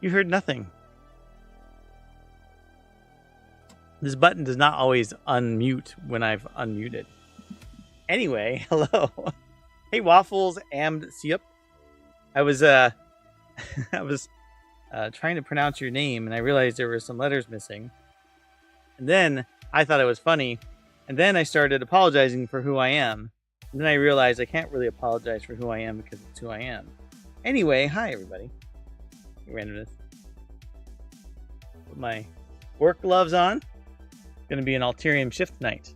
You heard nothing. This button does not always unmute when I've unmuted. Anyway, hello. Hey, Waffles and Siup. I was trying to pronounce your name, and I realized there were some letters missing. And then I thought it was funny, and then I started apologizing for who I am. And then I realized I can't really apologize for who I am because it's who I am. Anyway, hi everybody. Randomness. Put my work gloves on. Gonna be an Alterium shift night.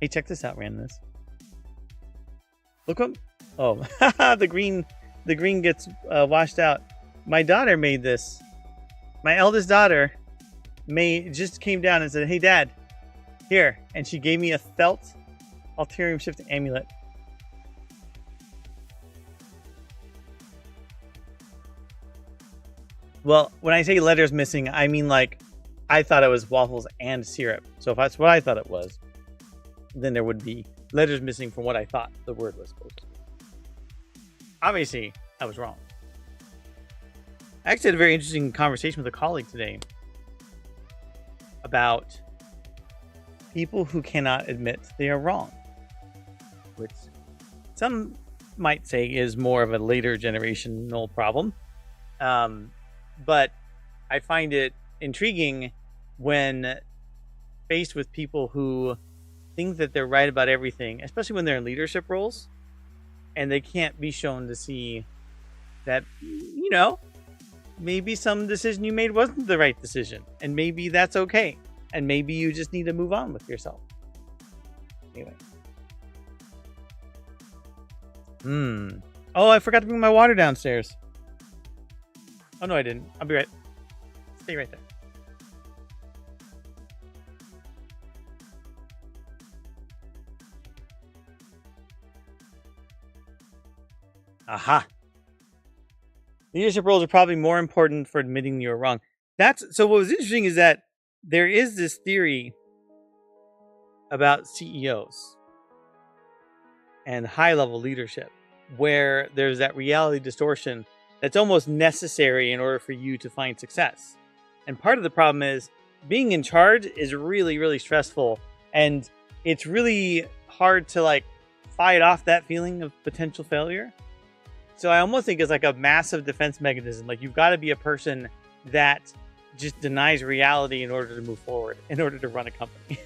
Hey, check this out, randomness. Look what. Oh, the green gets washed out. My daughter made this. My eldest daughter just came down and said, "Hey, Dad, here," and she gave me a felt Alterium shift amulet. Well, when I say letters missing, I mean like I thought it was waffles and syrup. So if that's what I thought it was, then there would be letters missing from what I thought the word was supposed to be. Obviously, I was wrong. I actually had a very interesting conversation with a colleague today about people who cannot admit they are wrong, which some might say is more of a later generational problem. But I find it intriguing when faced with people who think that they're right about everything, especially when they're in leadership roles, and they can't be shown to see that, maybe some decision you made wasn't the right decision, and maybe that's okay, and maybe you just need to move on with yourself. Anyway. Oh, I forgot to bring my water downstairs. Oh, no, I didn't. I'll be right. Stay right there. Aha. Leadership roles are probably more important for admitting you're wrong. So what was interesting is that there is this theory about CEOs and high-level leadership where there's that reality distortion that's almost necessary in order for you to find success. And part of the problem is being in charge is really, really stressful. And it's really hard to fight off that feeling of potential failure. So I almost think it's like a massive defense mechanism. Like you've got to be a person that just denies reality in order to move forward, in order to run a company.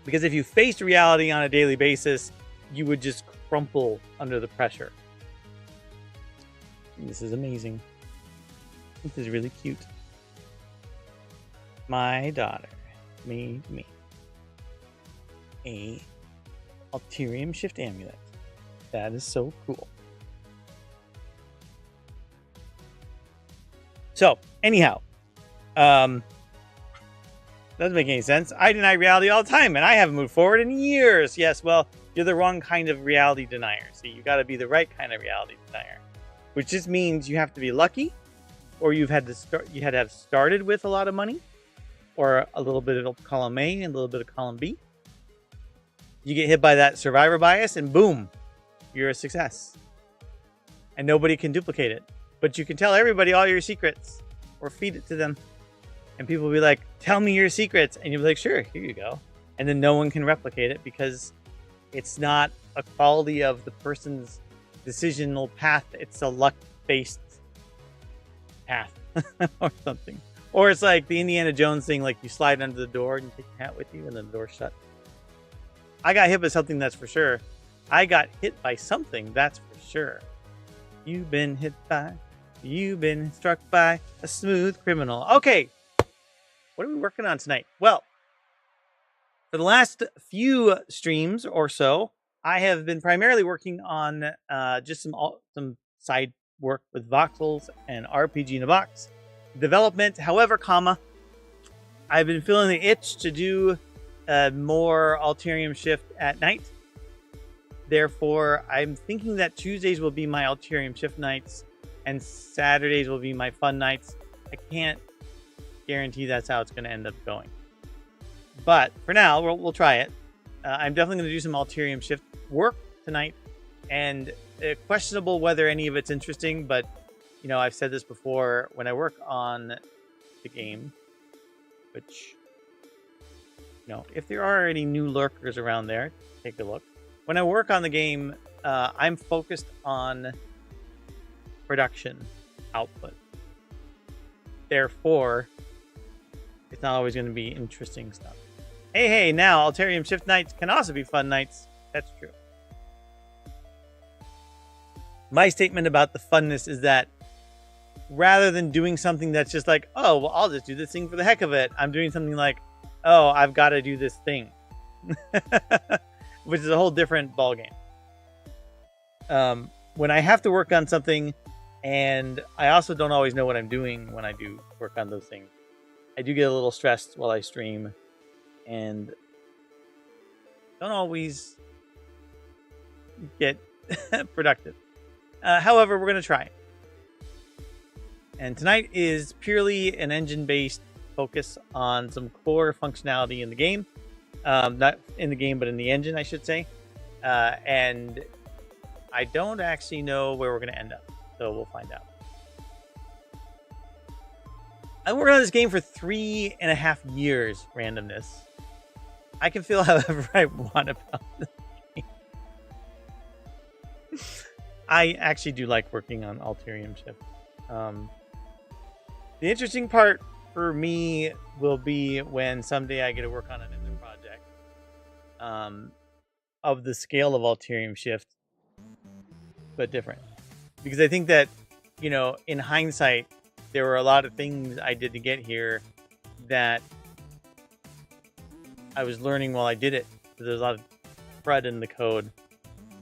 Because if you faced reality on a daily basis, you would just crumple under the pressure. This is amazing. This is really cute. My daughter made me a Alterium shift amulet. That is so cool. So, anyhow, doesn't make any sense. I deny reality all the time, and I haven't moved forward in years. Yes, well, you're the wrong kind of reality denier. See, you got to be the right kind of reality denier, which just means you have to be lucky, or you had to have started with a lot of money, or a little bit of column A and a little bit of column B. You get hit by that survivor bias, and boom, you're a success. And nobody can duplicate it. But you can tell everybody all your secrets, or feed it to them. And people will be like, tell me your secrets. And you'll be like, sure, here you go. And then no one can replicate it because it's not a quality of the person's decisional path. It's a luck-based path or something. Or it's like the Indiana Jones thing, like you slide under the door and you take your hat with you and then the door's shut. I got hit by something, that's for sure. I got hit by something, that's for sure. You've been struck by a smooth criminal. Okay. What are we working on tonight? Well, for the last few streams or so, I have been primarily working on just some side work with voxels and RPG in a box development. However, I've been feeling the itch to do more Alterium shift at night. Therefore, I'm thinking that Tuesdays will be my Alterium shift nights and Saturdays will be my fun nights. I can't guarantee that's how it's going to end up going. But for now, we'll try it. I'm definitely going to do some Alterium shift work tonight. And questionable whether any of it's interesting, but you know, I've said this before. When I work on the game, which, you know, if there are any new lurkers around there, take a look. When I work on the game, I'm focused on production output. Therefore, it's not always going to be interesting stuff. Hey, now Alterium Shift nights can also be fun nights. That's true. My statement about the funness is that rather than doing something that's just like, oh, well, I'll just do this thing for the heck of it, I'm doing something like, oh, I've got to do this thing. Which is a whole different ballgame. When I have to work on something, and I also don't always know what I'm doing when I do work on those things, I do get a little stressed while I stream, and don't always get productive. However, we're going to try. And tonight is purely an engine-based focus on some core functionality in the game. Not in the game, but in the engine, I should say. And I don't actually know where we're going to end up. So we'll find out. I worked on this game for 3.5 years, randomness. I can feel however I want about this game. I actually do like working on Alterium Shift. The interesting part for me will be when someday I get to work on another project of the scale of Alterium Shift, but different. Because I think that, you know, in hindsight, there were a lot of things I did to get here that I was learning while I did it. There's a lot of crud in the code.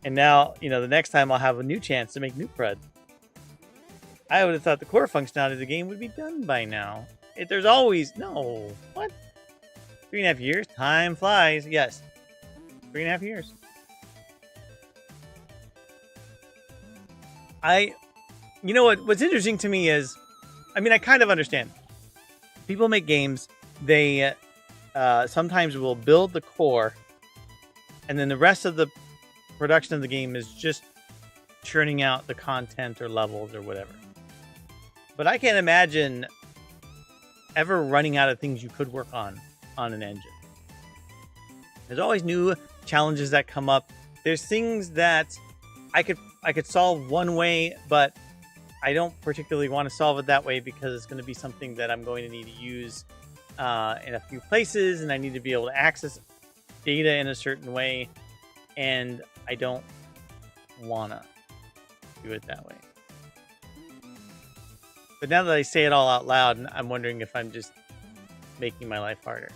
And now, you know, the next time I'll have a new chance to make new crud. I would have thought the core functionality of the game would be done by now. There's always... No. What? 3.5 years? Time flies. Yes. 3.5 years. You know what's interesting to me is, I mean, I kind of understand. People make games, they sometimes will build the core, and then the rest of the production of the game is just churning out the content or levels or whatever. But I can't imagine ever running out of things you could work on an engine. There's always new challenges that come up. There's things that I could solve one way, but I don't particularly want to solve it that way because it's going to be something that I'm going to need to use in a few places, and I need to be able to access data in a certain way, and I don't want to do it that way. But now that I say it all out loud, I'm wondering if I'm just making my life harder.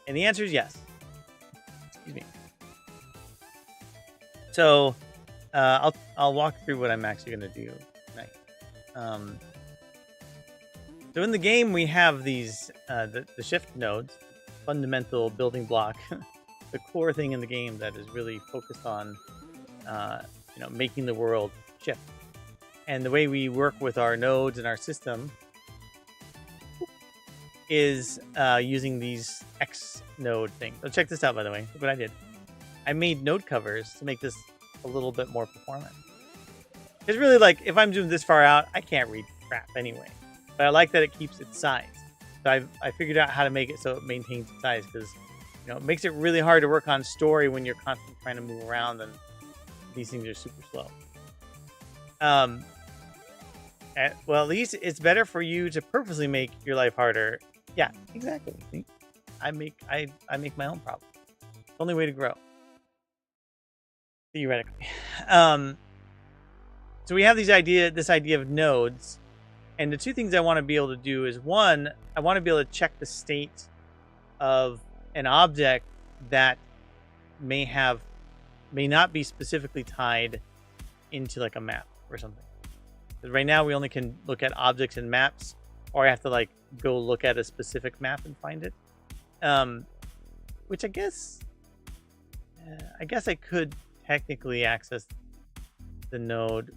And the answer is yes. Excuse me. So I'll walk through what I'm actually going to do tonight. So in the game, we have these the shift nodes, fundamental building block, the core thing in the game that is really focused on making the world shift. And the way we work with our nodes and our system is using these X node things. So check this out, by the way. Look what I did. I made node covers to make this a little bit more performant. It's really like, if I'm doing this far out, I can't read crap anyway. But I like that it keeps its size. So I figured out how to make it so it maintains its size, because it makes it really hard to work on story when you're constantly trying to move around and these things are super slow. Well, at least it's better for you to purposely make your life harder. Yeah, exactly. See? I make my own problem. It's the only way to grow. Theoretically. So we have this idea of nodes, and the two things I want to be able to do is, one, I want to be able to check the state of an object that may not be specifically tied into like a map or something. Because right now we only can look at objects and maps, or I have to go look at a specific map and find it. Which I guess I could technically access the node.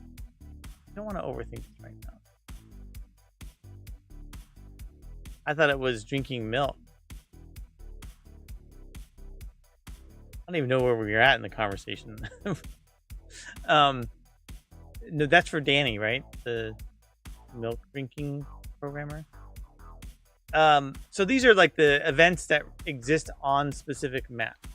I don't want to overthink this right now. I thought it was drinking milk. I don't even know where we were at in the conversation. no, that's for Danny, right? The milk drinking programmer. So these are like the events that exist on specific maps.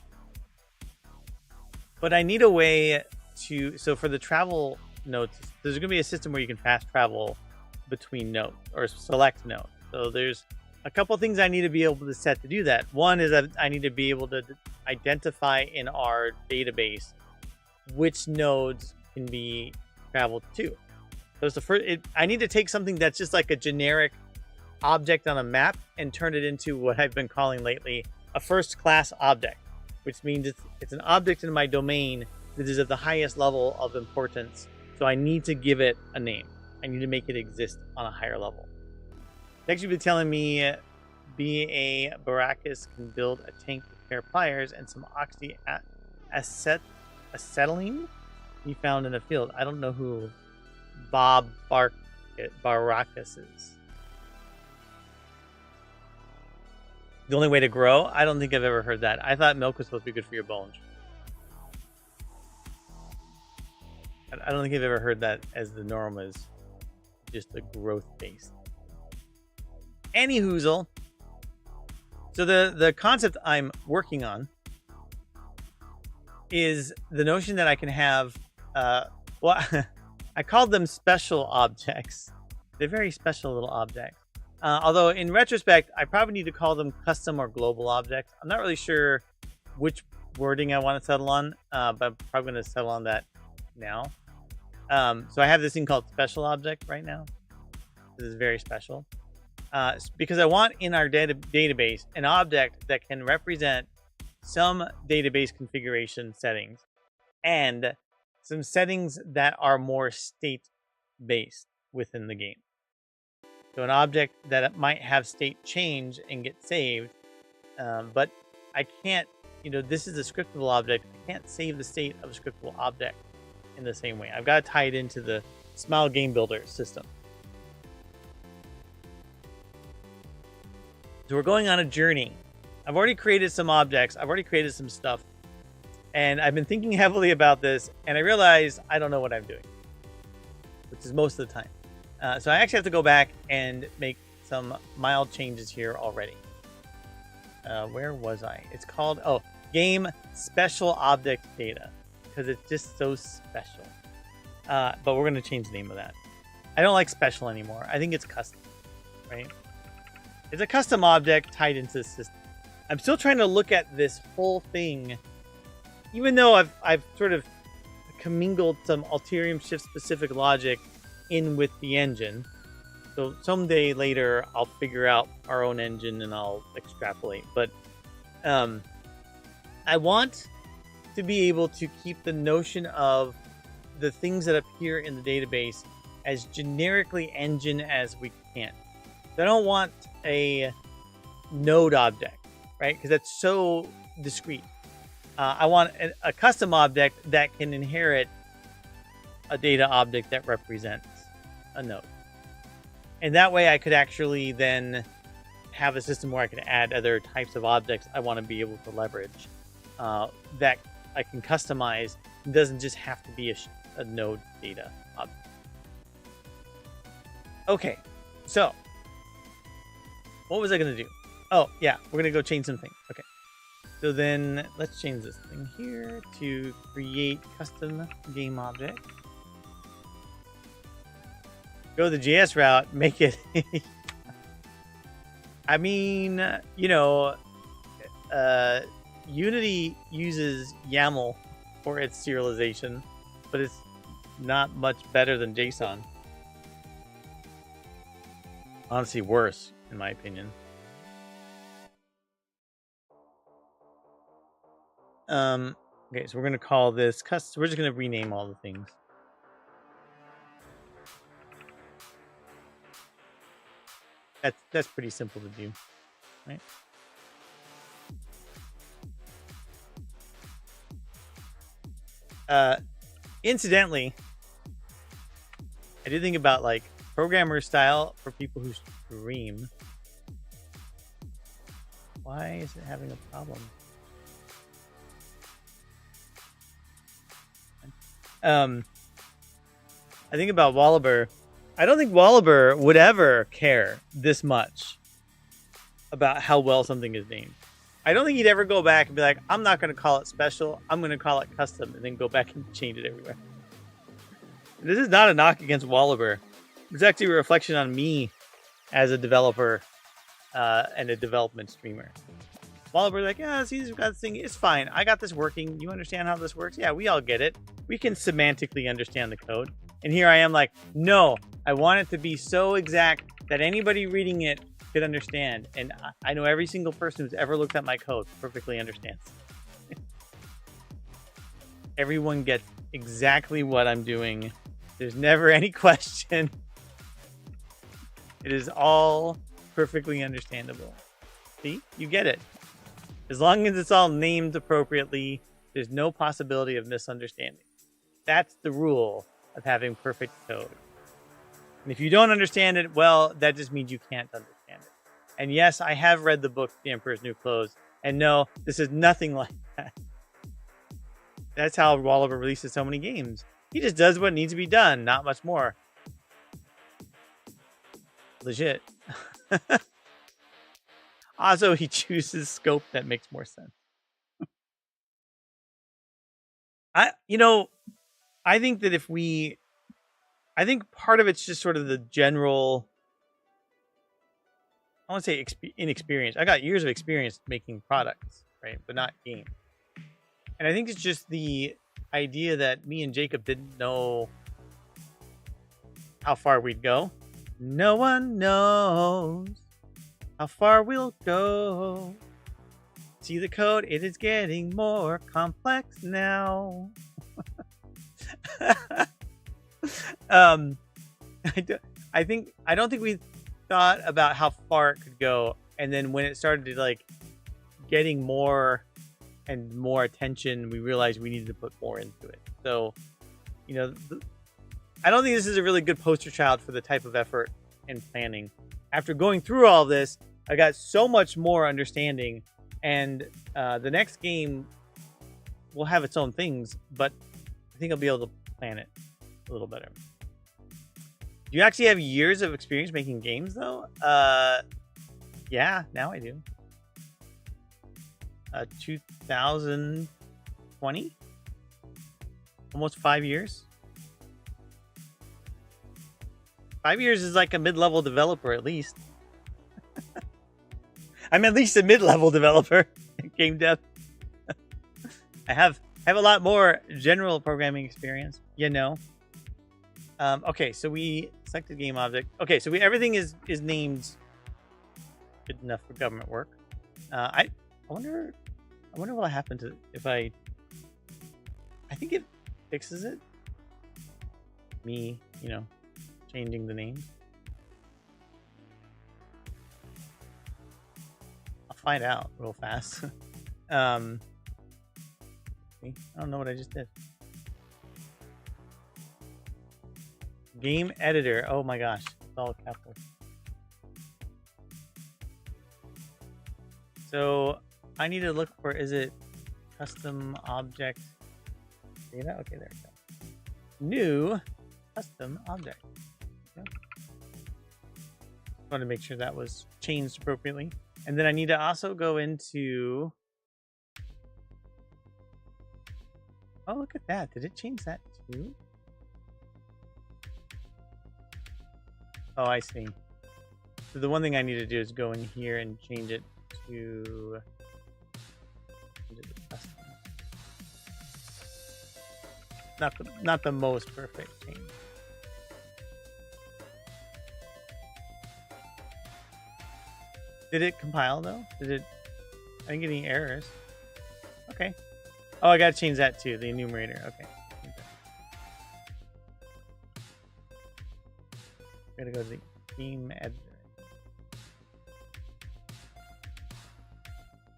But I need a way to, so for the travel nodes, there's going to be a system where you can fast travel between nodes or select nodes. So there's a couple things I need to be able to set to do that. One is that I need to be able to identify in our database which nodes can be traveled to. So it's the first, I need to take something that's just like a generic object on a map and turn it into what I've been calling lately a first class object, which means it's an object in my domain that is at the highest level of importance. So I need to give it a name. I need to make it exist on a higher level. It's actually been telling me BA Baracus can build a tank with pair of pliers and some acetylene he found in a field. I don't know who Bob Baracus is. The only way to grow? I don't think I've ever heard that. I thought milk was supposed to be good for your bones. I don't think I've ever heard that as the norm is just a growth based. Any hoozle. So the concept I'm working on is the notion that I can have, well, I called them special objects. They're very special little objects. Although in retrospect, I probably need to call them custom or global objects. I'm not really sure which wording I want to settle on, but I'm probably going to settle on that now. So I have this thing called special object right now. This is very special. Because I want in our database an object that can represent some database configuration settings and some settings that are more state-based within the game. So an object that might have state change and get saved, but I can't, this is a scriptable object. I can't save the state of a scriptable object in the same way. I've got to tie it into the Smile Game Builder system. So we're going on a journey. I've already created some objects. I've already created some stuff. And I've been thinking heavily about this, and I realized I don't know what I'm doing, which is most of the time. So I actually have to go back and make some mild changes here already. Where was I? It's called, Game Special Object Data, because it's just so special. But we're going to change the name of that. I don't like special anymore. I think it's custom, right? It's a custom object tied into the system. I'm still trying to look at this whole thing, even though I've sort of commingled some Alterium shift specific logic in with the engine. So someday later I'll figure out our own engine and I'll extrapolate. But I want to be able to keep the notion of the things that appear in the database as generically engine as we can. So I don't want a node object, right? Because that's so discrete. I want a custom object that can inherit a data object that represents a node. And that way I could actually then have a system where I can add other types of objects I want to be able to leverage that I can customize. It doesn't just have to be a node data object. Okay, so what was I going to do? Oh, yeah, we're going to go change some things. Okay. So then let's change this thing here to create custom game object. Go the JS route, make it. I mean, Unity uses YAML for its serialization, but it's not much better than JSON. Honestly, worse, in my opinion. Okay, so we're going to call this custom. We're just going to rename all the things. That's pretty simple to do, right? Incidentally, I did think about like programmer style for people who stream. Why is it having a problem? I think about Wallaber. I don't think Wallaber would ever care this much about how well something is named. I don't think he'd ever go back and be like, I'm not going to call it special. I'm going to call it custom, and then go back and change it everywhere. This is not a knock against Wallaber. It's actually a reflection on me as a developer and a development streamer. Wallaber's like, yeah, see, we've got this thing. It's fine. I got this working. You understand how this works? Yeah, we all get it. We can semantically understand the code. And here I am like, no, I want it to be so exact that anybody reading it could understand. And I know every single person who's ever looked at my code perfectly understands. Everyone gets exactly what I'm doing. There's never any question. It is all perfectly understandable. See? You get it. As long as it's all named appropriately, there's no possibility of misunderstanding. That's the rule of having perfect code. And if you don't understand it, well, that just means you can't understand it. And yes, I have read the book, The Emperor's New Clothes. And no, this is nothing like that. That's how Wallaber releases so many games. He just does what needs to be done, not much more. Legit. Also, he chooses scope that makes more sense. I think that I think part of it's just sort of the general, I want to say inexperience. I got years of experience making products, right? But not games. And I think it's just the idea that me and Jacob didn't know how far we'd go. No one knows how far we'll go. See the code? It is getting more complex now. I don't think we thought about how far it could go, and then when it started to like getting more and more attention, we realized we needed to put more into it. So, I don't think this is a really good poster child for the type of effort and planning. After going through all this, I got so much more understanding, and the next game will have its own things, but I think I'll be able to plan it a little better. Do you actually have years of experience making games, though? Yeah, now I do. 2020? Almost 5 years? 5 years is like a mid-level developer, at least. I'm at least a mid-level developer in game dev. I have a lot more general programming experience, Okay, so we selected game object. Okay, so everything is named good enough for government work. I wonder what will happen to if I think it fixes it. Me, changing the name. I'll find out real fast. I don't know what I just did. Game editor. Oh my gosh. It's all capital. So I need to look for, is it custom object data? Okay, there we go. New custom object. Okay. Want to make sure that was changed appropriately. And then I need to also go into, oh, look at that. Did it change that too? Oh, I see. So the one thing I need to do is go in here and change it to custom. Not the most perfect change. Did it compile though? I didn't get any errors. Okay. Oh, I gotta change that too, the enumerator. Okay. Gotta go to the game editor.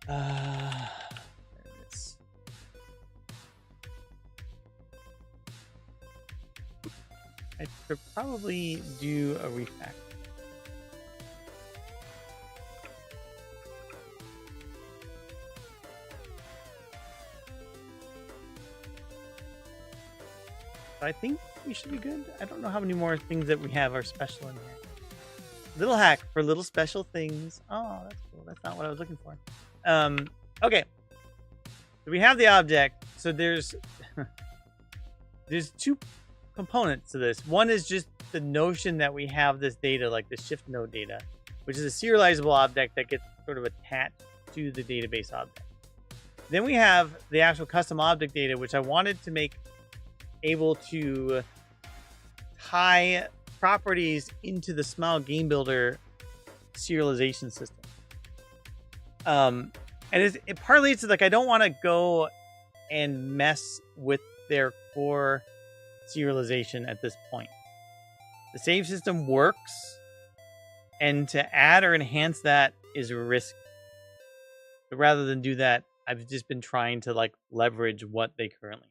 There it is. I could probably do a refactor. So I think we should be good. I don't know how many more things that we have are special in here. Little hack for little special things. Oh, that's cool. That's not what I was looking for. Okay. So we have the object. So there's there's two components to this. One is just the notion that we have this data, like the shift node data, which is a serializable object that gets sort of attached to the database object. Then we have the actual custom object data, which I wanted to make able to tie properties into the Smile Game Builder serialization system. And it partly it's like I don't want to go and mess with their core serialization at this point. The save system works, and to add or enhance that is a risk. But rather than do that, I've just been trying to like leverage what they currently have.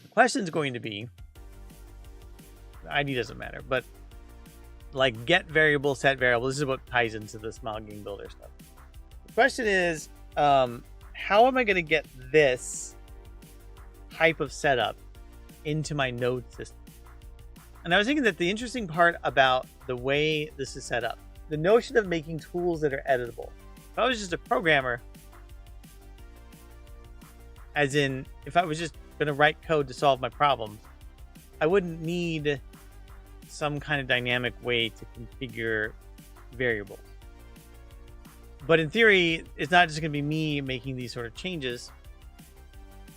The question is going to be, the ID doesn't matter, but like get variable, set variable. This is what ties into the Smile Game Builder stuff. The question is, how am I going to get this type of setup into my node system? And I was thinking that the interesting part about the way this is set up, the notion of making tools that are editable. If I was just a programmer, as in if I was just going to write code to solve my problems, I wouldn't need some kind of dynamic way to configure variables. But in theory, it's not just going to be me making these sort of changes.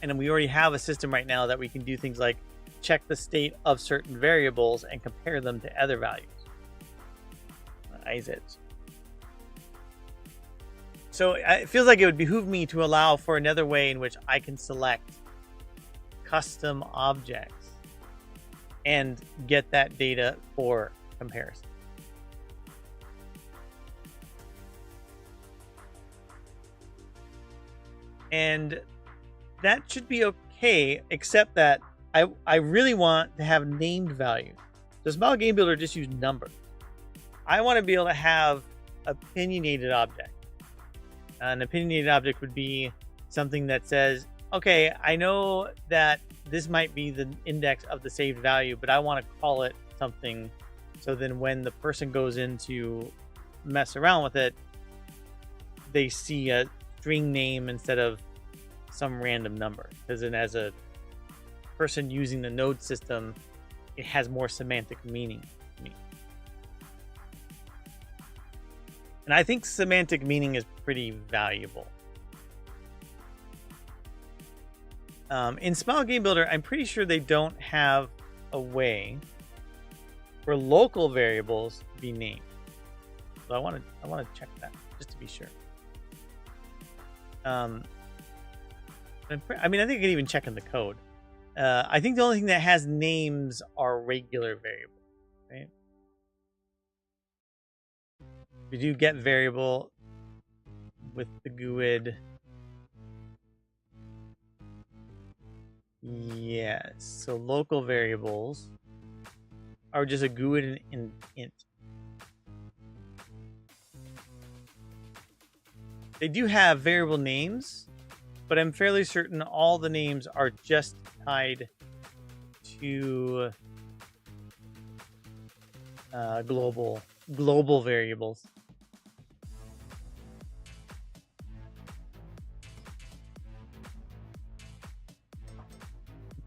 And we already have a system right now that we can do things like check the state of certain variables and compare them to other values. So it feels like it would behoove me to allow for another way in which I can select custom objects and get that data for comparison. And that should be okay, except that I really want to have named values. The Smile Game Builder just used numbers. I want to be able to have opinionated object. An opinionated object would be something that says, okay, I know that this might be the index of the saved value, but I want to call it something. So then when the person goes in to mess around with it, they see a string name instead of some random number. Because then as a person using the node system, it has more semantic meaning to me. And I think semantic meaning is pretty valuable. In Smile Game Builder, I'm pretty sure they don't have a way for local variables to be named. So I want to check that just to be sure. I think I can even check in the code. I think the only thing that has names are regular variables, right? We do get variable with the GUID. Yes, so local variables are just a GUID and int. They do have variable names, but I'm fairly certain all the names are just tied to global variables.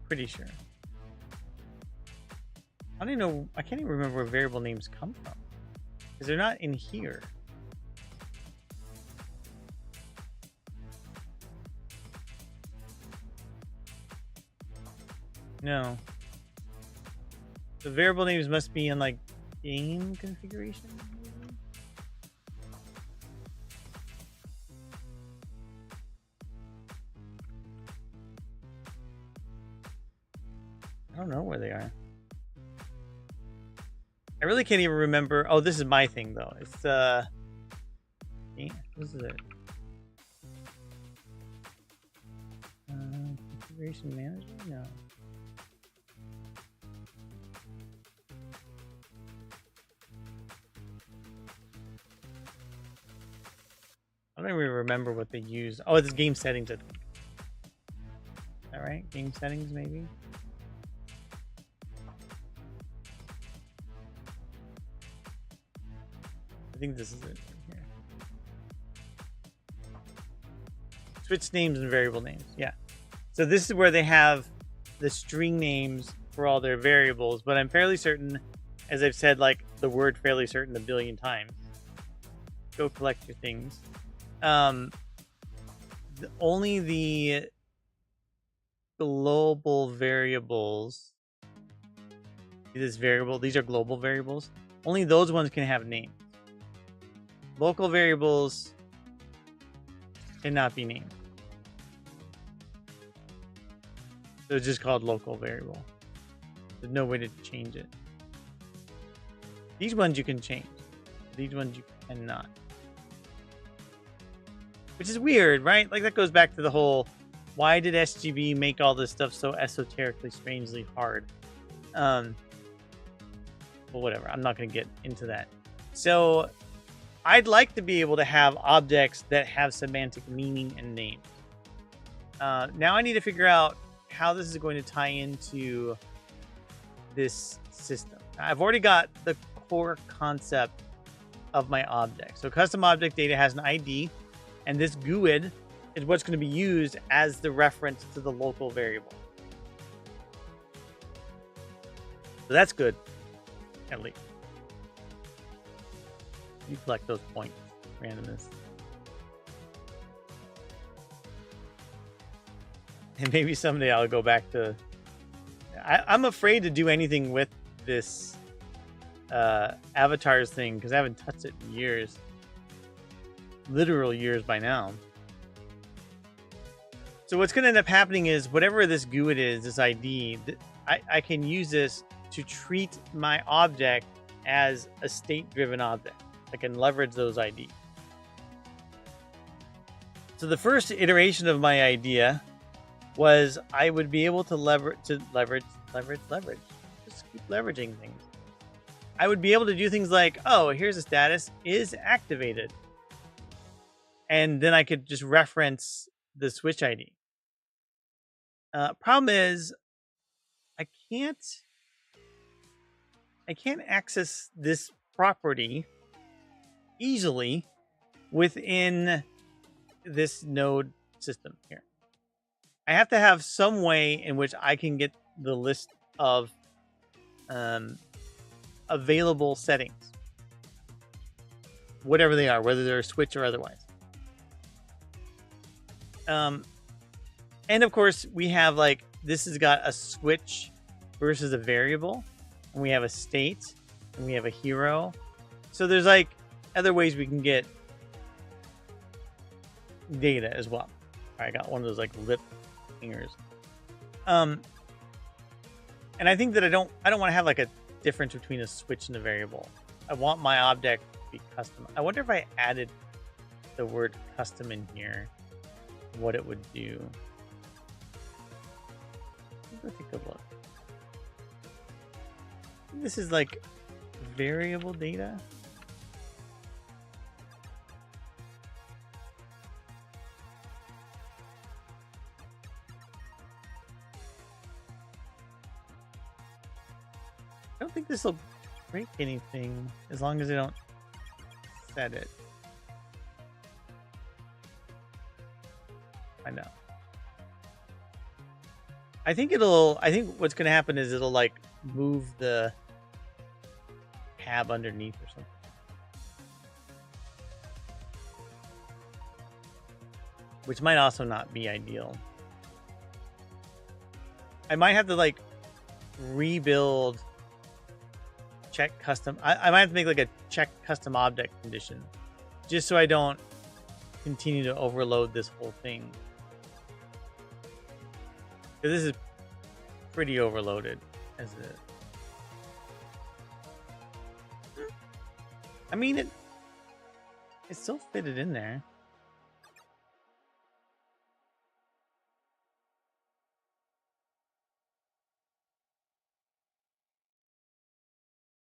Pretty sure. I don't even know. I can't even remember where variable names come from because they're not in here. No. The variable names must be in like game configuration. Maybe? I don't know where they are. I really can't even remember. Oh, this is my thing though. It's yeah, this is it. Configuration manager? No. I don't even remember what they use. Oh, it's game settings, I think. Game settings, maybe. I think this is it here. Switch names and variable names. Yeah. So this is where they have the string names for all their variables, but I'm fairly certain, as I've said, like the word fairly certain a billion times. Go collect your things. Only the global variables. This variable, these are global variables. Only those ones can have names. Local variables cannot be named. So it's just called local variable. There's no way to change it. These ones you can change. These ones you cannot. Which is weird, right? Like that goes back to the whole, why did SGB make all this stuff so esoterically, strangely hard? Well, whatever. I'm not going to get into that. So I'd like to be able to have objects that have semantic meaning and names. Now I need to figure out how this is going to tie into this system. I've already got the core concept of my object. So custom object data has an ID, and this GUID is what's going to be used as the reference to the local variable. So that's good, at least. You collect those points, randomness. And maybe someday I'll go back to... I'm afraid to do anything with this avatars thing because I haven't touched it in years. Literal years by now. So what's going to end up happening is whatever this GUID is, this ID, I can use this to treat my object as a state-driven object. I can leverage those IDs. So the first iteration of my idea was I would be able to leverage. Just keep leveraging things. I would be able to do things like, oh, here's a status, is activated. And then I could just reference the switch ID. Problem is, I can't access this property easily within this node system here. I have to have some way in which I can get the list of available settings, whatever they are, whether they're a switch or otherwise. And of course, we have like, this has got a switch versus a variable, and we have a state, and we have a hero. So there's like other ways we can get data as well. I got one of those like lip fingers. And I think that I don't want to have like a difference between a switch and a variable. I want my object to be custom. I wonder if I added the word custom in here, what it would do. Let's take a look. This is like variable data. I don't think this will break anything as long as I don't set it. I know. I think what's going to happen is it'll like move the tab underneath or something. Which might also not be ideal. I might have to like rebuild check custom. I might have to make like a check custom object condition just so I don't continue to overload this whole thing. This is pretty overloaded as it. I mean, it still fitted in there.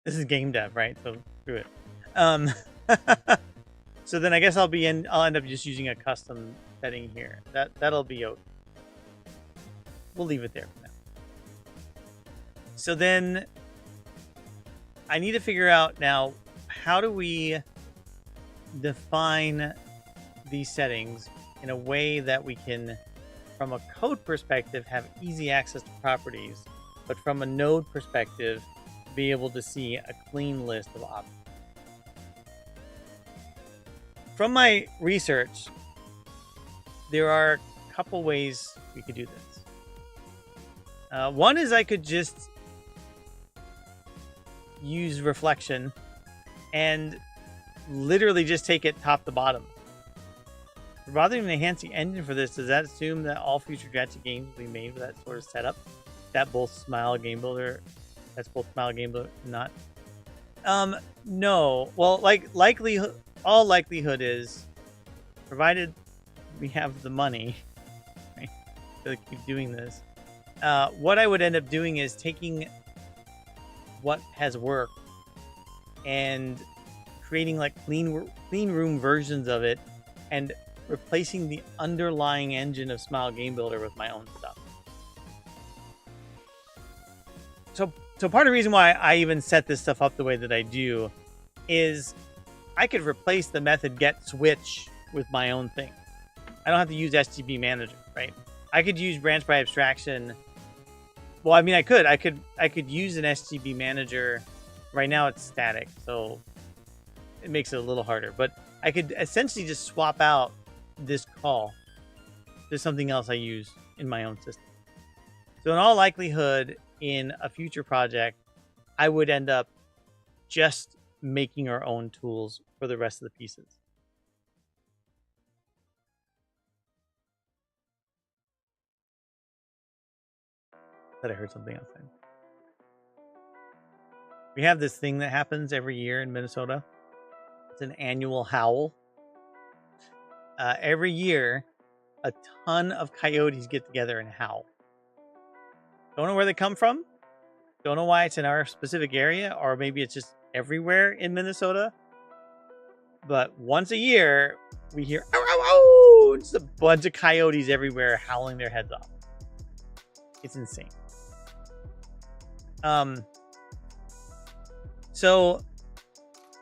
This is game dev, right? So screw it. So then I guess I'll end up just using a custom setting here. That'll be okay. we'll leave it there for now. So then I need to figure out now, how do we define these settings in a way that we can, from a code perspective, have easy access to properties, but from a node perspective, be able to see a clean list of options. From my research, there are a couple ways we could do this. One is I could just use reflection and literally just take it top to bottom. Rather than enhance the engine for this, does that assume that all future strategy games will be made with that sort of setup? That both Smile Game Builder, that's both Smile Game Builder, not. No. Well, all likelihood is, provided we have the money, right, to keep doing this. What I would end up doing is taking what has worked and creating like clean room versions of it and replacing the underlying engine of Smile Game Builder with my own stuff. So part of the reason why I even set this stuff up the way that I do is I could replace the method get switch with my own thing. I don't have to use SGB Manager, right? I could use branch by abstraction. Well, I mean, I could use an SGB Manager. Right now it's static, so it makes it a little harder. But I could essentially just swap out this call to something else I use in my own system. So in all likelihood, in a future project, I would end up just making our own tools for the rest of the pieces. That I heard something outside. We have this thing that happens every year in Minnesota. It's an annual howl. Every year, a ton of coyotes get together and howl. Don't know where they come from. Don't know why it's in our specific area, or maybe it's just everywhere in Minnesota. But once a year, we hear ow, ow, ow! Just a bunch of coyotes everywhere howling their heads off. It's insane. So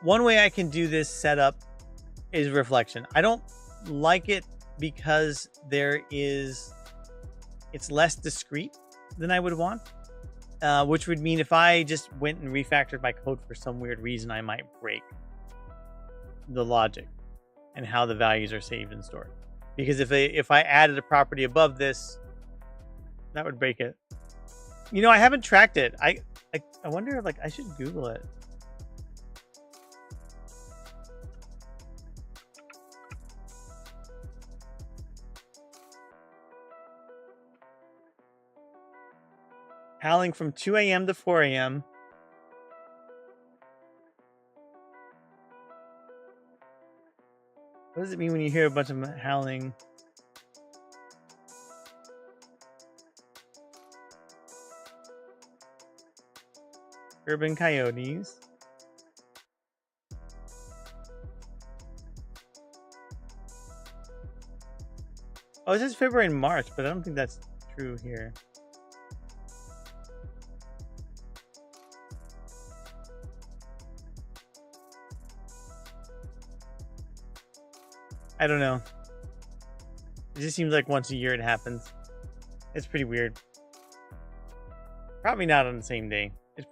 one way I can do this setup is reflection. I don't like it because it's less discrete than I would want, which would mean if I just went and refactored my code for some weird reason, I might break the logic and how the values are saved and stored. Because if I added a property above this, that would break it. You know, I haven't tracked it. I wonder if I should Google it. Howling from 2 a.m. to 4 a.m. What does it mean when you hear a bunch of howling? Urban coyotes. Oh, it says February and March, but I don't think that's true here. I don't know. It just seems like once a year it happens. It's pretty weird. Probably not on the same day. It's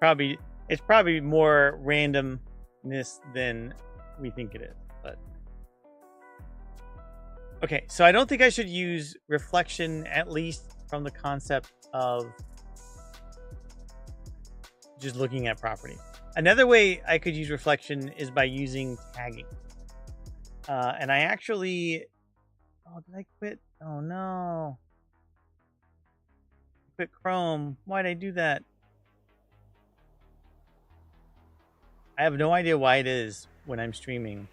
probably more randomness than we think it is. But okay, so I don't think I should use reflection, at least from the concept of just looking at properties. Another way I could use reflection is by using tagging. And I actually... Oh, did I quit? Oh, no. I quit Chrome. Why did I do that? I have no idea why it is when I'm streaming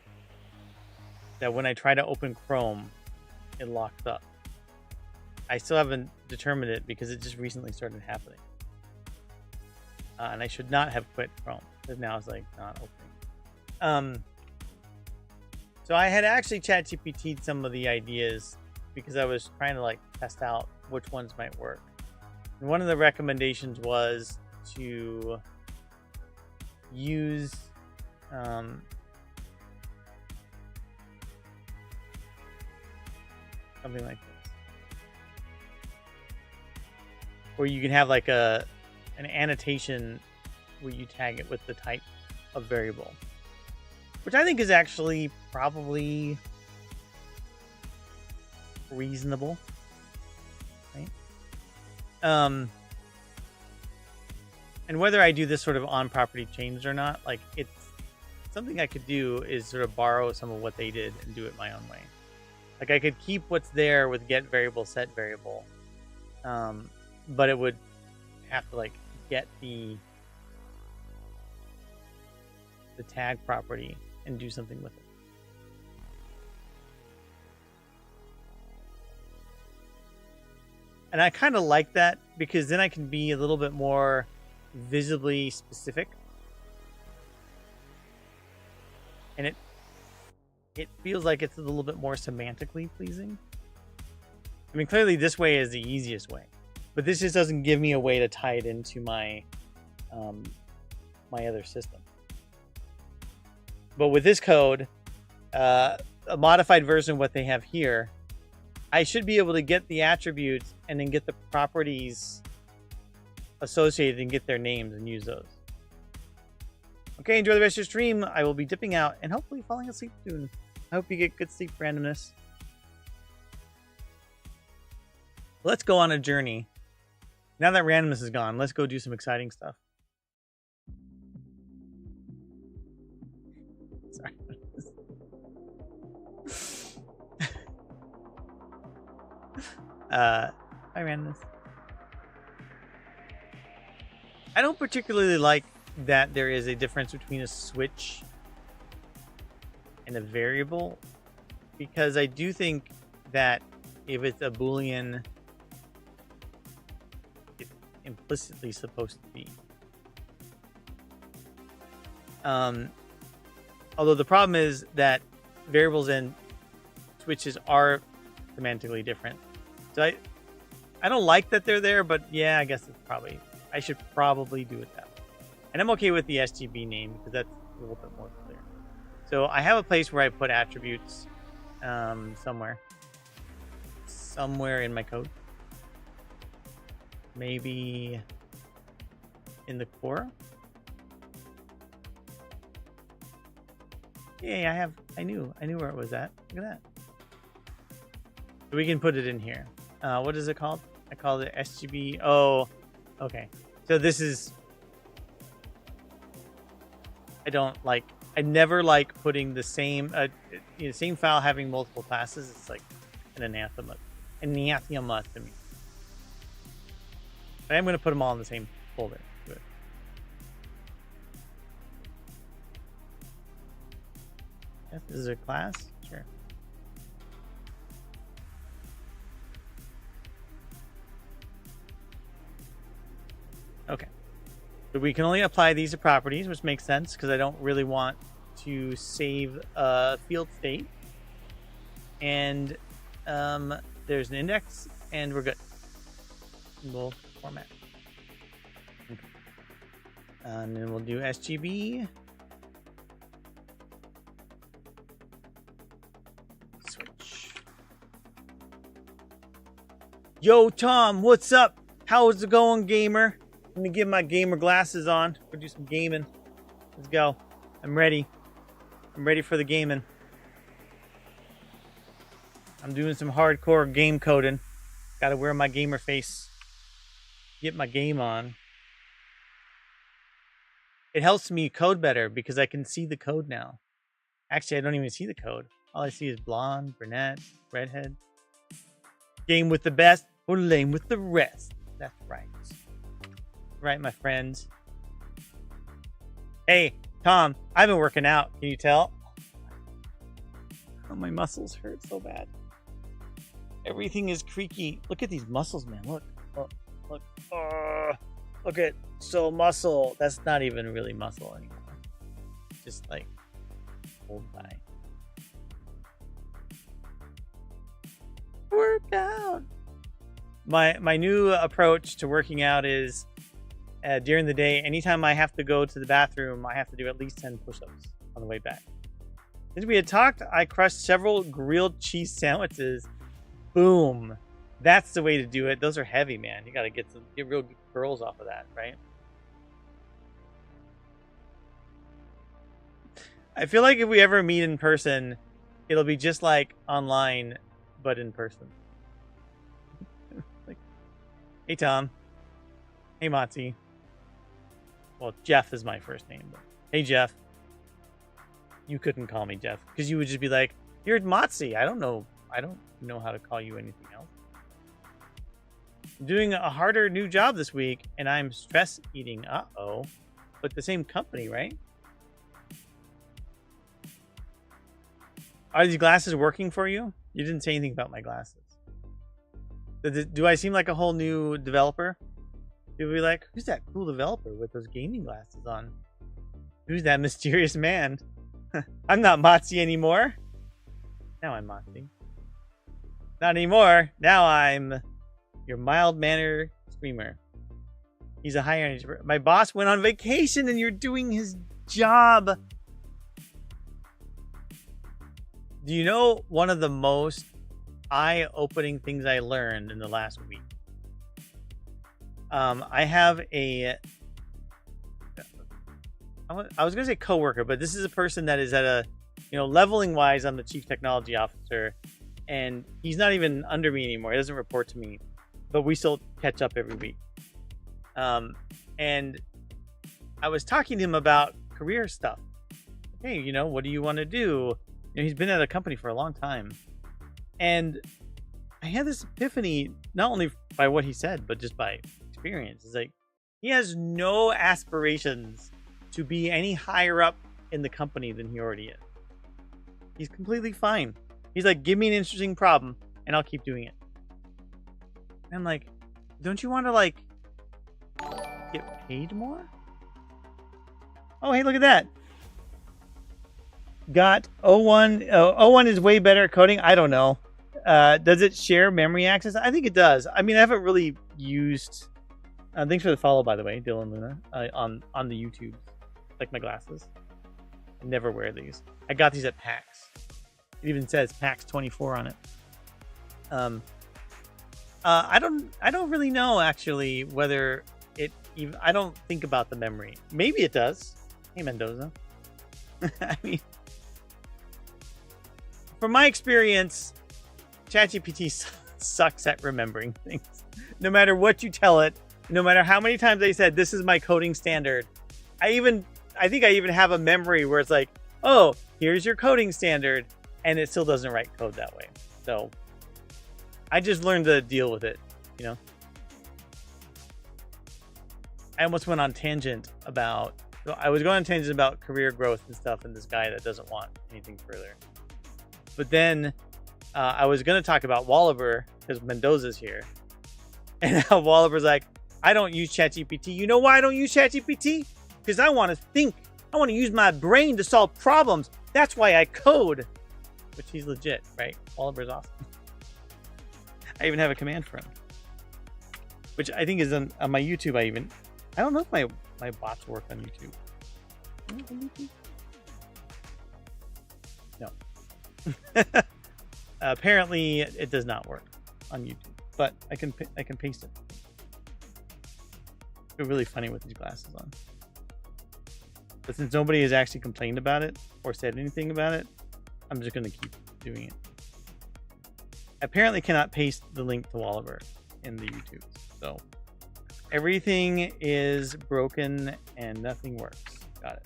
that when I try to open Chrome, it locks up. I still haven't determined it because it just recently started happening. And I should not have quit Chrome, because now it's not opening. So I had actually ChatGPT'd some of the ideas because I was trying to test out which ones might work. One of the recommendations was to use something like this, where you can have like an annotation where you tag it with the type of variable, which I think is actually probably reasonable, right? And whether I do this sort of on property change or not, like, it's something I could do is sort of borrow some of what they did and do it my own way. Like, I could keep what's there with get variable, set variable, but it would have to like get the tag property and do something with it. And I kind of like that because then I can be a little bit more visibly specific. And it feels like it's a little bit more semantically pleasing. I mean, clearly this way is the easiest way, but this just doesn't give me a way to tie it into my my other system. But with this code, a modified version of what they have here, I should be able to get the attributes and then get the properties associated and get their names and use those. Okay, enjoy the rest of your stream. I will be dipping out and hopefully falling asleep soon. I hope you get good sleep, randomness. Let's go on a journey. Now that randomness is gone, let's go do some exciting stuff. Sorry. Hi, randomness. I don't particularly like that there is a difference between a switch and a variable, because I do think that if it's a Boolean, it's implicitly supposed to be. Although the problem is that variables and switches are semantically different. So I don't like that they're there, but yeah, I guess it's probably, I should probably do it that way. And I'm okay with the SGB name because that's a little bit more clear. So I have a place where I put attributes somewhere in my code. Maybe in the core. Yeah, I knew where it was at. Look at that. So we can put it in here. What is it called? I call it SGB. Oh, okay. So this is, I never like putting the same same file having multiple classes. It's like an anathema to me. But I'm going to put them all in the same folder. Good. Yes, this is a class. Sure. Okay. So we can only apply these to properties, which makes sense because I don't really want to save a field state. And there's an index, and we're good. We'll format. Okay. And then we'll do SGB. Switch. Yo, Tom, what's up? How's it going, gamer? Let me get my gamer glasses on. We'll do some gaming. Let's go. I'm ready. I'm ready for the gaming. I'm doing some hardcore game coding. Gotta wear my gamer face. Get my game on. It helps me code better because I can see the code now. Actually, I don't even see the code. All I see is blonde, brunette, redhead. Game with the best or lame with the rest. That's right. Right, my friends. Hey, Tom, I've been working out. Can you tell? Oh, my muscles hurt so bad. Everything is creaky. Look at these muscles, man. Look. Look. Look at so muscle. That's not even really muscle anymore. Just like old guy. Workout. My new approach to working out is during the day, anytime I have to go to the bathroom, I have to do at least 10 push-ups on the way back. Since we had talked, I crushed several grilled cheese sandwiches. Boom. That's the way to do it. Those are heavy, man. You got to get real good curls off of that, right? I feel like if we ever meet in person, it'll be just like online, but in person. Like, hey, Tom. Hey, Matzi. Well, Jeff is my first name. But hey, Jeff. You couldn't call me Jeff because you would just be like, "You're Matzi." I don't know how to call you anything else. I'm doing a harder new job this week, and I'm stress eating. Uh-oh. But the same company, right? Are these glasses working for you? You didn't say anything about my glasses. Do I seem like a whole new developer? People be like, who's that cool developer with those gaming glasses on? Who's that mysterious man? I'm not Matzi anymore. Now I'm Matzi. Not anymore. Now I'm your mild-mannered streamer. He's a high energy. My boss went on vacation and you're doing his job. Do you know one of the most eye-opening things I learned in the last week? I have I was going to say coworker, but this is a person that is at a, leveling wise, I'm the chief technology officer, and he's not even under me anymore. He doesn't report to me, but we still catch up every week. And I was talking to him about career stuff. Hey, what do you want to do? He's been at a company for a long time. And I had this epiphany, not only by what he said, but just by experience. It's like, he has no aspirations to be any higher up in the company than he already is. He's completely fine. He's like, give me an interesting problem and I'll keep doing it. And I'm like, don't you want to get paid more? Oh, hey, look at that. Got 01. 01 is way better at coding. I don't know. Does it share memory access? I think it does. I mean, I haven't really used... thanks for the follow, by the way, Dylan Luna, on the YouTube. Like my glasses. I never wear these. I got these at PAX. It even says PAX 24 on it. I don't really know, actually, whether it even... I don't think about the memory. Maybe it does. Hey, Mendoza. I mean... From my experience, ChatGPT sucks at remembering things. No matter what you tell it, no matter how many times they said, this is my coding standard. I think I even have a memory where it's like, oh, here's your coding standard. And it still doesn't write code that way. So I just learned to deal with it, I almost went on tangent about, I was going on tangent about career growth and stuff and this guy that doesn't want anything further. But then I was going to talk about Wallaber because Mendoza's here. And now Wallaber's like, I don't use ChatGPT. You know why I don't use ChatGPT? Because I want to think. I want to use my brain to solve problems. That's why I code. Which he's legit, right? Wallaber's awesome. I even have a command for him. Which I think is on my YouTube. I don't know if my bots work on YouTube. No. Apparently it does not work on YouTube, but I can paste it. It's really funny with these glasses on. But since nobody has actually complained about it or said anything about it, I'm just going to keep doing it. I apparently cannot paste the link to Wallaber in the YouTube. So everything is broken and nothing works. Got it.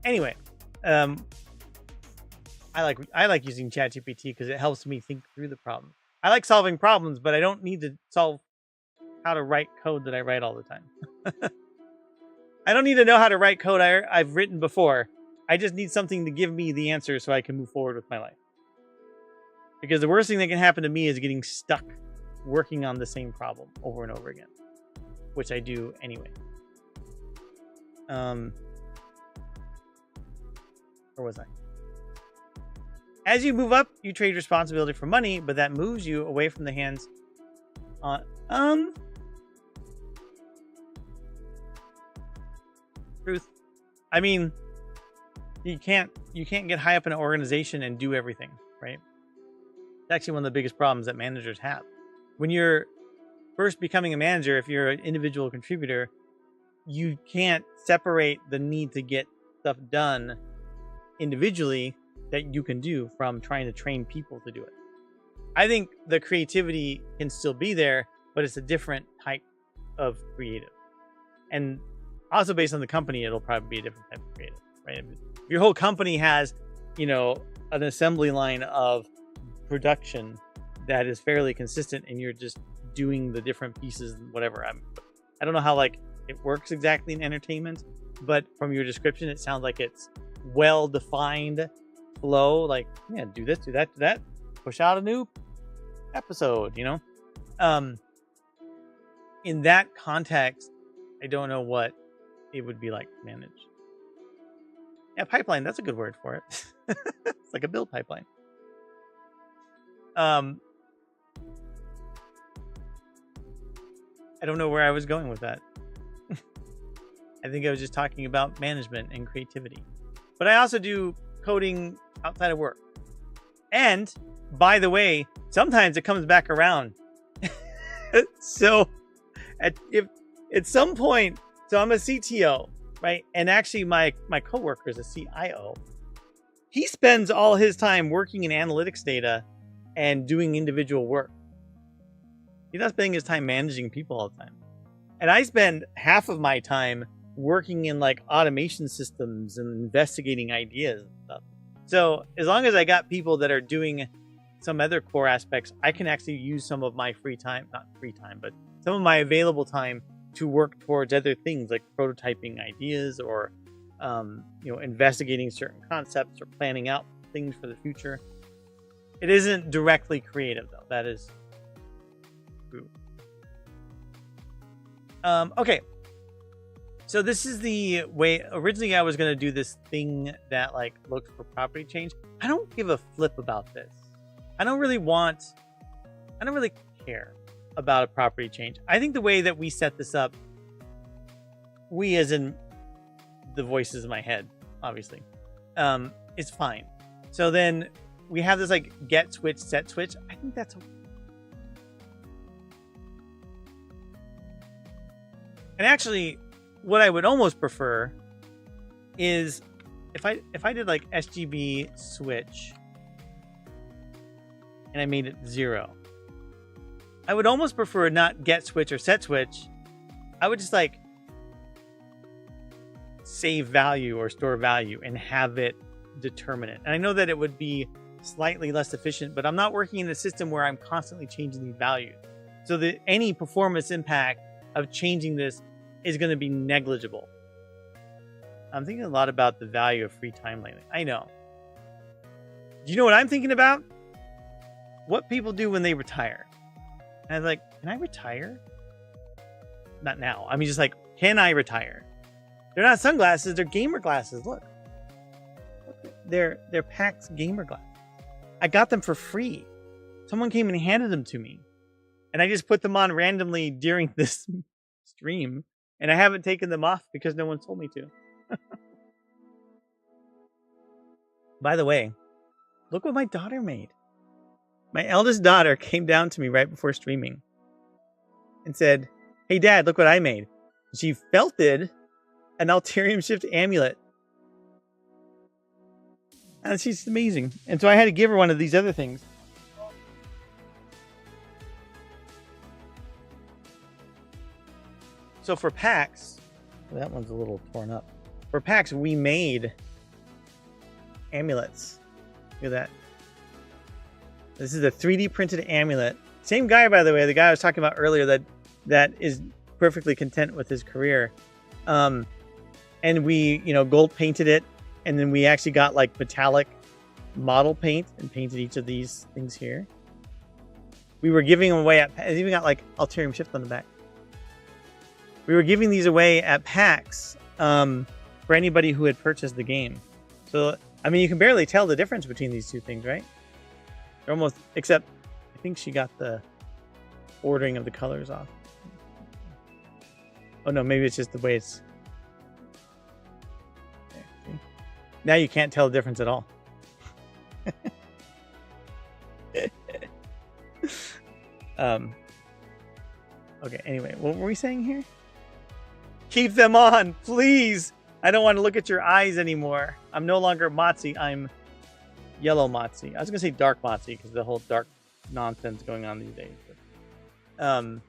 Anyway, I like using ChatGPT because it helps me think through the problem. I like solving problems, but I don't need to solve how to write code that I write all the time. I don't need to know how to write code I've written before. I just need something to give me the answer so I can move forward with my life. Because the worst thing that can happen to me is getting stuck working on the same problem over and over again, which I do anyway. Where was I? As you move up, you trade responsibility for money, but that moves you away from the hands on truth. I mean, you can't get high up in an organization and do everything, right? It's actually one of the biggest problems that managers have. When you're first becoming a manager, if you're an individual contributor, you can't separate the need to get stuff done individually that you can do from trying to train people to do it. I think the creativity can still be there, but it's a different type of creative. And also based on the company, it'll probably be a different type of creative, right? If your whole company has, an assembly line of production that is fairly consistent and you're just doing the different pieces and whatever. I don't know how it works exactly in entertainment, but from your description, it sounds like it's well-defined flow. Do this, do that, do that, push out a new episode, in that context, I don't know what it would be like to manage. Yeah, pipeline, that's a good word for it. It's like a build pipeline. I don't know where I was going with that. I think I was just talking about management and creativity. But I also do coding outside of work. And by the way, sometimes it comes back around. So at some point, so I'm a CTO, right? And actually my coworker is a CIO. He spends all his time working in analytics data and doing individual work. He's not spending his time managing people all the time. And I spend half of my time working in automation systems and investigating ideas and stuff. So as long as I got people that are doing some other core aspects, I can actually use some of my free time, not free time, but some of my available time to work towards other things like prototyping ideas or, investigating certain concepts or planning out things for the future. It isn't directly creative though. That is true. Okay. So this is the way, originally I was going to do this thing that looks for property change. I don't give a flip about this. I don't really care about a property change. I think the way that we set this up, we as in the voices in my head, obviously, is fine. So then we have this get switch, set switch. I think that's okay. And actually, what I would almost prefer is if I did SGB switch and I made it 0. I would almost prefer not get switch or set switch. I would just save value or store value and have it determine it. And I know that it would be slightly less efficient, but I'm not working in a system where I'm constantly changing these values. So that any performance impact of changing this is going to be negligible. I'm thinking a lot about the value of free time lately. I know. Do you know what I'm thinking about? What people do when they retire. And I was can I retire? Not now. I mean, just can I retire? They're not sunglasses. They're gamer glasses. Look. They're PAX gamer glasses. I got them for free. Someone came and handed them to me. And I just put them on randomly during this stream. And I haven't taken them off because no one told me to. By the way, look what my daughter made. My eldest daughter came down to me right before streaming and said, "Hey Dad, look what I made." She felted an Alterium Shift amulet. And she's amazing. And so I had to give her one of these other things. So for PAX, that one's a little torn up. For PAX, we made amulets. Look at that. This is a 3D printed amulet. Same guy, by the way, the guy I was talking about earlier that is perfectly content with his career. And we, gold painted it. And then we actually got metallic model paint and painted each of these things here. We were giving them away it even got Alterium Shift on the back. We were giving these away at PAX for anybody who had purchased the game. So I mean, you can barely tell the difference between these two things, right? They're almost, except I think she got the ordering of the colors off. Oh no, maybe it's just the way it's. Okay, now you can't tell the difference at all. Okay, anyway, what were we saying here? Keep them on, please. I don't want to look at your eyes anymore. I'm no longer Motzi. I'm yellow Motzi. I was going to say dark Motzi because the whole dark nonsense going on these days. But,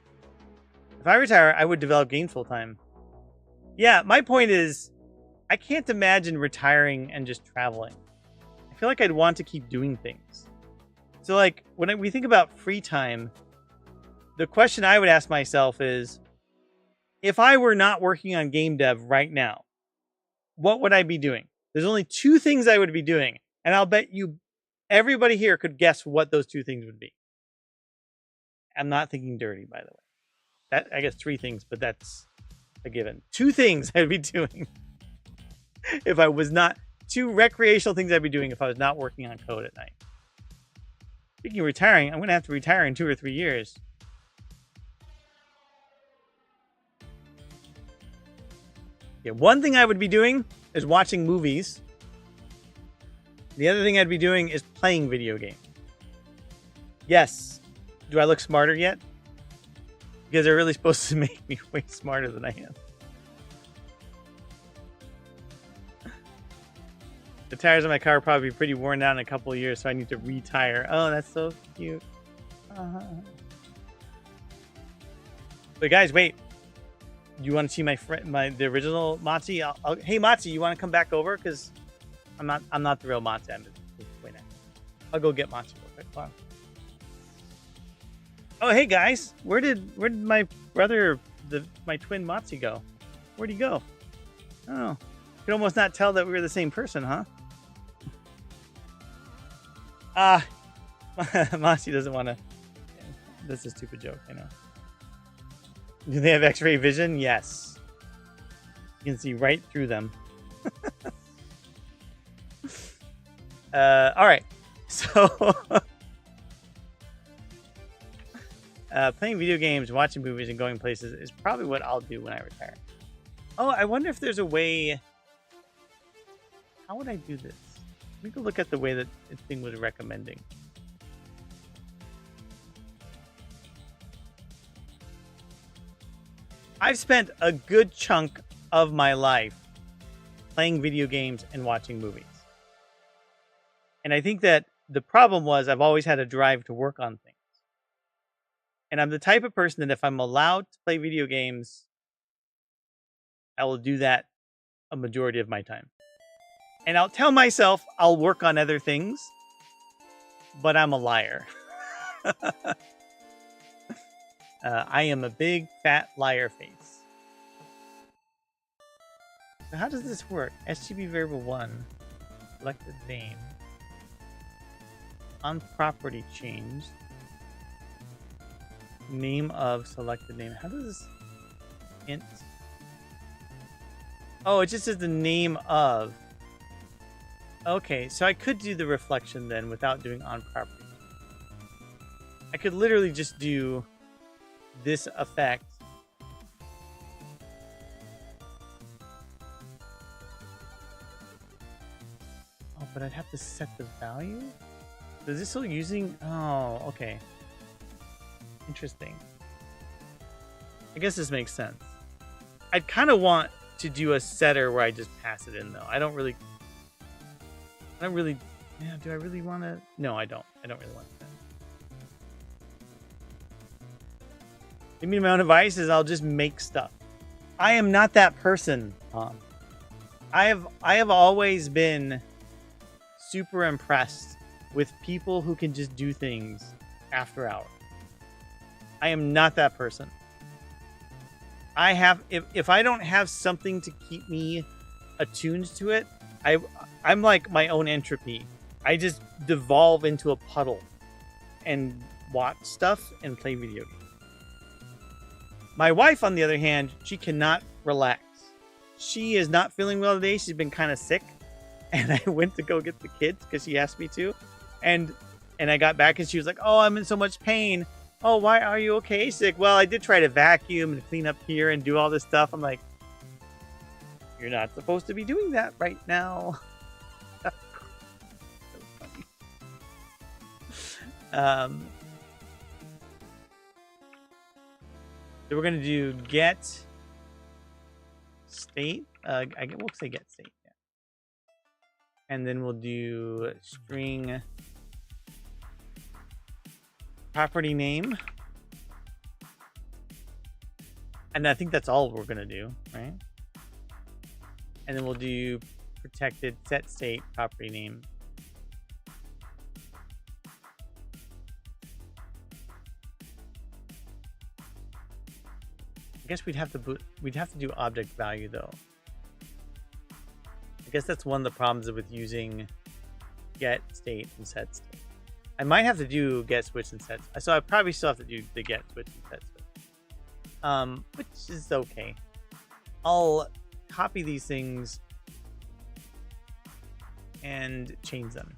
if I retire, I would develop games full time. Yeah, my point is, I can't imagine retiring and just traveling. I feel like I'd want to keep doing things. So, like, when we think about free time, the question I would ask myself is, if I were not working on game dev right now, what would I be doing? There's only two things I would be doing. And I'll bet you everybody here could guess what those two things would be. I'm not thinking dirty, by the way. That, I guess 3 things, but that's a given. 2 things I'd be doing if I was not... 2 recreational things I'd be doing if I was not working on code at night. Speaking of retiring, I'm going to have to retire in 2 or 3 years. Yeah, one thing I would be doing is watching movies. The other thing I'd be doing is playing video games. Yes. Do I look smarter yet? Because they're really supposed to make me way smarter than I am. The tires on my car are probably pretty worn down in a couple of years, so I need to retire. Oh, that's so cute. But guys, wait. You want to see my friend, the original Motzi? Hey, Motzi, you want to come back over? Because I'm not the real Motzi. I'm just wait. I'll go get Motzi real quick. Wow. Oh, hey guys, where did my brother, my twin Motzi go? Where'd he go? Oh, you could almost not tell that we were the same person, huh? Motzi doesn't want to. That's a stupid joke, I know. Do they have X-ray vision? Yes. You can see right through them. All right. So, playing video games, watching movies, and going places is probably what I'll do when I retire. Oh, I wonder if there's a way... How would I do this? Let me go look at the way that this thing was recommending. I've spent a good chunk of my life playing video games and watching movies. And I think that the problem was I've always had a drive to work on things. And I'm the type of person that if I'm allowed to play video games, I will do that a majority of my time. And I'll tell myself I'll work on other things, but I'm a liar. I am a big, fat liar face. So how does this work? SGB variable 1. Selected name. On property changed. Name of selected name. How does this int? Oh, it just says the name of. Okay, so I could do the reflection then without doing on property. I could literally just do this effect. Oh, but I'd have to set the value? Is this still using... Oh, okay. Interesting. I guess this makes sense. I'd kind of want to do a setter where I just pass it in, though. I don't really... Yeah, do I really want to... No, I don't. I don't really want that. Give me my own devices, I'll just make stuff. I am not that person, Tom. I have always been super impressed with people who can just do things after hours. I am not that person. If I don't have something to keep me attuned to it, I'm like my own entropy. I just devolve into a puddle and watch stuff and play video games. My wife, on the other hand, she cannot relax. She is not feeling well today. She's been kind of sick. and I went to go get the kids because she asked me to, and I got back and she was like, "Oh, I'm in so much pain. Oh, why are you okay?" She's like, "Well, I did try to vacuum and clean up here and do all this stuff." I'm like, "You're not supposed to be doing that right now." So funny. So we're gonna do get state. We'll say get state, yeah. And then we'll do string property name. And I think that's all we're gonna do, right? And then we'll do protected set state property name. I guess we'd have to do object value though. I guess that's one of the problems with using get state and set state. I might have to do get switch and set. So I probably still have to do the get switch and set switch. Which is okay. I'll copy these things and change them.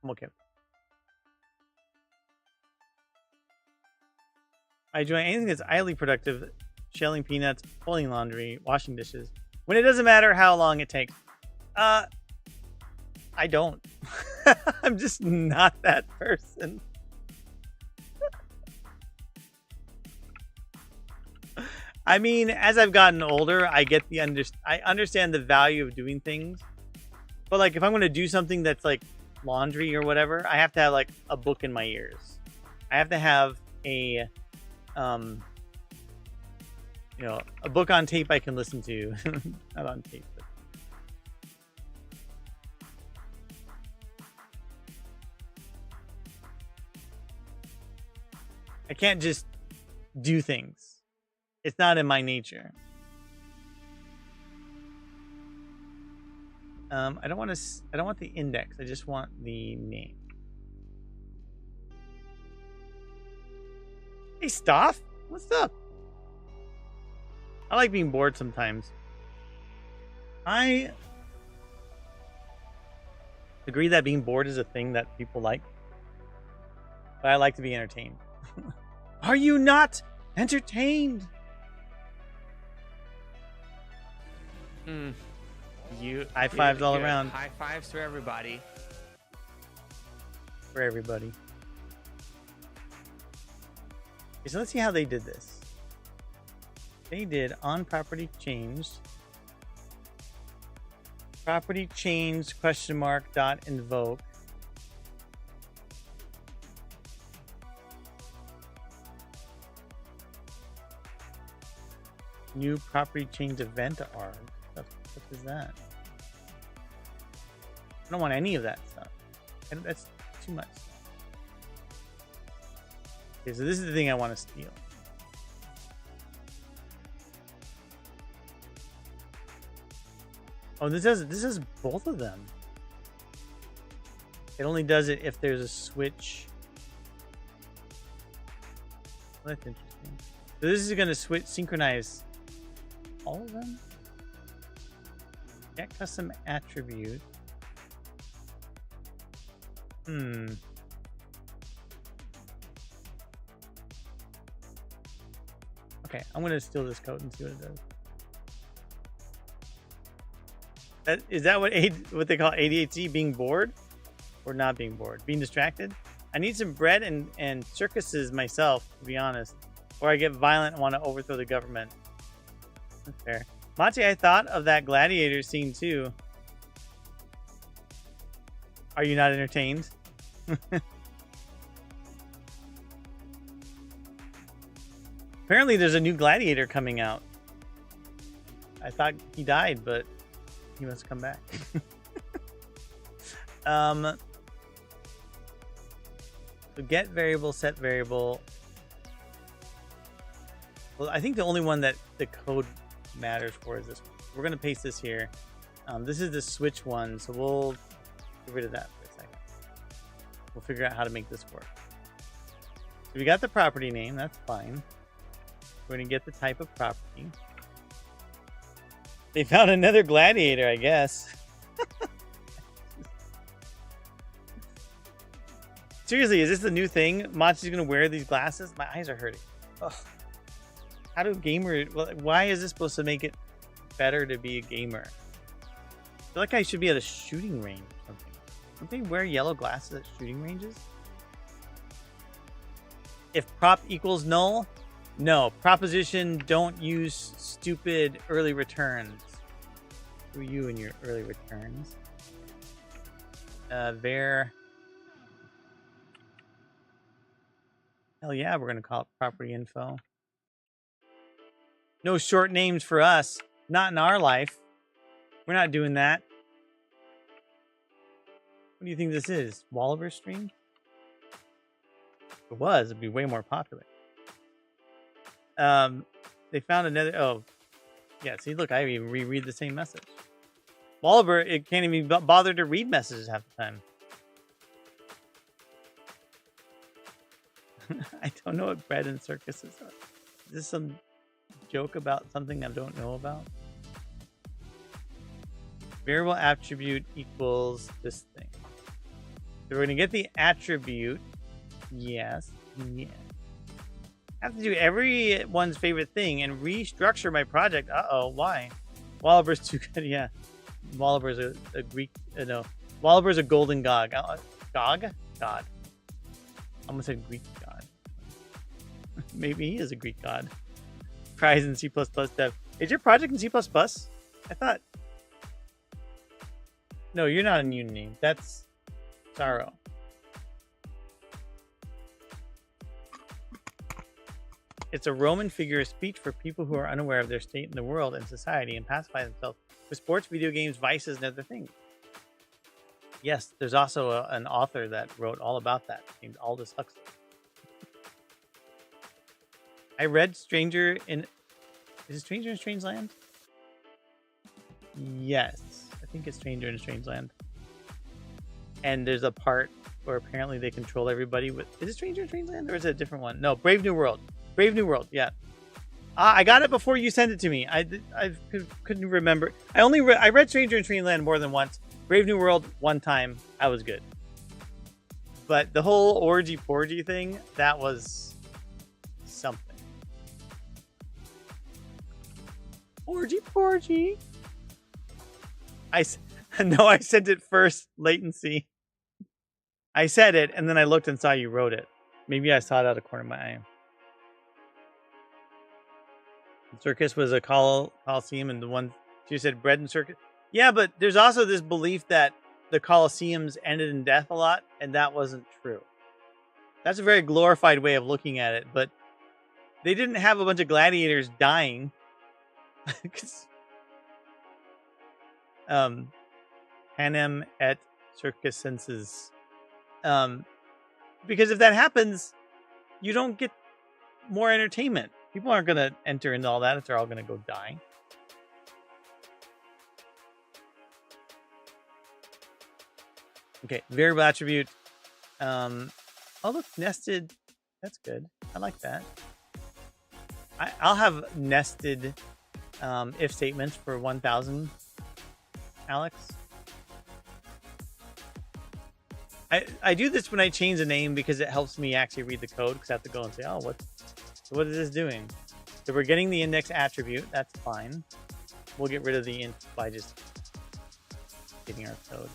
I'm okay. I enjoy anything that's highly productive, shelling peanuts, folding laundry, washing dishes, when it doesn't matter how long it takes. I don't. I'm just not that person. I mean, as I've gotten older, I get I understand the value of doing things. But like if I'm going to do something that's like laundry or whatever, I have to have like a book in my ears. I have to have a a book on tape I can listen to. Not on tape, but I can't just do things. It's not in my nature. I don't want the index. I just want the name. Hey, Stoff, what's up? I like being bored sometimes. I agree that being bored is a thing that people like, but I like to be entertained. Are you not entertained? High fives all around. High fives for everybody. For everybody. Okay, so let's see how they did this. They did on property changed. Property changed question mark dot invoke. New property change event arg. What is that? I don't want any of that stuff. That's too much. Okay, so this is the thing I want to steal. Oh, this is both of them. It only does it if there's a switch. Well, that's interesting. So this is going to synchronize all of them. Get custom attribute. Okay, I'm gonna steal this code and see what it does. Is that what they call ADHD? Being bored, or not being bored? Being distracted? I need some bread and circuses myself, to be honest, or I get violent and want to overthrow the government. That's fair. Mate, I thought of that gladiator scene too. Are you not entertained? Apparently there's a new gladiator coming out. I thought he died, but he must come back. So get variable, set variable. Well, I think the only one that the code matters for is this one. We're going to paste this here. This is the switch one, so we'll get rid of that for a second. We'll figure out how to make this work. So we got the property name, that's fine. We're going to get the type of property. They found another gladiator, I guess. Seriously, is this the new thing? Machi's gonna wear these glasses? My eyes are hurting. Ugh. How do gamers... Why is this supposed to make it better to be a gamer? I feel like I should be at a shooting range or something. Don't they wear yellow glasses at shooting ranges? If prop equals null, no. Proposition, don't use stupid early returns. Who are you and your early returns? Var. Hell yeah, we're going to call it property info. No short names for us. Not in our life. We're not doing that. What do you think this is? Walliver's stream? If it was, it'd be way more popular. They found another... Oh, yeah, see, look, I even reread the same message. Walliver, it can't even bother to read messages half the time. I don't know what bread and circuses are. Is this some joke about something I don't know about? Variable attribute equals this thing. So we're going to get the attribute. Yes. Yeah. I have to do everyone's favorite thing and restructure my project. Uh-oh, why? Walliver's too good. Yeah. Walliver's a Greek... no. Walliver's a golden god. God? God. I almost said Greek god. Maybe he is a Greek god. Cries in C++ dev. Is your project in C++? I thought... No, you're not in Unity. That's Sorrow. It's a Roman figure of speech for people who are unaware of their state in the world and society and pacify themselves with sports, video games, vices, and other things. Yes, there's also an author that wrote all about that, named Aldous Huxley. I read Stranger in... Is it Stranger in Strange Land? Yes. I think it's Stranger in Strange Land. And there's a part where apparently they control everybody with... Is it Stranger in Strange Land or is it a different one? No, Brave New World. Brave New World, yeah. I got it before you sent it to me. I couldn't remember. I read Stranger in Strange Land more than once. Brave New World, one time. I was good. But the whole orgy-porgy thing, that was something. Orgy-porgy. I sent it first, latency. I said it, and then I looked and saw you wrote it. Maybe I saw it out of the corner of my eye. The circus was a coliseum, and the one she said bread and circus. Yeah, but there's also this belief that the coliseums ended in death a lot, and that wasn't true. That's a very glorified way of looking at it, but they didn't have a bunch of gladiators dying. Panem et circenses. Because if that happens, you don't get more entertainment. People aren't going to enter into all that if they're all going to go die. Okay, variable attribute. Oh, look, nested. That's good. I like that. I'll have nested if statements for 1000, Alex. I do this when I change a name because it helps me actually read the code, because I have to go and say, oh, what is this doing? So we're getting the index attribute. That's fine. We'll get rid of the int by just getting our code.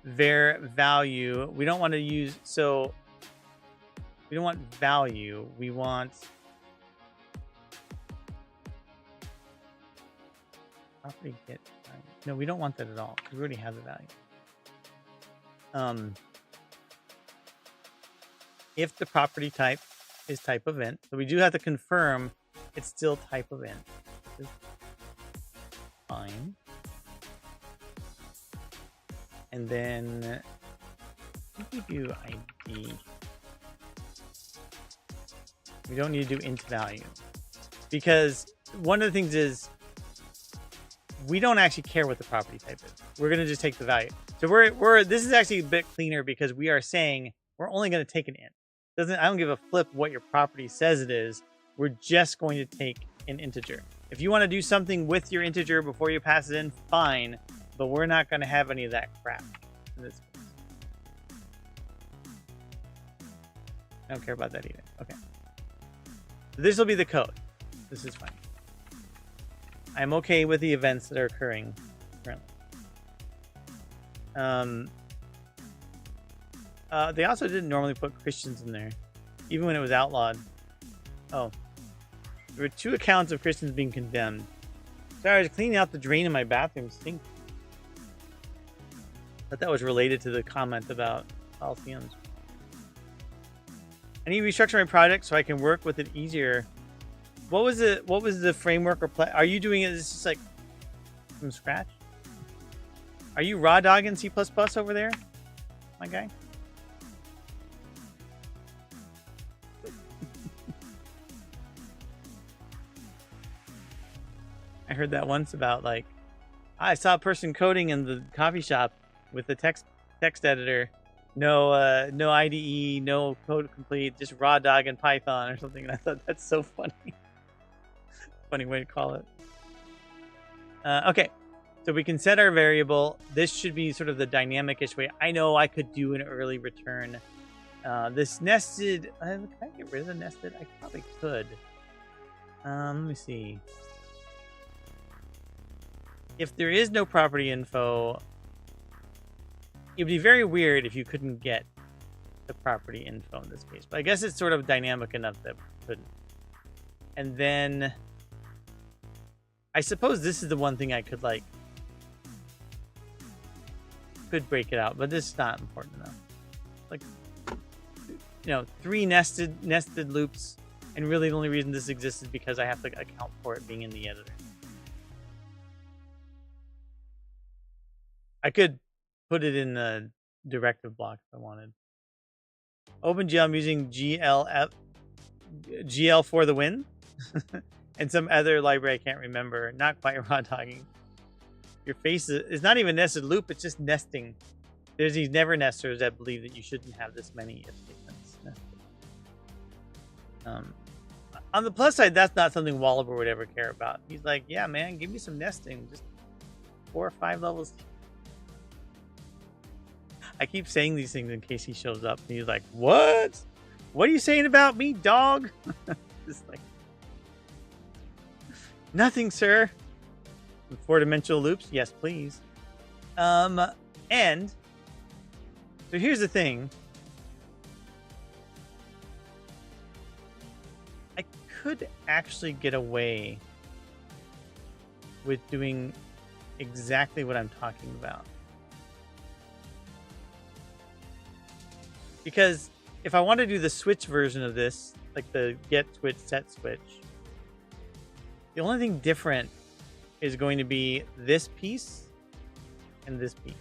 Var value. We don't want to use... So we don't want value. We want... Property get... No, we don't want that at all, because we already have the value. If the property type is type of int, so we do have to confirm it's still type of int. Fine. And then we do ID. We don't need to do int value, because one of the things is we don't actually care what the property type is. We're going to just take the value. So this is actually a bit cleaner, because we are saying we're only going to take an int. I don't give a flip what your property says it is. We're just going to take an integer. If you want to do something with your integer before you pass it in, fine. But we're not going to have any of that crap in this case. I don't care about that either. Okay. So this will be the code. This is fine. I'm okay with the events that are occurring currently. They also didn't normally put Christians in there, even when it was outlawed. Oh. There were 2 accounts of Christians being condemned. Sorry, I was cleaning out the drain in my bathroom sink. But that was related to the comment about Coliseums. I need to restructure my project so I can work with it easier. What was the framework or are you doing it just like from scratch? Are you raw dogging C++ over there, my guy? I heard that once about like, I saw a person coding in the coffee shop with the text editor, no IDE, no code complete, just raw dog in Python or something. And I thought that's so funny. Funny way to call it. Okay, so we can set our variable. This should be sort of the dynamic-ish way. I know I could do an early return. This nested, can I get rid of the nested? I probably could. Let me see. If there is no property info, it would be very weird if you couldn't get the property info in this case. But I guess it's sort of dynamic enough that we couldn't. And then I suppose this is the one thing I could like break it out, but this is not important enough. Like, you know, 3 nested loops, and really the only reason this exists is because I have to account for it being in the editor. I could put it in the directive block if I wanted. OpenGL, I'm using GL for the win. And some other library I can't remember. Not quite raw dogging. Your face is not even nested loop, it's just nesting. There's these never nesters that believe that you shouldn't have this many if statements nested. On the plus side, that's not something Wallaber would ever care about. He's like, yeah, man, give me some nesting. Just 4 or 5 levels. I keep saying these things in case he shows up. And he's like, what? What are you saying about me, dog? Just like, nothing, sir. 4-dimensional loops? Yes, please. And so here's the thing. I could actually get away with doing exactly what I'm talking about. Because if I want to do the switch version of this, like the get switch, set switch, the only thing different is going to be this piece and this piece.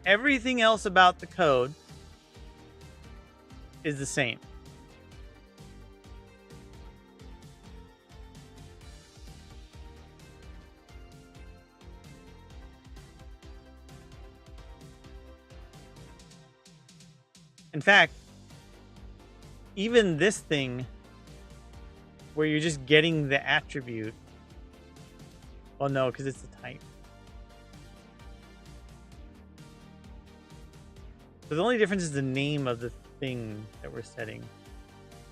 Everything else about the code is the same. In fact, even this thing where you're just getting the attribute. Well, no, because it's the type. So the only difference is the name of the thing that we're setting.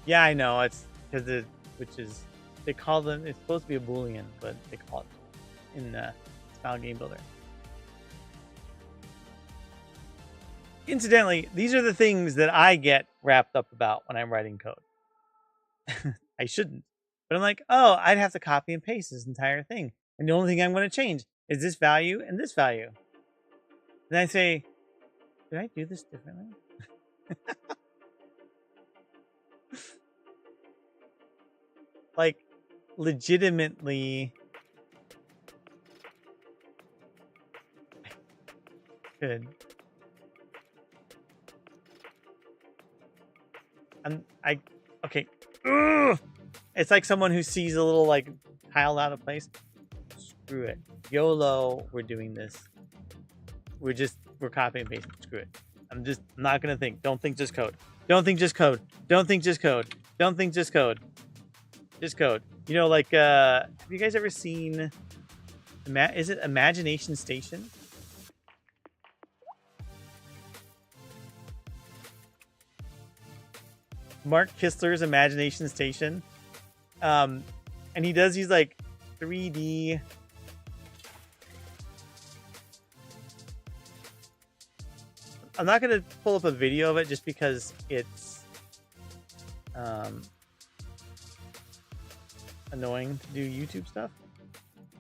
Yeah, I know. It's because they call them, it's supposed to be a Boolean, but they call it in Style Game Builder. Incidentally, these are the things that I get wrapped up about when I'm writing code. I shouldn't. But I'm like, oh, I'd have to copy and paste this entire thing. And the only thing I'm going to change is this value and this value. And I say, did I do this differently? Like, legitimately, good. Okay. Ugh! It's like someone who sees a little like tile out of place. Screw it. YOLO, we're doing this. We're copying and pasting. Screw it. I'm not gonna think. Don't think, just code. Don't think, just code. Don't think, just code. Don't think, just code. Just code. You know, like, have you guys ever seen, is it Imagination Station? Mark Kistler's Imagination Station. And he does these like 3D. I'm not going to pull up a video of it just because it's annoying to do YouTube stuff.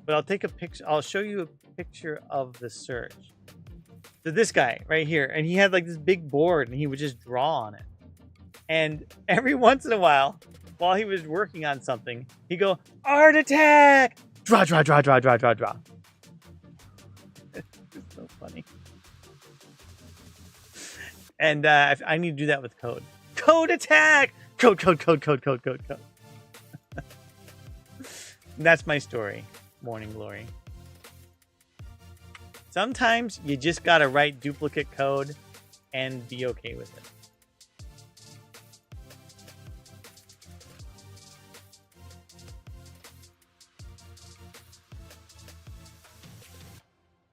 But I'll take a picture. I'll show you a picture of the search. So this guy right here, and he had like this big board and he would just draw on it. And every once in a while he was working on something, he'd go, art attack! Draw. It's so funny. And I need to do that with code. Code attack! Code. That's my story. Morning Glory. Sometimes you just gotta write duplicate code and be okay with it.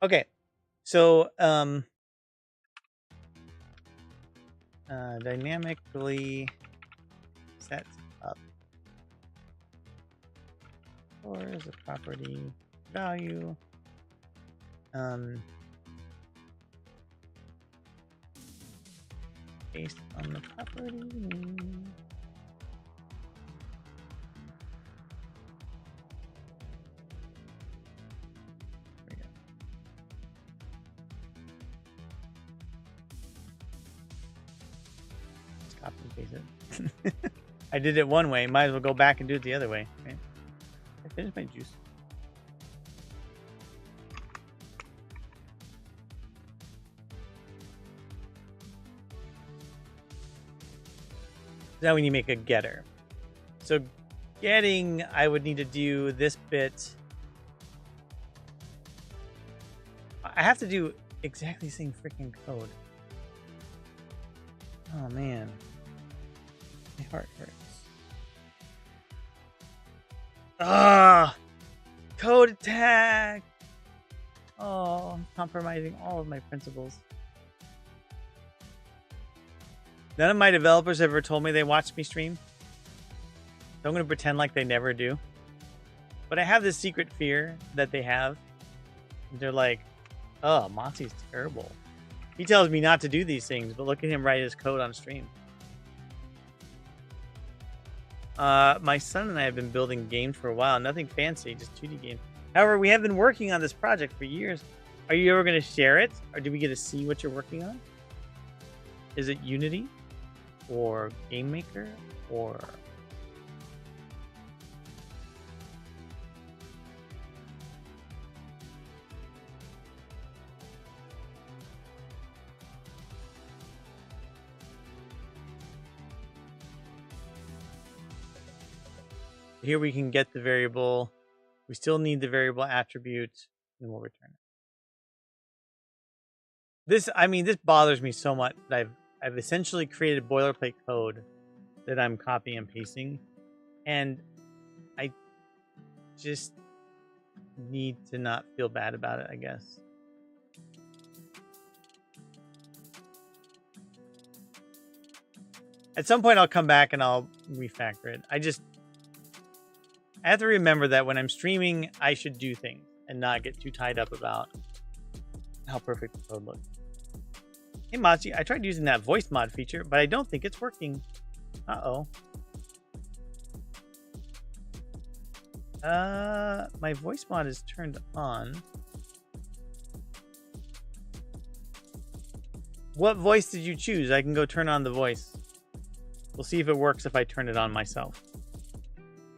Okay, so dynamically set up or as a property value based on the property. Copy and paste it. I did it one way. Might as well go back and do it the other way. Right? I finished my juice. Now we need to make a getter. So getting, I would need to do this bit. I have to do exactly the same freaking code. Oh man. My heart hurts. Ah! Code attack! Oh, I'm compromising all of my principles. None of my developers ever told me they watched me stream. So I'm going to pretend like they never do. But I have this secret fear that they have. They're like, oh, Monty's terrible. He tells me not to do these things, but look at him write his code on stream. My son and I have been building games for a while. Nothing fancy, just 2D games. However, we have been working on this project for years. Are you ever going to share it? Or do we get to see what you're working on? Is it Unity? Or Game Maker? Or... Here we can get the variable. We still need the variable attribute, and we'll return it. This, I mean, this bothers me so much that I've essentially created boilerplate code that I'm copying and pasting, and I just need to not feel bad about it, I guess. At some point, I'll come back and I'll refactor it. I have to remember that when I'm streaming, I should do things and not get too tied up about how perfect the code looks. Hey, Machi, I tried using that voice mod feature, but I don't think it's working. Uh-oh. My voice mod is turned on. What voice did you choose? I can go turn on the voice. We'll see if it works if I turn it on myself.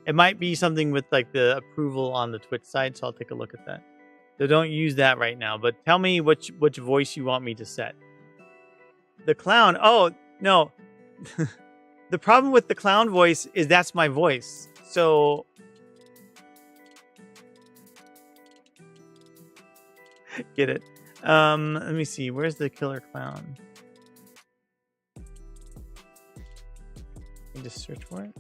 It might be something with like the approval on the Twitch side, so I'll take a look at that. So don't use that right now, but tell me which voice you want me to set. The clown. Oh, no. The problem with the clown voice is that's my voice. So get it. Let me see. Where's the killer clown? Can just search for it.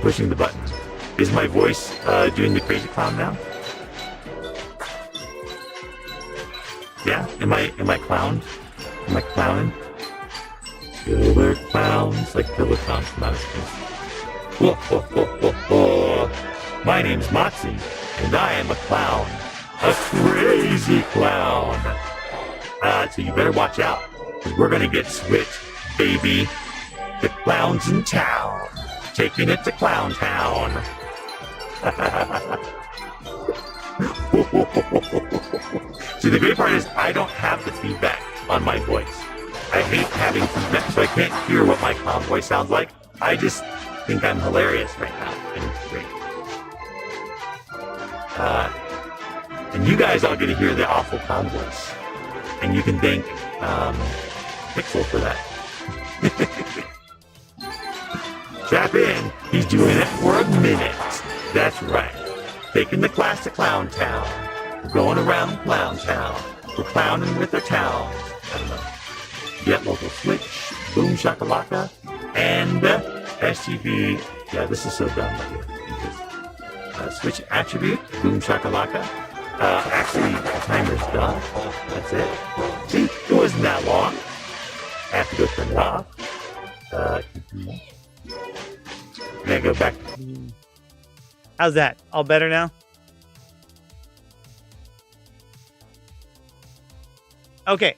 pushing the button. Is my voice doing the crazy clown now? Yeah? Am I clowned? Am I clowning? Killer clowns, like killer clowns from outer space. My name's Moxie, and I am a clown. A crazy clown. So you better watch out, because we're gonna get switched, baby. The clown's in town. Taking it to Clown Town. See, the great part is I don't have the feedback on my voice. I hate having feedback, so I can't hear what my clown voice sounds like. I just think I'm hilarious right now, and it's great. And you guys all get to hear the awful clown voice. And you can thank Pixel for that. Tap in. He's doing it for a minute. That's right. Taking the class to Clown Town. We're going around Clown Town. We're clowning with our towns. I don't know. Get local switch, boom shakalaka, and SGB. Yeah, this is so dumb. Switch attribute, boom shakalaka. Actually, the timer's done. That's it. See, it wasn't that long. I have to go turn it off. Then go back. How's that? All better now? Okay.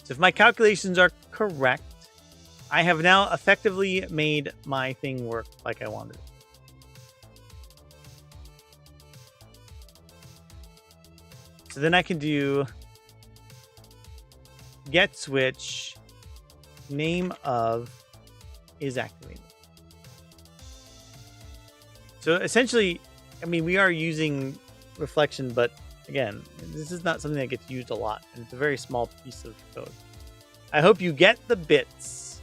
So if my calculations are correct, I have now effectively made my thing work like I wanted it. So then I can do get switch name of is activated. So essentially, I mean, we are using reflection, but again, this is not something that gets used a lot, and it's a very small piece of code. I hope you get the bits.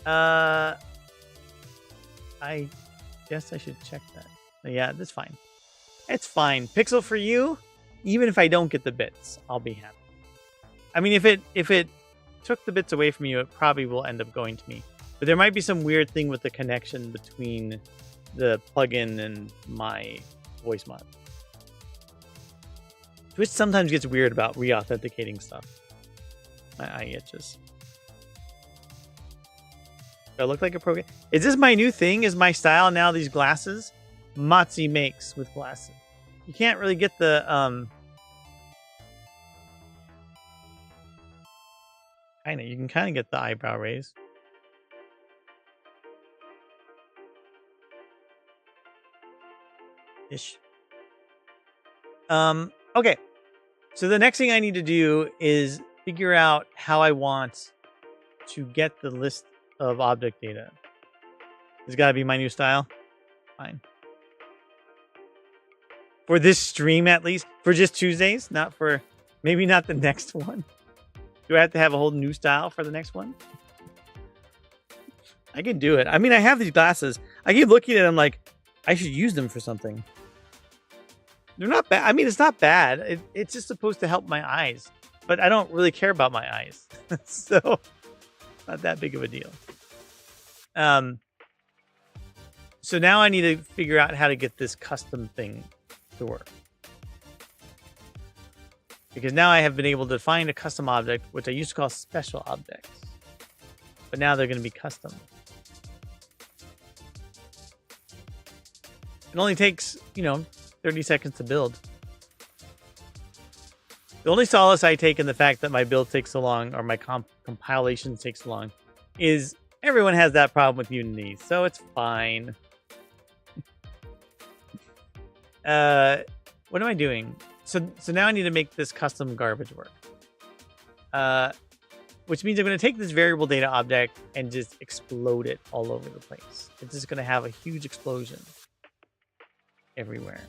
I guess I should check that. Yeah, that's fine. It's fine. Pixel for you, even if I don't get the bits, I'll be happy. I mean, if it took the bits away from you, it probably will end up going to me. But there might be some weird thing with the connection between the plugin and my voice mod. Twitch sometimes gets weird about re-authenticating stuff. My eye itches. Do I look like a program? Is this my new thing? Is my style now these glasses? Motzi makes with glasses. You can't really get the you can kind of get the eyebrow raise. Ish. Okay. So the next thing I need to do is figure out how I want to get the list of object data. It's got to be my new style. Fine. For this stream, at least. For just Tuesdays, not for... Maybe not the next one. Do I have to have a whole new style for the next one? I can do it. I mean, I have these glasses. I keep looking at them like, I should use them for something. They're not bad. I mean, it's not bad. It's just supposed to help my eyes. But I don't really care about my eyes. So, not that big of a deal. So now I need to figure out how to get this custom thing to work. Because now I have been able to find a custom object, which I used to call special objects. But now they're going to be custom. It only takes, 30 seconds to build. The only solace I take in the fact that my build takes so long, or my compilation takes so long, is everyone has that problem with Unity, so it's fine. What am I doing? So now I need to make this custom garbage work. Which means I'm going to take this variable data object and just explode it all over the place. It's just going to have a huge explosion everywhere.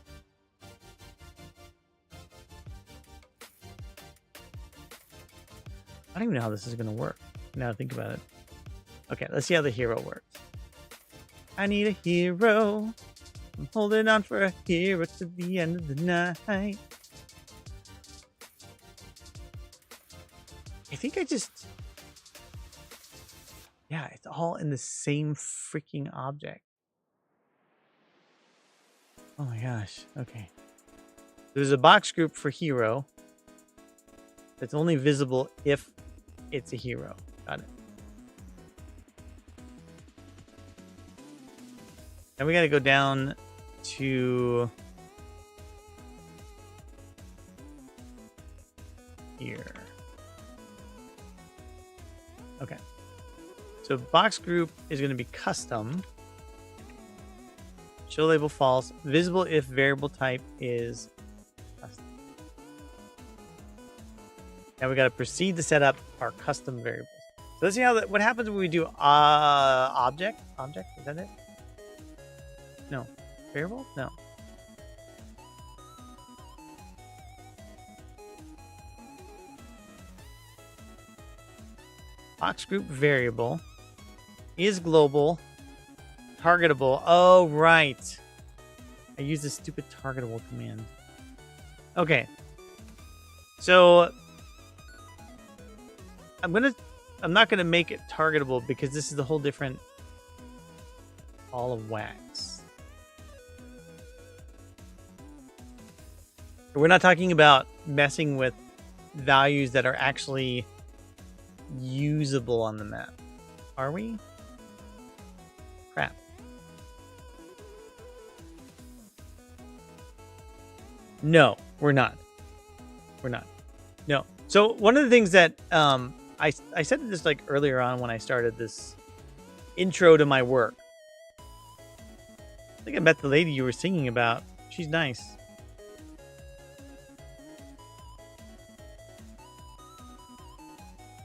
I don't even know how this is going to work. Now think about it. Okay, let's see how the hero works. I need a hero. I'm holding on for a hero to the end of the night. I think I just... Yeah, it's all in the same freaking object. Oh my gosh. Okay. There's a box group for hero that's only visible if it's a hero. Got it. Now we got to go down to here. Okay. So box group is going to be custom. Show label false. Visible if variable type is custom. Now we got to proceed to set up our custom variables. So let's see what happens when we do object. Object, is that it? No. Variable? No. Box group variable is global, targetable. Oh, right. I use the stupid targetable command. Okay. So I'm not gonna make it targetable because this is a whole different ball of wax. We're not talking about messing with values that are actually usable on the map. Are we? Crap. No, we're not. We're not. No. So one of the things that I said this like earlier on when I started this intro to my work. I think I met the lady you were singing about. She's nice.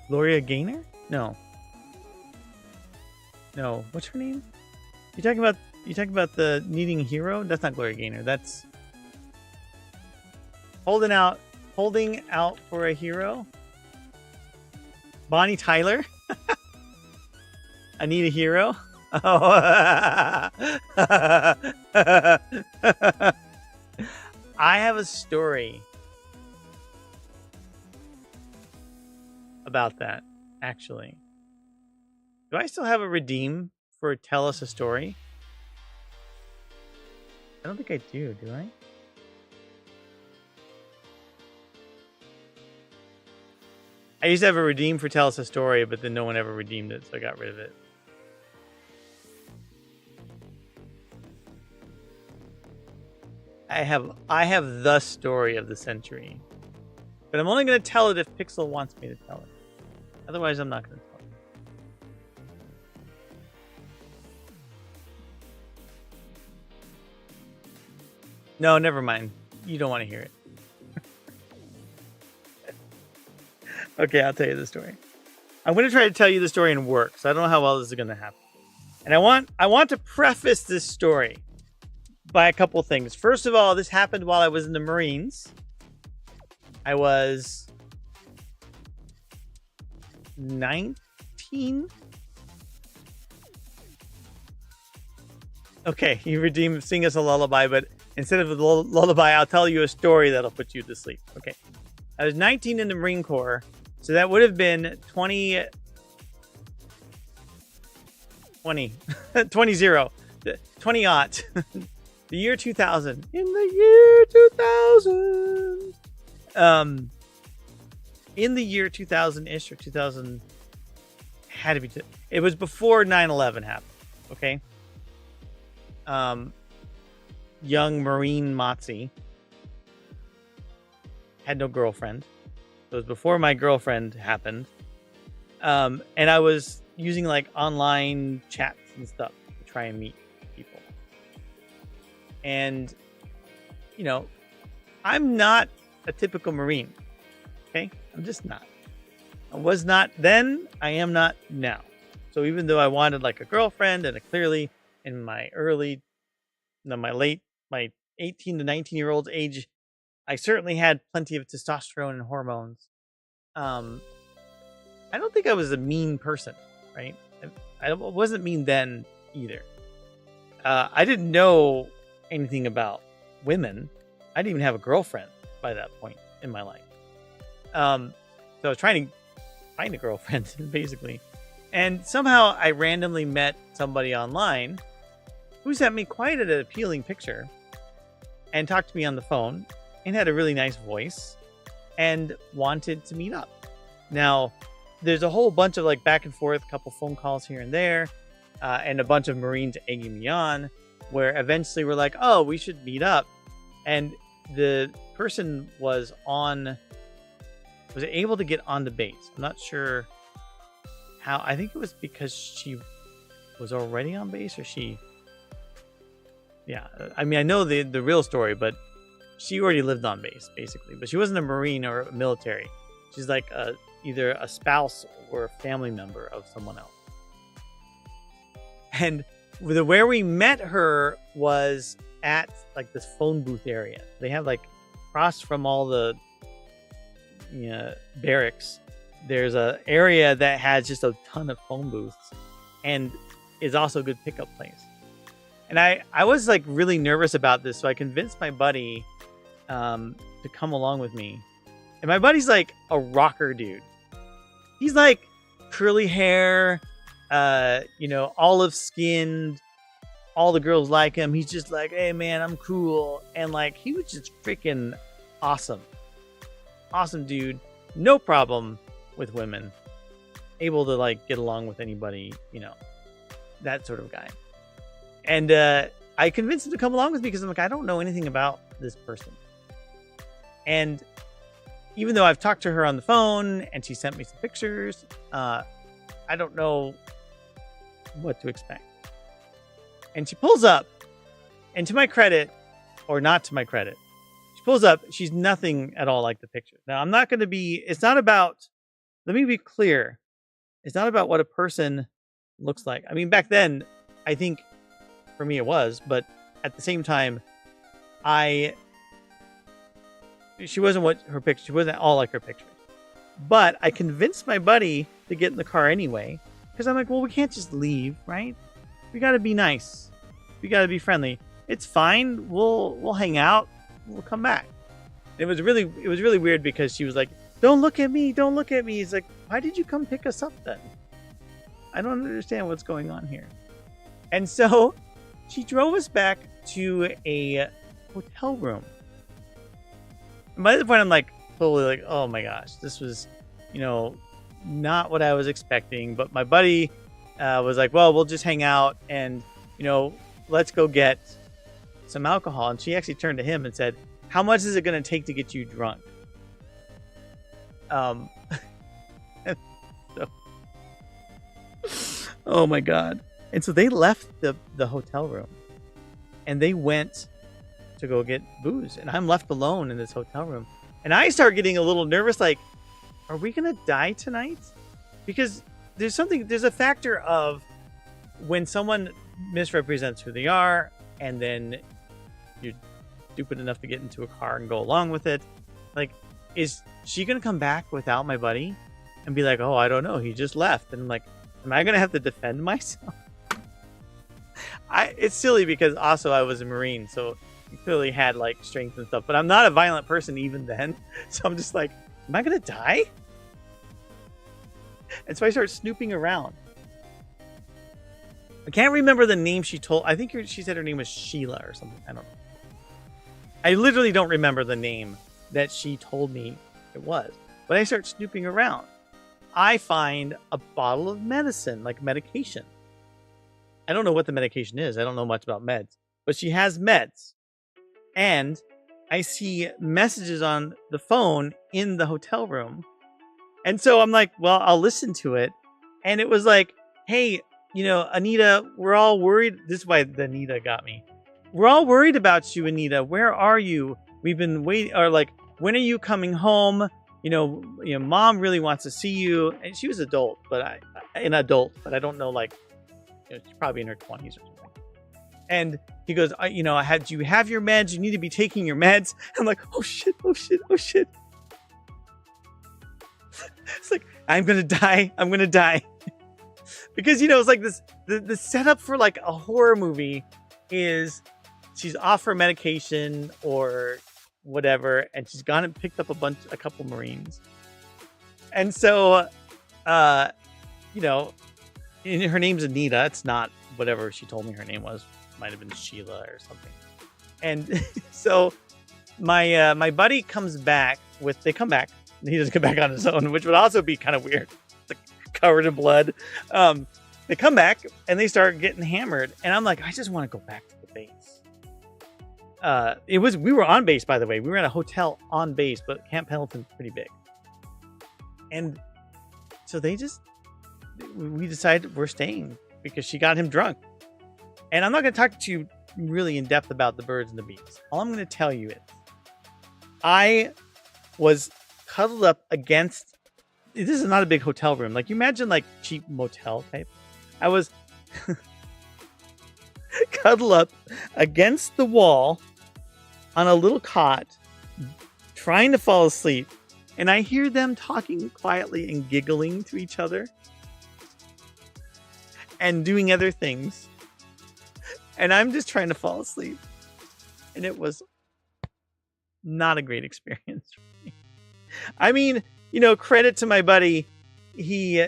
Gloria Gaynor? No. No. What's her name? You talking about the needing a hero? That's not Gloria Gaynor. That's holding out for a hero. Bonnie Tyler. I need a hero. Oh. I have a story about that, actually. Do I still have a redeem for Tell Us a Story? I don't think I do I? I used to have a redeem for Tell Us a Story, but then no one ever redeemed it, so I got rid of it. I have the story of the century. But I'm only going to tell it if Pixel wants me to tell it. Otherwise, I'm not going to tell it. No, never mind. You don't want to hear it. Okay, I'll tell you the story. I'm going to try to tell you the story in work, so I don't know how well this is going to happen. And I want to preface this story by a couple things. First of all, this happened while I was in the Marines. I was 19. Okay, you redeem Sing Us a Lullaby, but instead of a lullaby, I'll tell you a story that'll put you to sleep. Okay. I was 19 in the Marine Corps, so that would have been 20 aught. The year 2000. In the year 2000. In the year 2000-ish or 2000, had to be. It was before 9/11 happened. Okay. Young Marine Motzi had no girlfriend. It was before my girlfriend happened. And I was using like online chats and stuff to try and meet people. And, you know, I'm not a typical Marine. Okay? I'm just not. I was not then. I am not now. So even though I wanted like a girlfriend and clearly in my 18 to 19-year-old age, I certainly had plenty of testosterone and hormones. I don't think I was a mean person, right? I wasn't mean then either. I didn't know anything about women. I didn't even have a girlfriend by that point in my life. So I was trying to find a girlfriend, basically. And somehow I randomly met somebody online who sent me quite an appealing picture and talked to me on the phone and had a really nice voice and wanted to meet up. Now, there's a whole bunch of like back and forth, couple phone calls here and there, and a bunch of Marines egging me on, where eventually we're like, oh, we should meet up. And the person was able to get on the base. I'm not sure how. I think it was because she was already on base, or yeah. I mean, I know the real story, but she already lived on base, basically. But she wasn't a Marine or a military. She's like either a spouse or a family member of someone else. And where we met her was at like this phone booth area. They have like across from all the barracks, there's a area that has just a ton of phone booths and is also a good pickup place. And I was like really nervous about this, so I convinced my buddy to come along with me. And my buddy's like a rocker dude. He's like curly hair, olive skinned. All the girls like him. He's just like, hey man, I'm cool. And like, he was just freaking awesome. Awesome dude. No problem with women. Able to like get along with anybody, that sort of guy. And I convinced him to come along with me because I'm like, I don't know anything about this person. And even though I've talked to her on the phone and she sent me some pictures, I don't know what to expect. And she pulls up, and to my credit, or not to my credit, she pulls up. She's nothing at all like the picture. Now, I'm not going to be, it's not about, let me be clear. It's not about what a person looks like. I mean, back then, I think for me it was, but at the same time, she wasn't what her picture, she wasn't all like her picture. But I convinced my buddy to get in the car anyway, because I'm like, well, we can't just leave, right? We got to be nice. We got to be friendly. It's fine. We'll hang out. We'll come back. It was really weird because she was like, don't look at me. Don't look at me. He's like, why did you come pick us up then? I don't understand what's going on here. And so she drove us back to a hotel room. And by this point, I'm like, totally like, oh my gosh, this was, not what I was expecting. But my buddy was like, well, we'll just hang out and, let's go get some alcohol. And she actually turned to him and said, how much is it going to take to get you drunk? So, oh my God. And so they left the hotel room and they went to go get booze. And I'm left alone in this hotel room. And I start getting a little nervous, like, are we going to die tonight? Because there's a factor of when someone misrepresents who they are and then you're stupid enough to get into a car and go along with it. Like, is she going to come back without my buddy and be like, oh, I don't know, he just left. And I'm like, am I going to have to defend myself? It's silly because also I was a Marine, so I clearly had like strength and stuff, but I'm not a violent person even then. So I'm just like, am I going to die? And so I start snooping around. I can't remember the name she told. I think she said her name was Sheila or something. I don't know. I literally don't remember the name that she told me it was. But I start snooping around. I find a bottle of medicine, like medication. I don't know what the medication is. I don't know much about meds. But she has meds. And I see messages on the phone in the hotel room. And so I'm like, well, I'll listen to it. And it was like, hey, Anita, we're all worried. This is why the Anita got me. We're all worried about you, Anita. Where are you? We've been waiting. Or like, when are you coming home? Mom really wants to see you. And she was an adult, but I don't know, like, she's probably in her 20s or something. And he goes, do you have your meds? You need to be taking your meds. I'm like, oh shit. It's like, I'm going to die. Because, it's like this, the setup for like a horror movie is she's off her medication or whatever. And she's gone and picked up a couple Marines. And so, And her name's Anita. It's not whatever she told me her name was. Might have been Sheila or something. And so my buddy comes back they come back. He doesn't come back on his own, which would also be kind of weird. It's like covered in blood. They come back and they start getting hammered. And I'm like, I just want to go back to the base. We were on base, by the way. We were at a hotel on base, but Camp Pendleton's pretty big. And so we decided we're staying because she got him drunk. And I'm not going to talk to you really in depth about the birds and the bees. All I'm going to tell you is I was cuddled up against, this is not a big hotel room. Like, you imagine like cheap motel type. I was cuddled up against the wall on a little cot trying to fall asleep. And I hear them talking quietly and giggling to each other and doing other things. And I'm just trying to fall asleep. And it was not a great experience for me. I mean, credit to my buddy. He,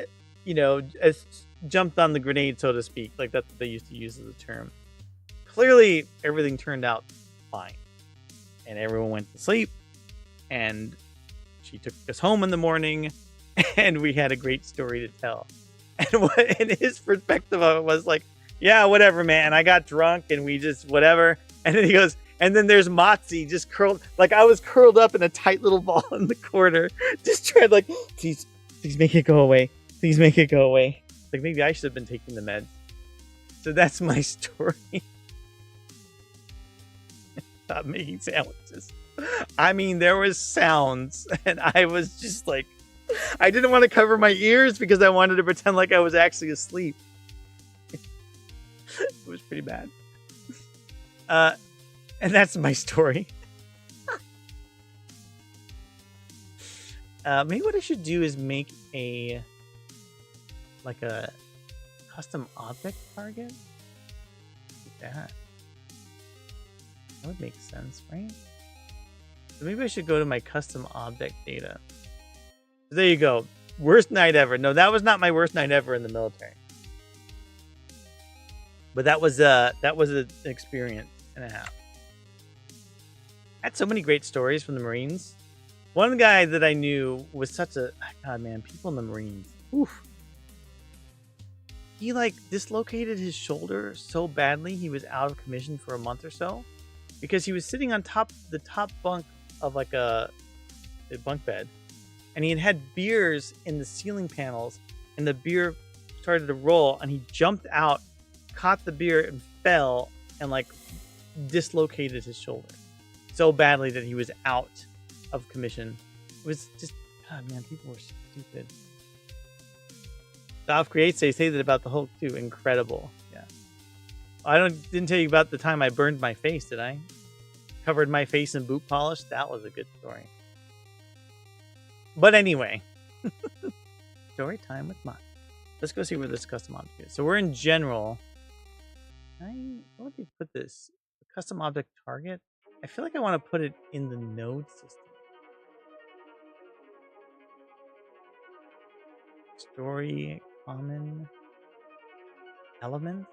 jumped on the grenade, so to speak. Like, that's what they used to use as a term. Clearly, everything turned out fine. And everyone went to sleep. And she took us home in the morning. And we had a great story to tell. And his perspective of it was like, yeah, whatever, man. I got drunk and we just whatever. And then he goes, and then there's Motzi just curled, like I was curled up in a tight little ball in the corner, just trying like, please make it go away. Please make it go away. Like, maybe I should have been taking the meds. So that's my story. Stop making sandwiches. I mean, there was sounds and I was just like, I didn't want to cover my ears because I wanted to pretend like I was actually asleep. It was pretty bad. And that's my story. Maybe what I should do is make a custom object target. Like that. That would make sense, right? So maybe I should go to my custom object data. There you go. Worst night ever. No, that was not my worst night ever in the military. But that was an experience and a half. I had so many great stories from the Marines. One guy that I knew was such a God, man, people in the Marines. Oof. He dislocated his shoulder so badly he was out of commission for a month or so because he was sitting on the top bunk of a bunk bed, and he had beers in the ceiling panels, and the beer started to roll, and he jumped out, caught the beer, and fell, and dislocated his shoulder so badly that he was out of commission. It was just, God, man, people were stupid. South Creates, they say that about the Hulk too. Incredible. Yeah. I didn't tell you about the time I burned my face, did I? Covered my face in boot polish. That was a good story. But anyway, story time with Mott. Let's go see where this custom object is. So we're in general. Where would we put this? The custom object target? I feel like I want to put it in the node system. Story, common, elements.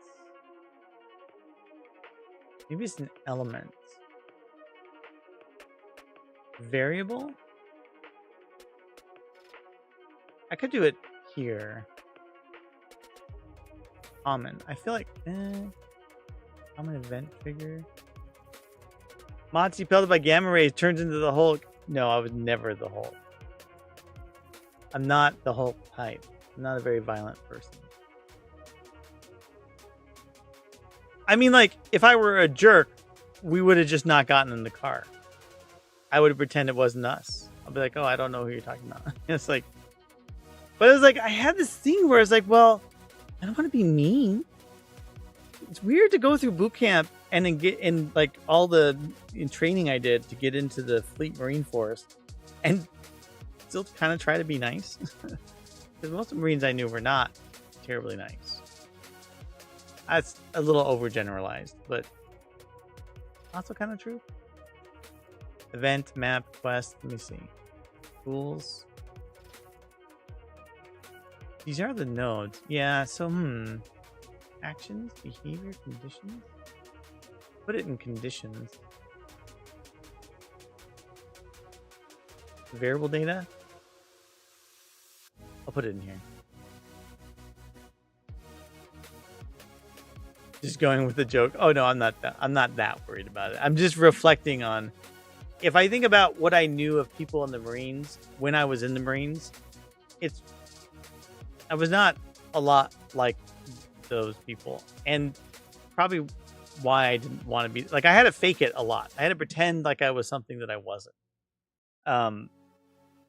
Maybe it's an element. Variable. I could do it here. Common. I feel like common event trigger. Motzi pelted by gamma rays turns into the Hulk. No, I was never the Hulk. I'm not the Hulk type. I'm not a very violent person. I mean, if I were a jerk, we would have just not gotten in the car. I would pretend it wasn't us. I'll be like, oh, I don't know who you're talking about. It's like, but it was I had this thing where it's well, I don't want to be mean. It's weird to go through boot camp and then get in all the training I did to get into the Fleet Marine Force and still kind of try to be nice. Because most of the Marines I knew were not terribly nice. That's a little overgeneralized, but also kind of true. Event, map, quest, let me see. Tools. These are the nodes. Yeah, so, actions, behavior, conditions. Put it in conditions. Variable data. I'll put it in here. Just going with the joke. Oh no, I'm not that worried about it. I'm just reflecting on, if I think about what I knew of people in the Marines when I was in the Marines, I was not a lot like those people, and probably why I didn't want to be like, I had to fake it a lot. I had to pretend like I was something that I wasn't,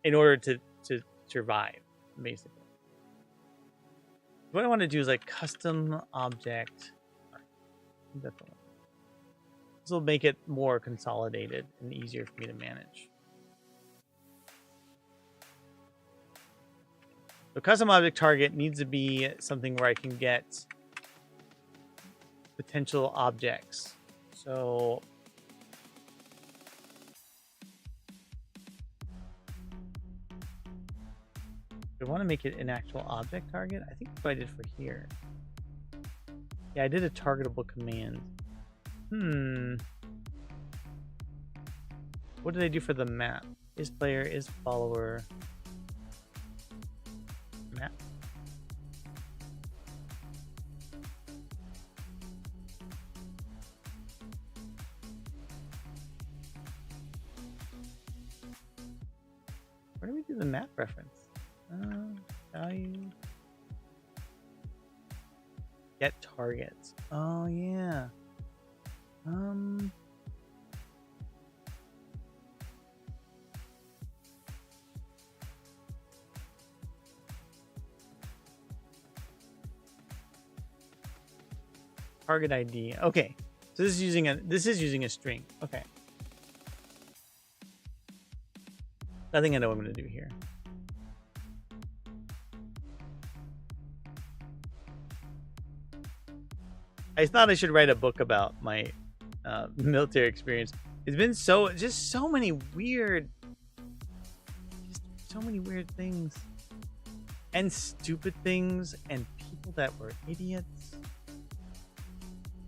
in order to survive, basically. What I want to do is like custom object. Definitely. This will make it more consolidated and easier for me to manage. The custom object target needs to be something where I can get potential objects. So I want to make it an actual object target. I think that's what I did for here. Yeah, I did a targetable command. What did I do for the map? Is player, is follower. Map. Where do we do the map reference? Value. Get targets. Oh yeah. Target ID. Okay. So this is using a string. Okay. I think I know what I'm going to do here. I thought I should write a book about my military experience. It's been so many weird things and stupid things and people that were idiots,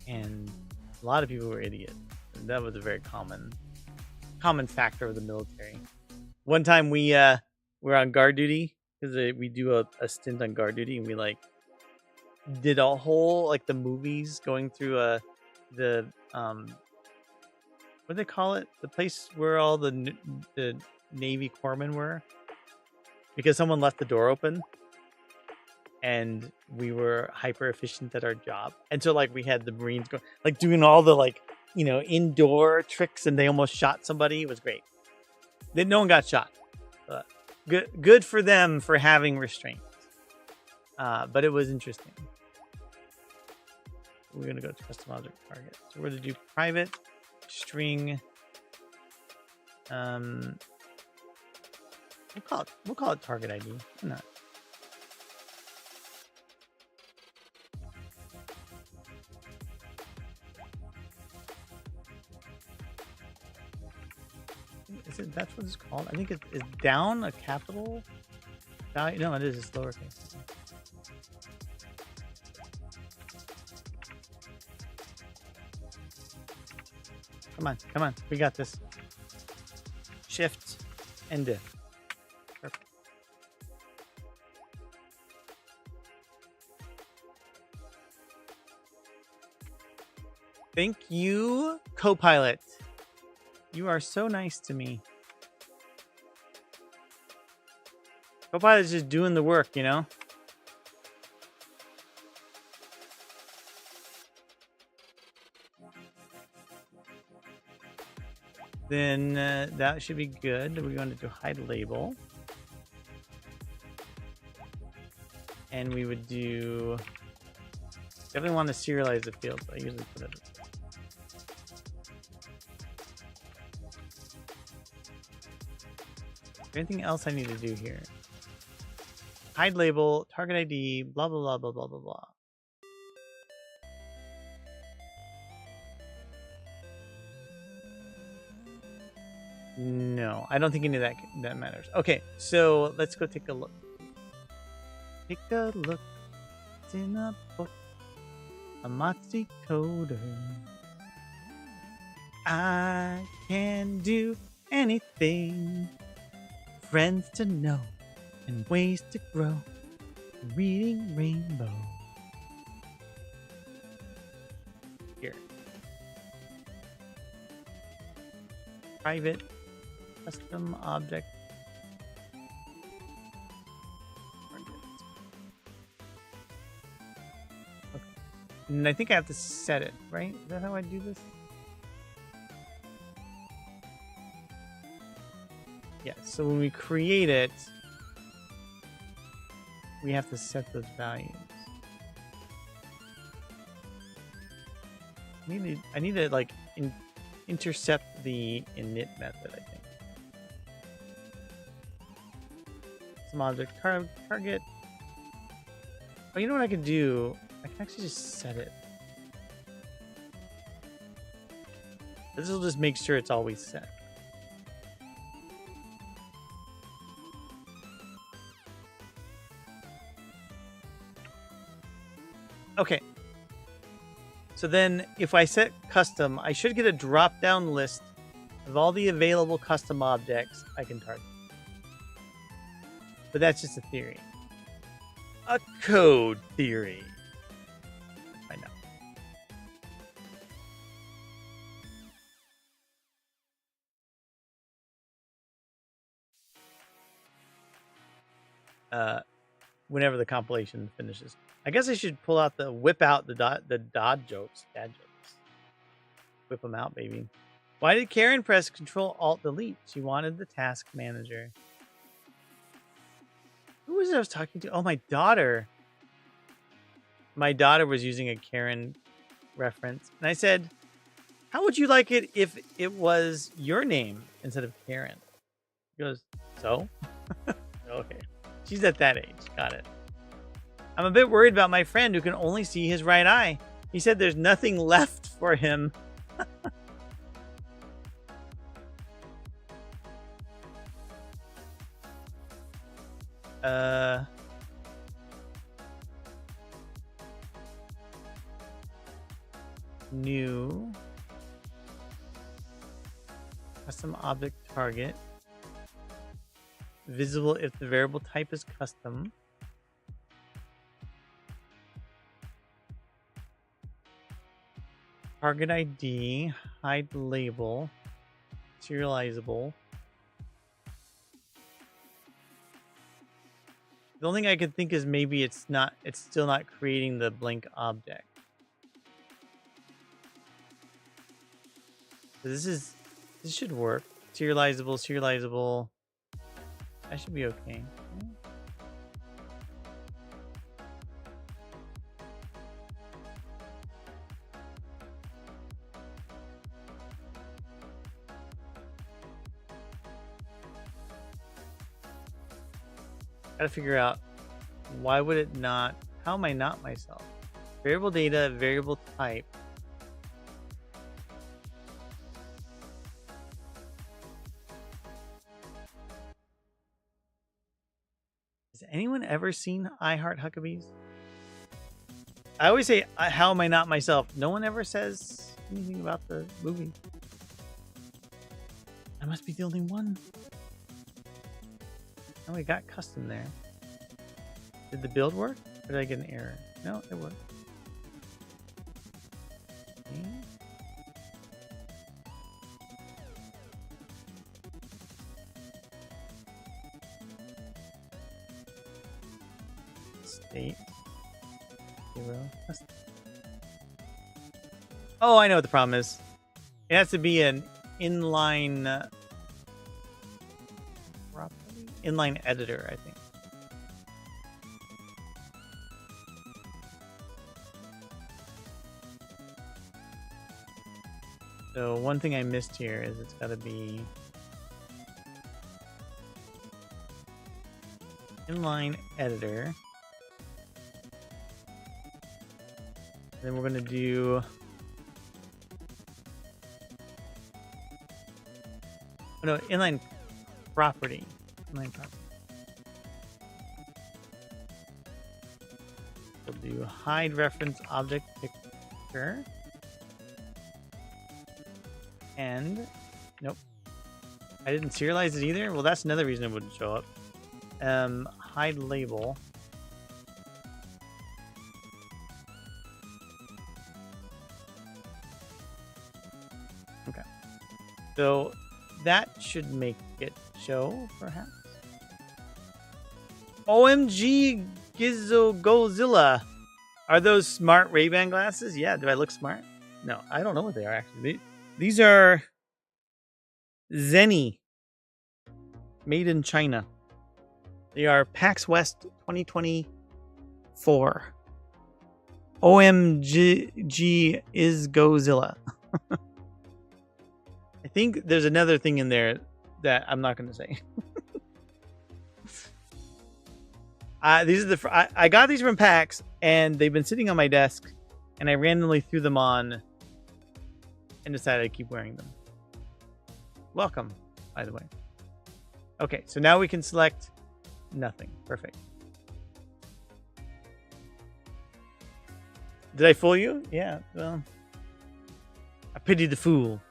and a lot of people were idiots. And that was a very common factor of the military. One time we were on guard duty, because we do a stint on guard duty, and we like did a whole, like, the movies going through the what do they call it? The place where all the Navy corpsmen were, because someone left the door open, and we were hyper efficient at our job, and so like we had the Marines go like doing all the like, you know, indoor tricks, and they almost shot somebody. It was great. Then no one got shot. Good for them for having restraint. But it was interesting. We're gonna go to custom object target. So we're gonna do private string. We'll call it target ID. Why not? That's what it's called? I think it's down a capital value. No, it is. It's lowercase. Come on. We got this. Shift and diff. Perfect. Thank you, Copilot. You are so nice to me. Copilot's just doing the work, you know? Then that should be good. We're going to do hide label. And we would do... Definitely want to serialize the field, so I usually put it... Anything else I need to do here? Hide label, target ID, blah, blah, blah, blah, blah, blah, blah. No, I don't think any of that matters. Okay, so let's go take a look. Take a look. It's in a book. A Moxie coder. I can do anything. Friends to know and ways to grow. Reading Rainbow. Here. Private custom object. Okay. And I think I have to set it, right? Is that how I do this? Yeah, so when we create it, we have to set those values. I need to like intercept the init method, I think. Some object target. Oh, you know what I can do? I can actually just set it. This will just make sure it's always set. Okay. So then if I set custom, I should get a drop-down list of all the available custom objects I can target. But that's just a theory. A code theory. I know. Whenever the compilation finishes. I guess I should whip out the dad jokes. Whip them out, baby. Why did Karen press Control-Alt-Delete? She wanted the task manager. Who was it I was talking to? Oh, my daughter. My daughter was using a Karen reference. And I said, how would you like it if it was your name instead of Karen? She goes, so? Okay. She's at that age. Got it. I'm a bit worried about my friend who can only see his right eye. He said there's nothing left for him. New custom object target. Visible if the variable type is custom. Target ID, hide label, serializable. The only thing I could think is maybe it's still not creating the blank object. So this should work. Serializable. That should be okay. Gotta figure out why would it not? How am I not myself? Variable data, variable type. Has anyone ever seen I Heart Huckabees? I always say, how am I not myself? No one ever says anything about the movie. I must be the only one. Oh, we got custom there. Did the build work? Or did I get an error? No, it worked. Okay. State. 0. Oh, I know what the problem is. It has to be an inline... inline editor, I think. So one thing I missed here is it's got to be inline editor. Then we're going to do inline property. We'll do hide reference object picture. And nope. I didn't serialize it either. Well, that's another reason it wouldn't show up. Hide label. Okay. So that should make it show, perhaps. OMG Godzilla. Are those smart Ray-Ban glasses? Yeah, do I look smart? No, I don't know what they are actually. These are Zenny, made in China. They are PAX West 2024. OMG is Godzilla. I think there's another thing in there that I'm not going to say. These are I got these from PAX, and they've been sitting on my desk, and I randomly threw them on and decided to keep wearing them. Welcome, by the way. Okay, so now we can select nothing. Perfect. Did I fool you? Yeah, well, I pity the fool.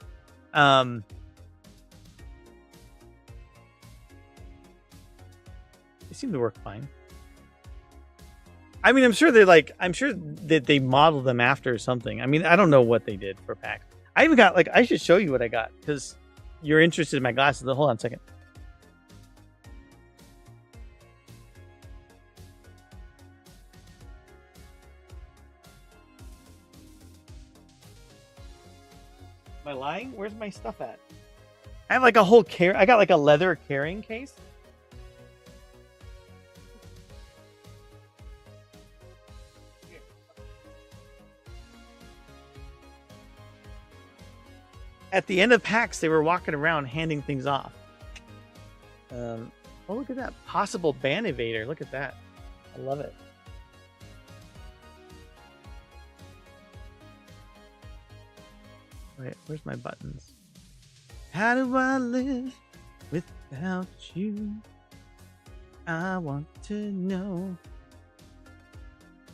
They seem to work fine. I mean, I'm sure that they modeled them after something. I mean, I don't know what they did for PAX. I even got, I should show you what I got, because you're interested in my glasses. Hold on a second. Am I lying? Where's my stuff at? I have a whole I got a leather carrying case. At the end of PAX, they were walking around handing things off. Oh, look at that. Possible ban evader. Look at that. I love it. Wait, where's my buttons? How do I live without you? I want to know.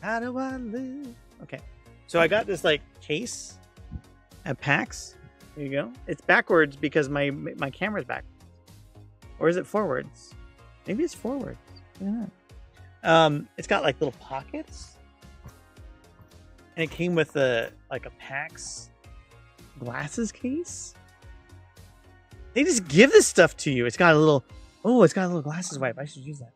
How do I live? Okay. So I got this case at PAX. There you go. It's backwards because my camera's backwards. Or is it forwards? Maybe it's forwards. Yeah. It's got little pockets. And it came with a PAX glasses case. They just give this stuff to you. It's got a little glasses wipe. I should use that.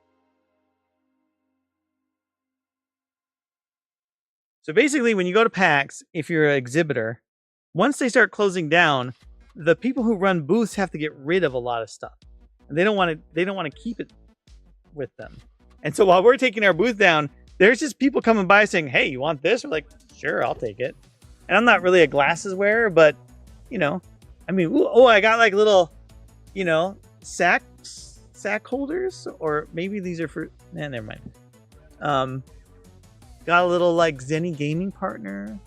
So basically, when you go to PAX, if you're an exhibitor, once they start closing down, the people who run booths have to get rid of a lot of stuff. And they don't want to keep it with them. And so while we're taking our booth down, there's just people coming by saying, "Hey, you want this?" We're like, "Sure, I'll take it." And I'm not really a glasses wearer, but I mean, I got little, sack holders, or maybe these are for. Never mind. Got a little Zenny gaming partner.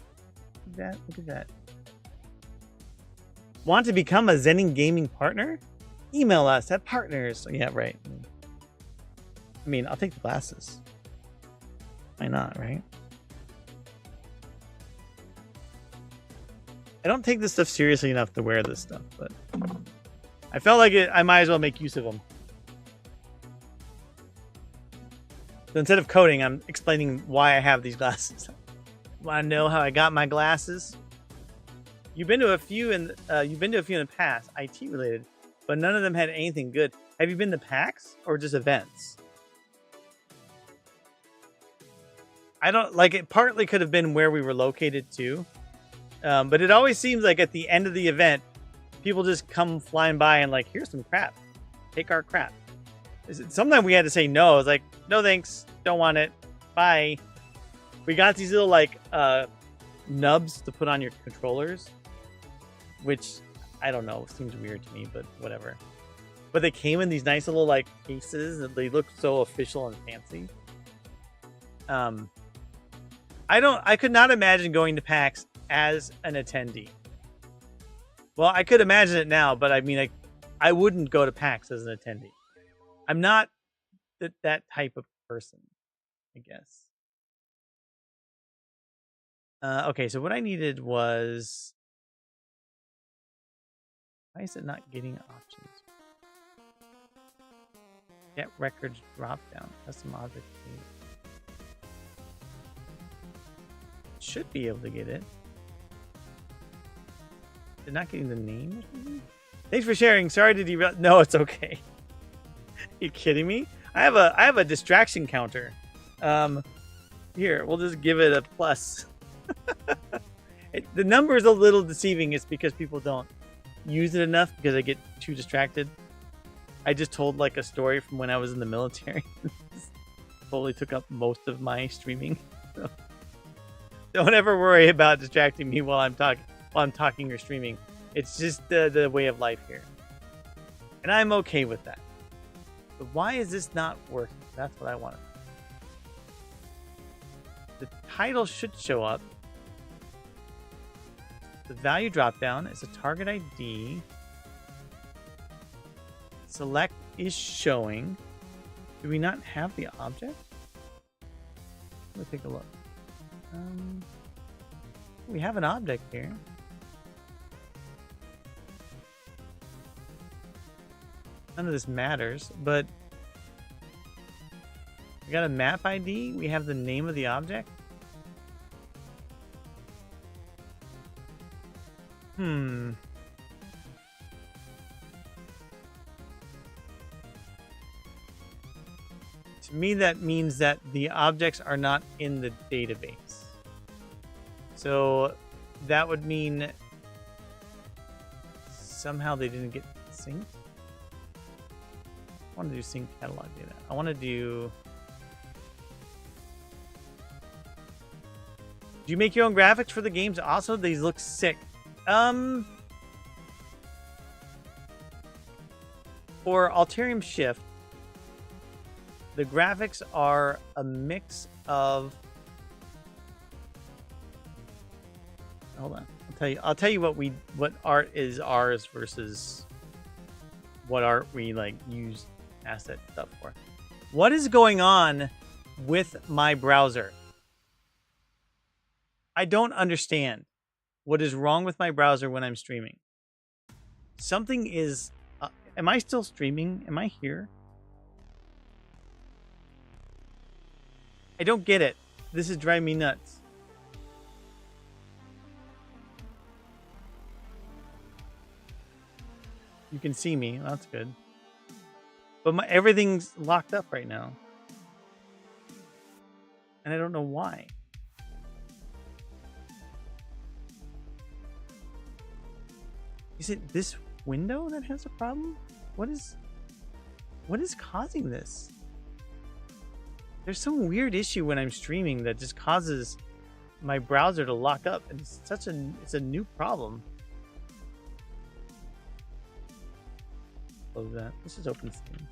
Look at that. Want to become a Zenny gaming partner? Email us at partners. Yeah, right. I mean, I'll take the glasses. Why not, right? I don't take this stuff seriously enough to wear this stuff, but I felt like I might as well make use of them. So instead of coding, I'm explaining why I have these glasses. Want to know how I got my glasses? You've been to a few in the past, IT related, but none of them had anything good. Have you been to PAX or just events? I don't it. Partly could have been where we were located too, but it always seems like at the end of the event, people just come flying by and here's some crap, take our crap. Sometimes we had to say no. I was like, no thanks, don't want it, bye. We got these little nubs to put on your controllers, which I don't know, seems weird to me, but whatever. But they came in these nice little cases, and they look so official and fancy. I could not imagine going to PAX as an attendee. Well, I could imagine it now, but I mean, I wouldn't go to PAX as an attendee. I'm not that type of person, I guess. Okay, so what I needed was... Why is it not getting options? Get records drop down. Custom object. Should be able to get it. They're not getting the name or something? Thanks for sharing. Sorry to derail. No, it's okay. You kidding me? I have a distraction counter. Here, we'll just give it a plus. The number is a little deceiving. It's because people don't use it enough because I get too distracted. I just told like a story from when I was in the military. Totally took up most of my streaming. So don't ever worry about distracting me while I'm talking or streaming. It's just the way of life here. And I'm okay with that. But why is this not working? That's what I want to know. The title should show up. The value dropdown is a target ID. Select is showing. Do we not have the object? Let me take a look. We have an object here. None of this matters, but we got a map ID. We have the name of the object. To me, that means that the objects are not in the database. So that would mean somehow they didn't get synced. I want to do sync catalog data. I want to do... Do you make your own graphics for the games? Also, these look sick. For Alterium Shift, the graphics are a mix of... Hold on. I'll tell you what art is ours versus what art we like use asset stuff for. What is going on with my browser? I don't understand what is wrong with my browser when I'm streaming. Something is... am I still streaming? Am I here? I don't get it. This is driving me nuts. You can see me. Well, that's good. But everything's locked up right now. And I don't know why. Is it this window that has a problem? What is causing this? There's some weird issue when I'm streaming that just causes my browser to lock up, and it's a new problem. Close that. Let's just open Steam.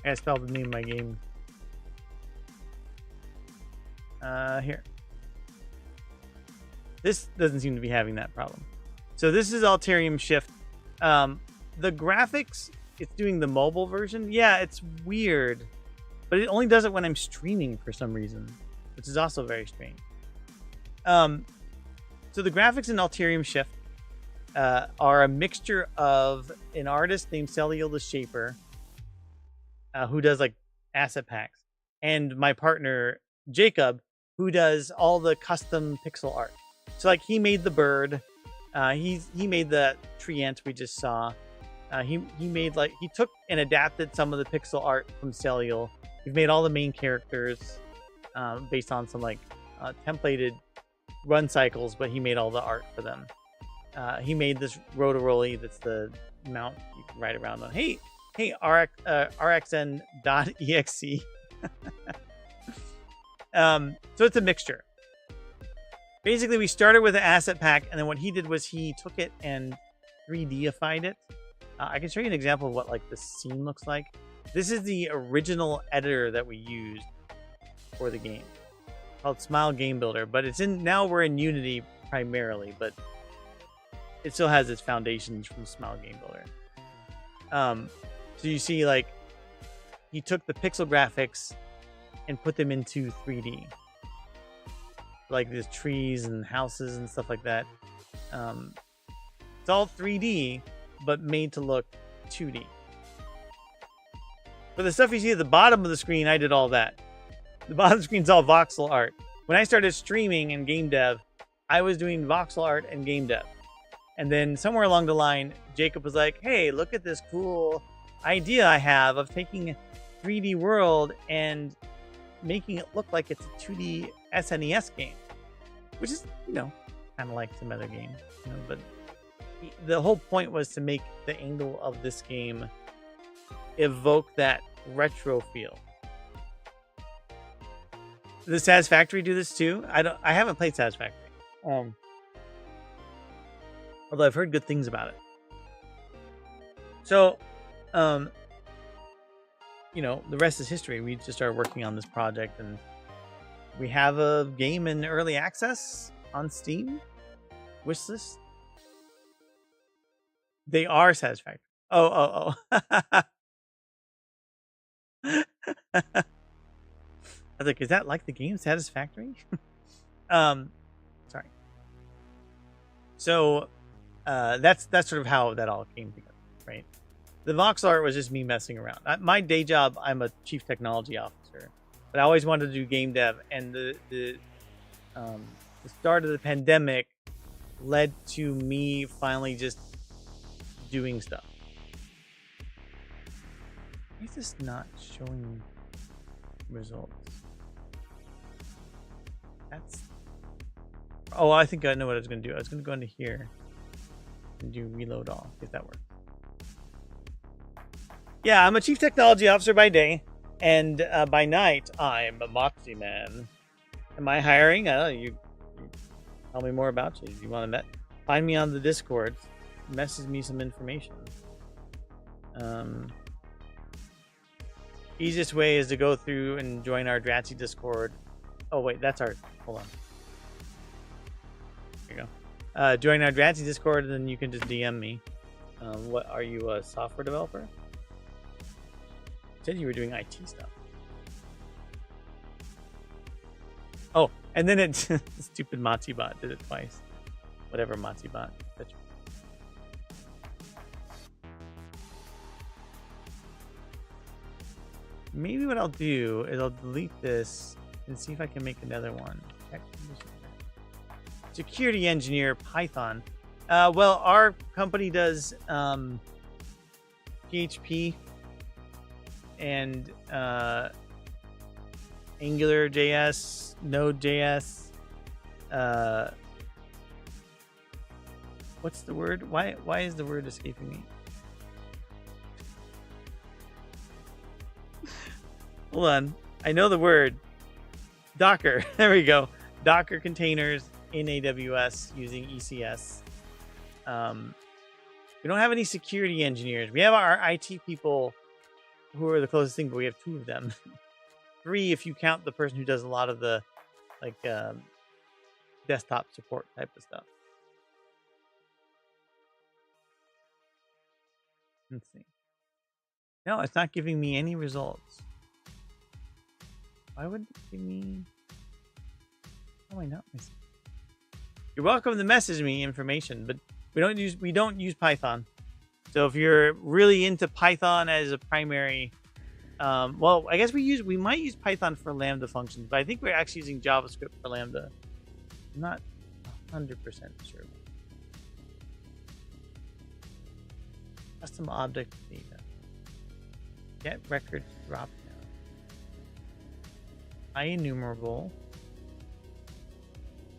I spelled the name of my game. Here. This doesn't seem to be having that problem. So this is Alterium Shift. The graphics, it's doing the mobile version. Yeah, it's weird. But it only does it when I'm streaming for some reason, which is also very strange. So the graphics in Alterium Shift are a mixture of an artist named Celio the Shaper, who does like asset packs, and my partner Jacob, who does all the custom pixel art. So like he made the bird, he made the tree ant we just saw. He made like he took and adapted some of the pixel art from Celio. We've made all the main characters based on some like templated run cycles, but he made all the art for them. He made this rotoroli that's the mount you can ride around on. Hey, rxn.exe. So it's a mixture. Basically, we started with an asset pack, and then what he did was he took it and 3D-ified it. I can show you an example of what like the scene looks like. This is the original editor that we used for the game, called Smile Game Builder. But it's in now we're in Unity primarily. But it still has its foundations from Smile Game Builder. So you see, like, he took the pixel graphics and put them into 3D, like the trees and houses and stuff like that. It's all 3D, but made to look 2D. For the stuff you see at the bottom of the screen, I did all that. The bottom screen's all voxel art. When I started streaming and game dev, I was doing voxel art and game dev. And then somewhere along the line, Jacob was like, hey, look at this cool idea I have of taking a 3D world and making it look like it's a 2D SNES game. Which is, kind of like some other games. But the whole point was to make the angle of this game evoke that retro feel. Does Satisfactory do this too? I haven't played Satisfactory. Although I've heard good things about it. So, the rest is history. We just started working on this project, and we have a game in early access on Steam. Wishlist. They are Satisfactory. Oh. I was like, is that like the game Satisfactory? Sorry. So, that's sort of how that all came together, right? The voxel art was just me messing around. My day job, I'm a chief technology officer, but I always wanted to do game dev, and the start of the pandemic led to me finally just doing stuff. Why is this not showing results? I think I know what I was going to do. I was going to go into here and do reload all, if that works. Yeah, I'm a chief technology officer by day, and by night, I'm a Moxie man. Am I hiring? You tell me more about you. If you want to find me on the Discord, message me some information. Easiest way is to go through and join our Dratzy Discord. Oh wait, that's our. Hold on. There you go. Join our Dratzy Discord, and then you can just DM me. What are you, a software developer? You said you were doing IT stuff. Oh, and then it stupid MatsuBot did it twice. Whatever MatsuBot. Maybe what I'll do is I'll delete this and see if I can make another one. Security engineer Python. Well, our company does PHP and AngularJS, Node.js. What's the word? Why is the word escaping me? Hold on. I know the word. Docker. There we go. Docker containers in AWS using ECS. We don't have any security engineers. We have our IT people who are the closest thing, but we have 2 of them. 3 if you count the person who does a lot of the desktop support type of stuff. Let's see. No, it's not giving me any results. Why would it give me? How am I not missing? You're welcome to message me information, but we don't use Python. So if you're really into Python as a primary, well, I guess we might use Python for Lambda functions, but I think we're actually using JavaScript for Lambda. I'm not 100% sure. Custom object data. Get record drop down. IEnumerable.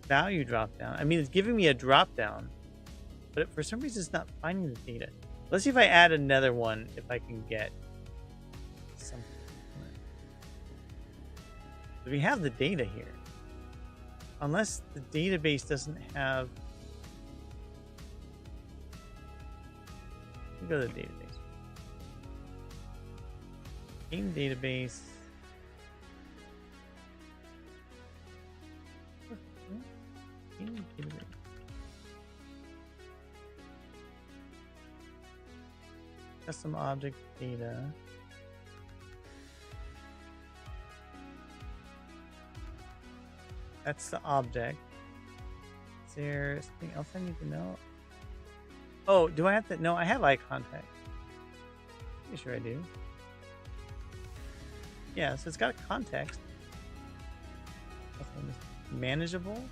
Value drop down. I mean, it's giving me a drop down, but for some reason it's not finding the data. Let's see if I add another one, if I can get something. So we have the data here. Unless the database doesn't have. Let me go to the database. Game database. Custom object data. That's the object. Is there something else I need to know? Oh, do I have to? No, I have eye contact. Pretty sure I do. Yeah, so it's got a context. Manageable.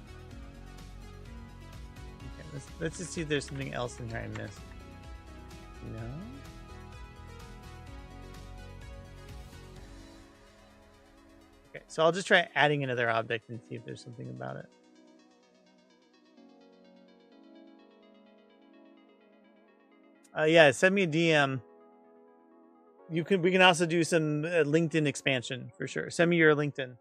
Okay, let's just see if there's something else in here I missed. No. Okay, so I'll just try adding another object and see if there's something about it. Yeah, send me a DM. We can also do some LinkedIn expansion for sure. Send me your LinkedIn.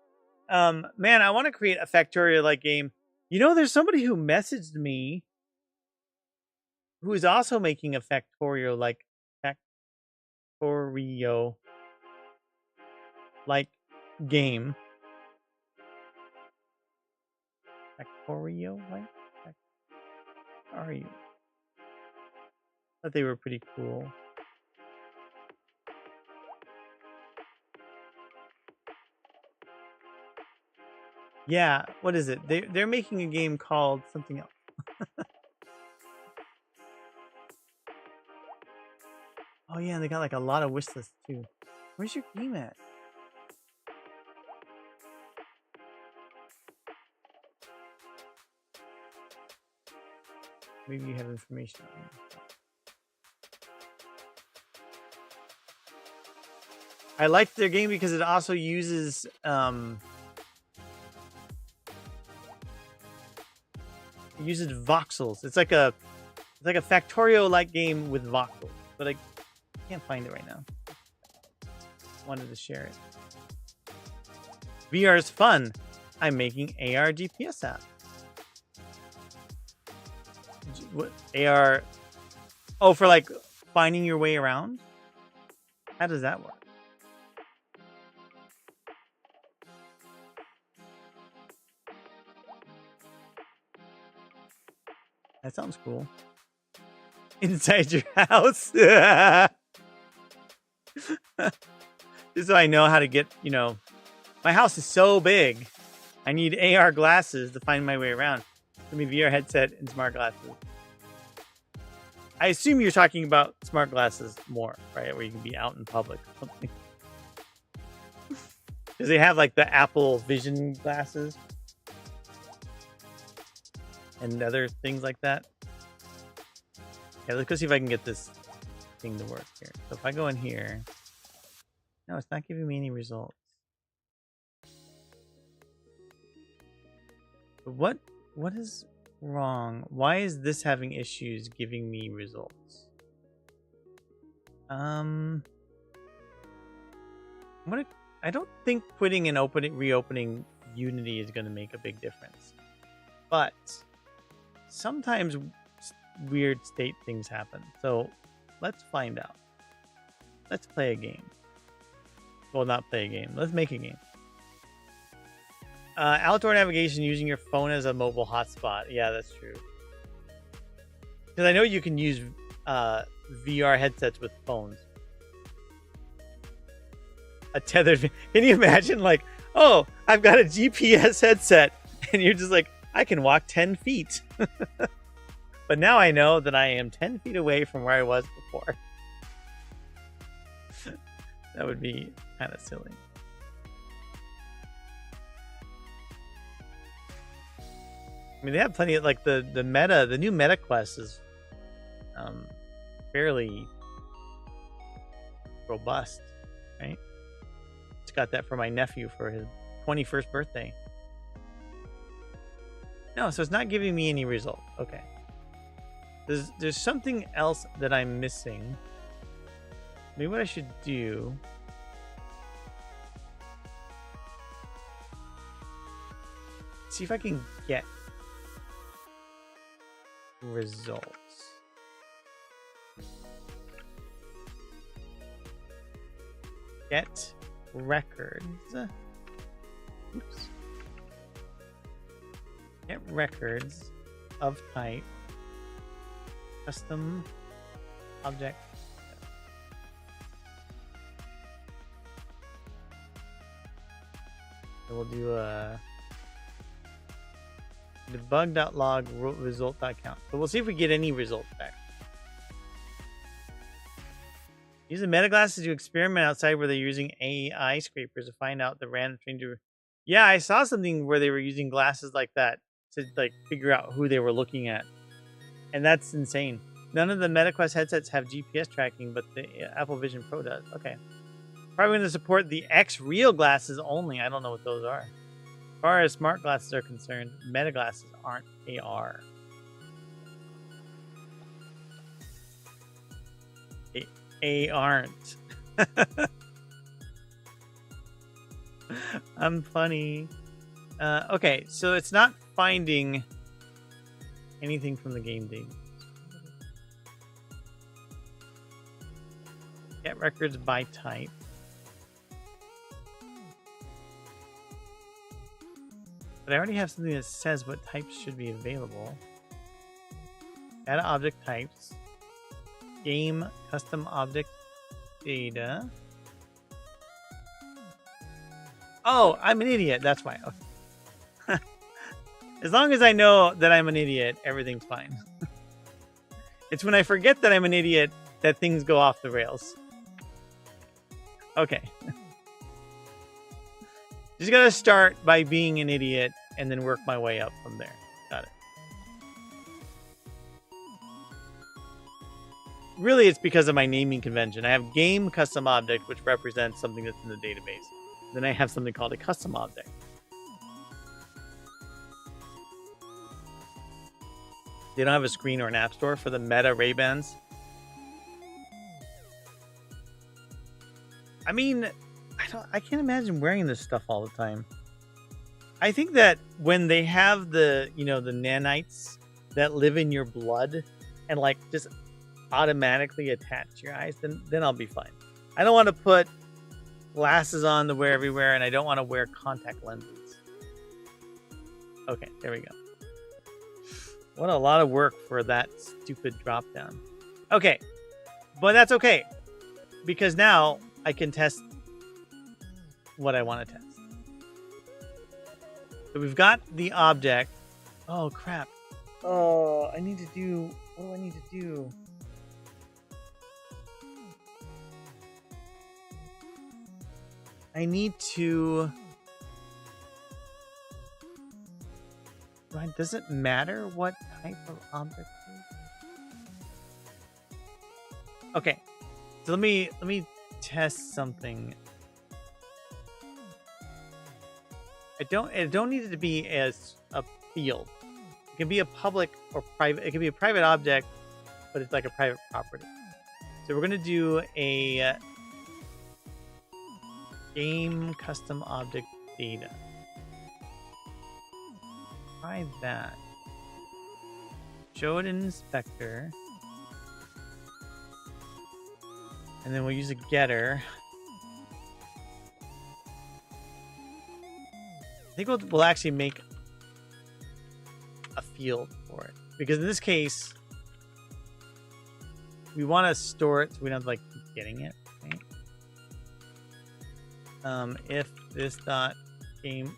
Man, I want to create a Factorio-like game. You know, there's somebody who messaged me who is also making a Factorio-like game. Factorio-like? Where are you? I thought they were pretty cool. Yeah, what is it? They're making a game called something else. Oh yeah, they got like a lot of wish lists too. Where's your game at? Maybe you have information on it. I like their game because it also uses voxels. It's like a Factorio-like game with voxels, but I can't find it right now. Wanted to share it. VR is fun. I'm making AR GPS app. What AR? Oh, for like finding your way around. How does that work? That sounds cool. Inside your house. Just so I know how to get, my house is so big. I need AR glasses to find my way around. Give me VR headset and smart glasses. I assume you're talking about smart glasses more, right? Where you can be out in public or something. Because they have like the Apple Vision glasses. And other things like that. Yeah, let's go see if I can get this thing to work here. So if I go in here, no, it's not giving me any results. But what is wrong? Why is this having issues giving me results? I don't think quitting and reopening Unity is going to make a big difference. But sometimes weird state things happen. So let's find out. Let's play a game. Well, not play a game. Let's make a game. Outdoor navigation using your phone as a mobile hotspot. Yeah, that's true. Because I know you can use VR headsets with phones. A tethered... Can you imagine, like, oh, I've got a GPS headset. And you're just like, I can walk 10 feet. But now I know that I am 10 feet away from where I was before. That would be kind of silly. I mean, they have plenty of, like, the new Meta Quest is fairly robust, right? Just got that for my nephew for his 21st birthday. No, so it's not giving me any result. Okay. There's something else that I'm missing. Maybe what I should do... See if I can get results. Get records. Oops. Get records of type custom object. So we'll do a debug.log result.count. So we'll see if we get any results back. Using meta glasses to experiment outside where they're using AI scrapers to find out the random stranger. Yeah, I saw something where they were using glasses like that to like figure out who they were looking at. And that's insane. None of the MetaQuest headsets have GPS tracking, but the Apple Vision Pro does. Okay. Probably going to support the X Real glasses only. I don't know what those are. As far as smart glasses are concerned, meta glasses aren't AR. They aren't. I'm funny. Okay, so it's not finding anything from the game data. Get records by type. But I already have something that says what types should be available. Data object types. Game custom object data. Oh, I'm an idiot. That's why. Okay. As long as I know that I'm an idiot, everything's fine. It's when I forget that I'm an idiot that things go off the rails. Okay. Just gotta start by being an idiot and then work my way up from there. Got it. Really, it's because of my naming convention. I have game custom object, which represents something that's in the database. Then I have something called a custom object. They don't have a screen or an app store for the Meta Ray-Bans. I mean, I can't imagine wearing this stuff all the time. I think that when they have the, the nanites that live in your blood and like just automatically attach to your eyes, then I'll be fine. I don't want to put glasses on to wear everywhere, and I don't want to wear contact lenses. Okay, there we go. What a lot of work for that stupid drop down. Okay, but that's okay, because now I can test what I want to test. So we've got the object. Oh, crap. Oh, what do I need to do? I need to... Does it matter what type of object it is? Okay. So let me test something. It don't need it to be as a field. It can be a public or private. It can be a private object, but it's like a private property. So we're gonna do a game custom object data. Try that. Show it in inspector. And then we'll use a getter. I think we'll actually make a field for it. Because in this case, we want to store it so we don't have to like keep getting it. Right? If this dot game...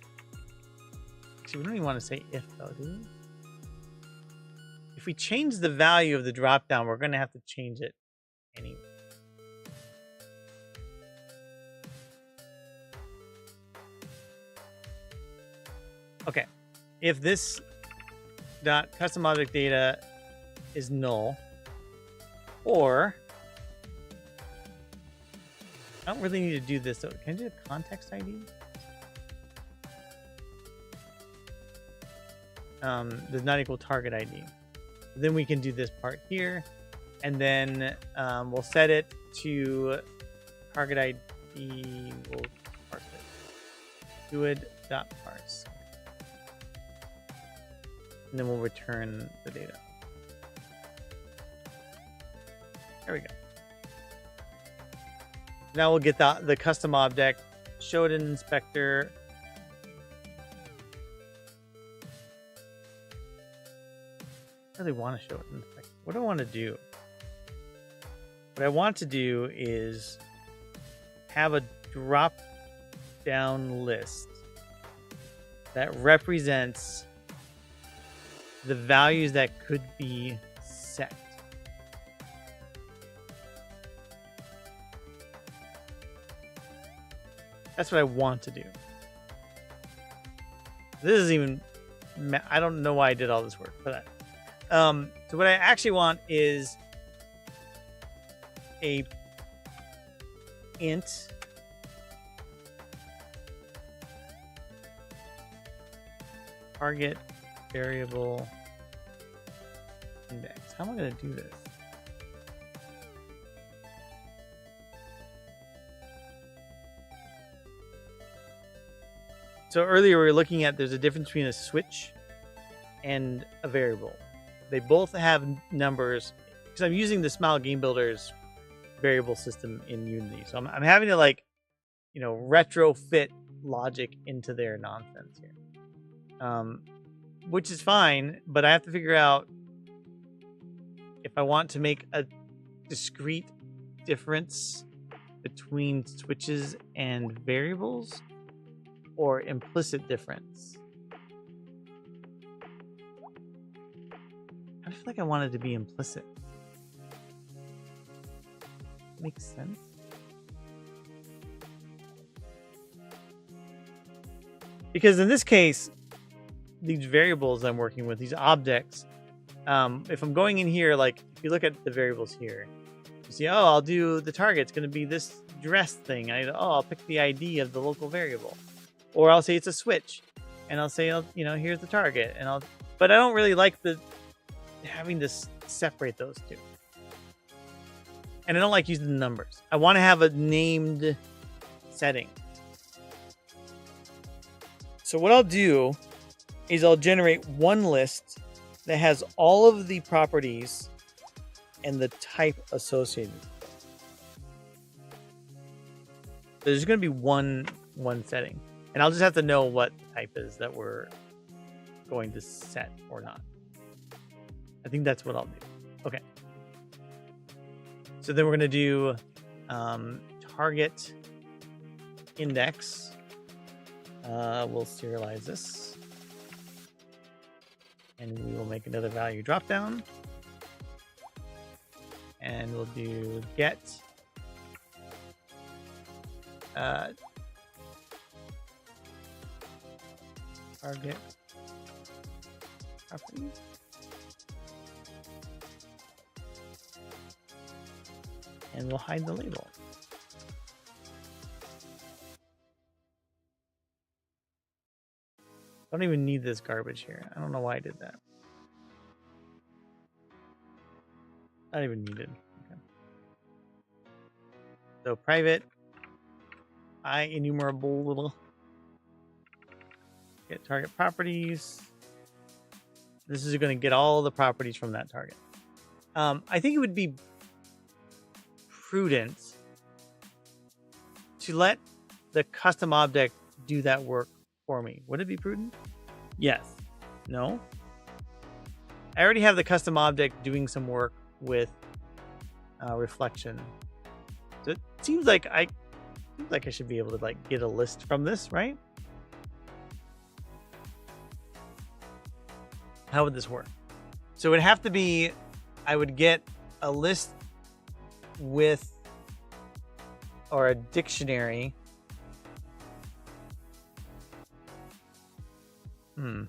Actually, we don't even want to say if though, do we? If we change the value of the dropdown, we're going to have to change it anyway. Okay, if this dot custom object data is null, or I don't really need to do this. So can I do a context ID? Does not equal target ID. Then we can do this part here, and then we'll set it to target ID. We'll parse it. Fluid.parse. And then we'll return the data. There we go. Now we'll get the custom object, show it in inspector. I really want to show it in inspector. What do I want to do? What I want to do is have a drop down list that represents the values that could be set. That's what I want to do. This is even, I don't know why I did all this work for that. So what I actually want is a int target variable index. How am I going to do this? So earlier we were looking at there's a difference between a switch and a variable. They both have numbers because I'm using the Smile Game Builder's variable system in Unity. So I'm having to retrofit logic into their nonsense here, which is fine. But I have to figure out if I want to make a discrete difference between switches and variables or implicit difference. I feel like I want it to be implicit. Makes sense. Because in this case, these variables I'm working with, these objects, if I'm going in here, like if you look at the variables here, you see, oh, I'll do the target. It's going to be this dress thing. I'll pick the ID of the local variable. Or I'll say it's a switch, and I'll say, here's the target, but I don't really like having to separate those two, and I don't like using the numbers. I want to have a named setting. So what I'll do is I'll generate one list that has all of the properties and the type associated. There's going to be one setting. And I'll just have to know what type is that we're going to set or not. I think that's what I'll do. Okay. So then we're going to do target index. We'll serialize this. And we will make another value dropdown. And we'll do get target properties. And we'll hide the label. I don't even need this garbage here. I don't know why I did that. Not even needed. Okay. So private IEnumerable get target properties. This is going to get all the properties from that target. I think it would be prudent to let the custom object do that work for me. Would it be prudent? Yes. No? I already have the custom object doing some work with reflection. So it seems like I should be able to get a list from this, right? How would this work? So it would have to be, I would get a list with, or a dictionary. I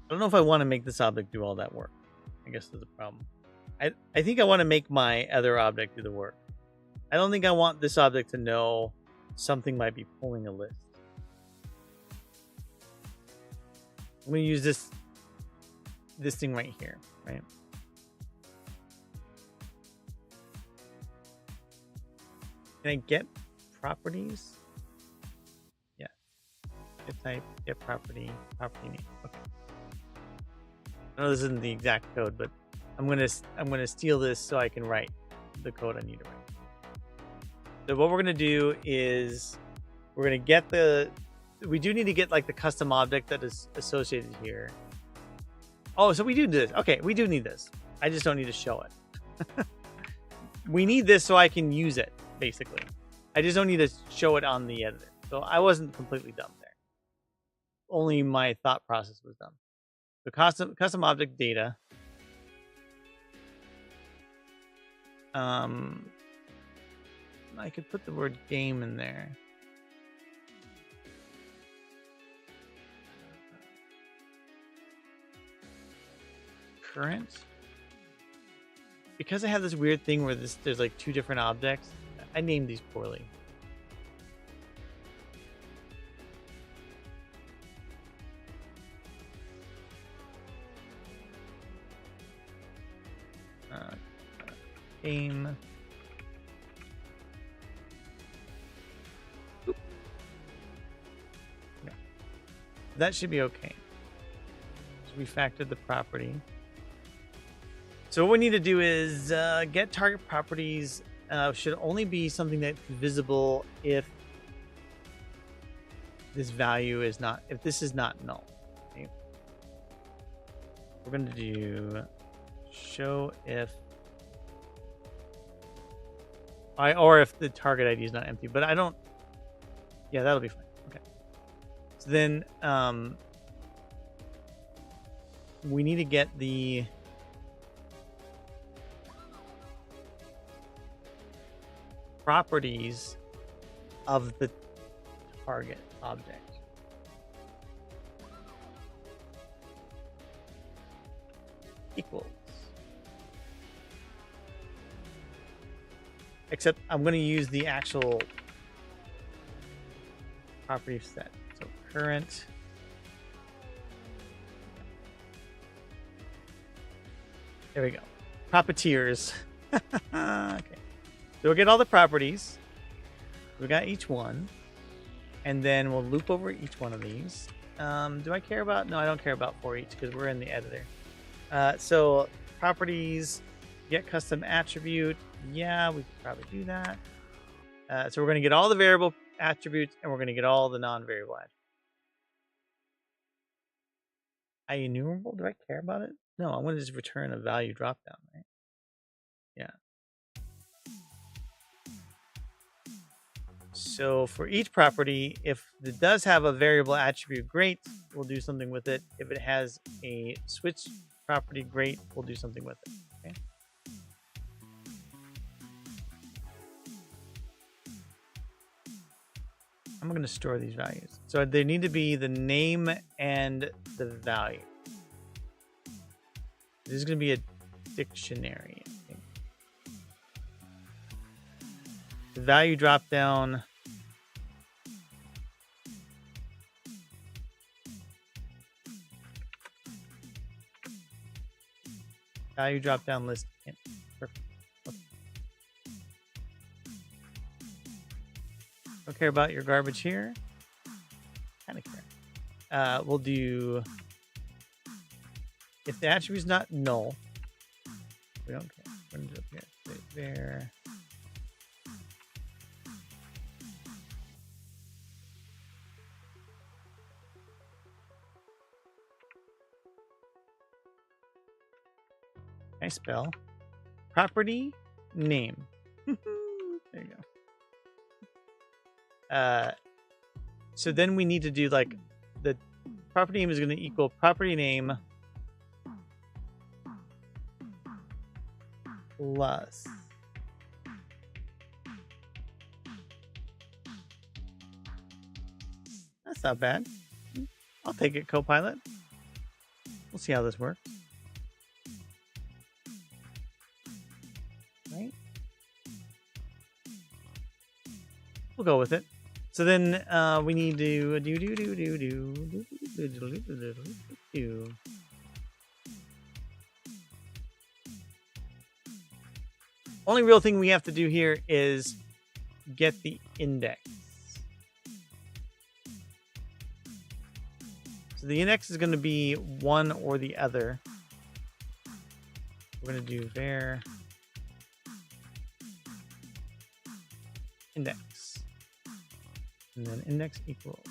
don't know if I want to make this object do all that work. I guess there's a problem. I think I want to make my other object do the work. I don't think I want this object to know something might be pulling a list. I'm going to use this thing right here, right? Can I get properties? Yeah. Get type, get property, property name. Okay. I know this isn't the exact code, but I'm gonna steal this so I can write the code I need to write. So what we're gonna do is we're gonna get we do need to get the custom object that is associated here. Oh, so we do this. Okay, we do need this. I just don't need to show it. We need this so I can use it, basically. I just don't need to show it on the editor. So I wasn't completely dumb there. only my thought process was dumb. The custom object data. I could put the word game in there. Current. Because I have this weird thing where there's like two different objects, I named these poorly. Game. Oop. Yeah. That should be okay. So we factored the property. So what we need to do is get target properties should only be something that's visible if this value is not, if this is not null. Okay? We're going to do show if, or if the target ID is not empty, but I don't, yeah, that'll be fine. Okay. So then we need to get the properties of the target object. Equals. Except I'm going to use the actual property set. So current. There we go. Propertiers. Okay. So we'll get all the properties. We got each one. And then we'll loop over each one of these. Do I care about? No, I don't care about for each because we're in the editor. So properties, get custom attribute. Yeah, we could probably do that. So we're going to get all the variable attributes and we're going to get all the non-variable attributes. IEnumerable, do I care about it? No, I'm going to just return a value dropdown, right? Yeah. So for each property, if it does have a variable attribute, great, we'll do something with it. If it has a switch property, great, we'll do something with it. Okay. I'm going to store these values. So they need to be the name and the value. This is going to be a dictionary. I think. The value drop down. Value drop down list. Perfect. Okay. Don't care about your garbage here. Kind of care. We'll do, if the attribute is not null, we don't care. We're going to do it here. There. I spell property name. There you go. So then we need to do like the property name is going to equal property name plus that's not bad. I'll take it, Copilot. We'll see how this works. Right? We'll go with it. So then we need to do. Only real thing we have to do here is get the index. So the index is going to be one or the other. We're going to do var index. And then index equals.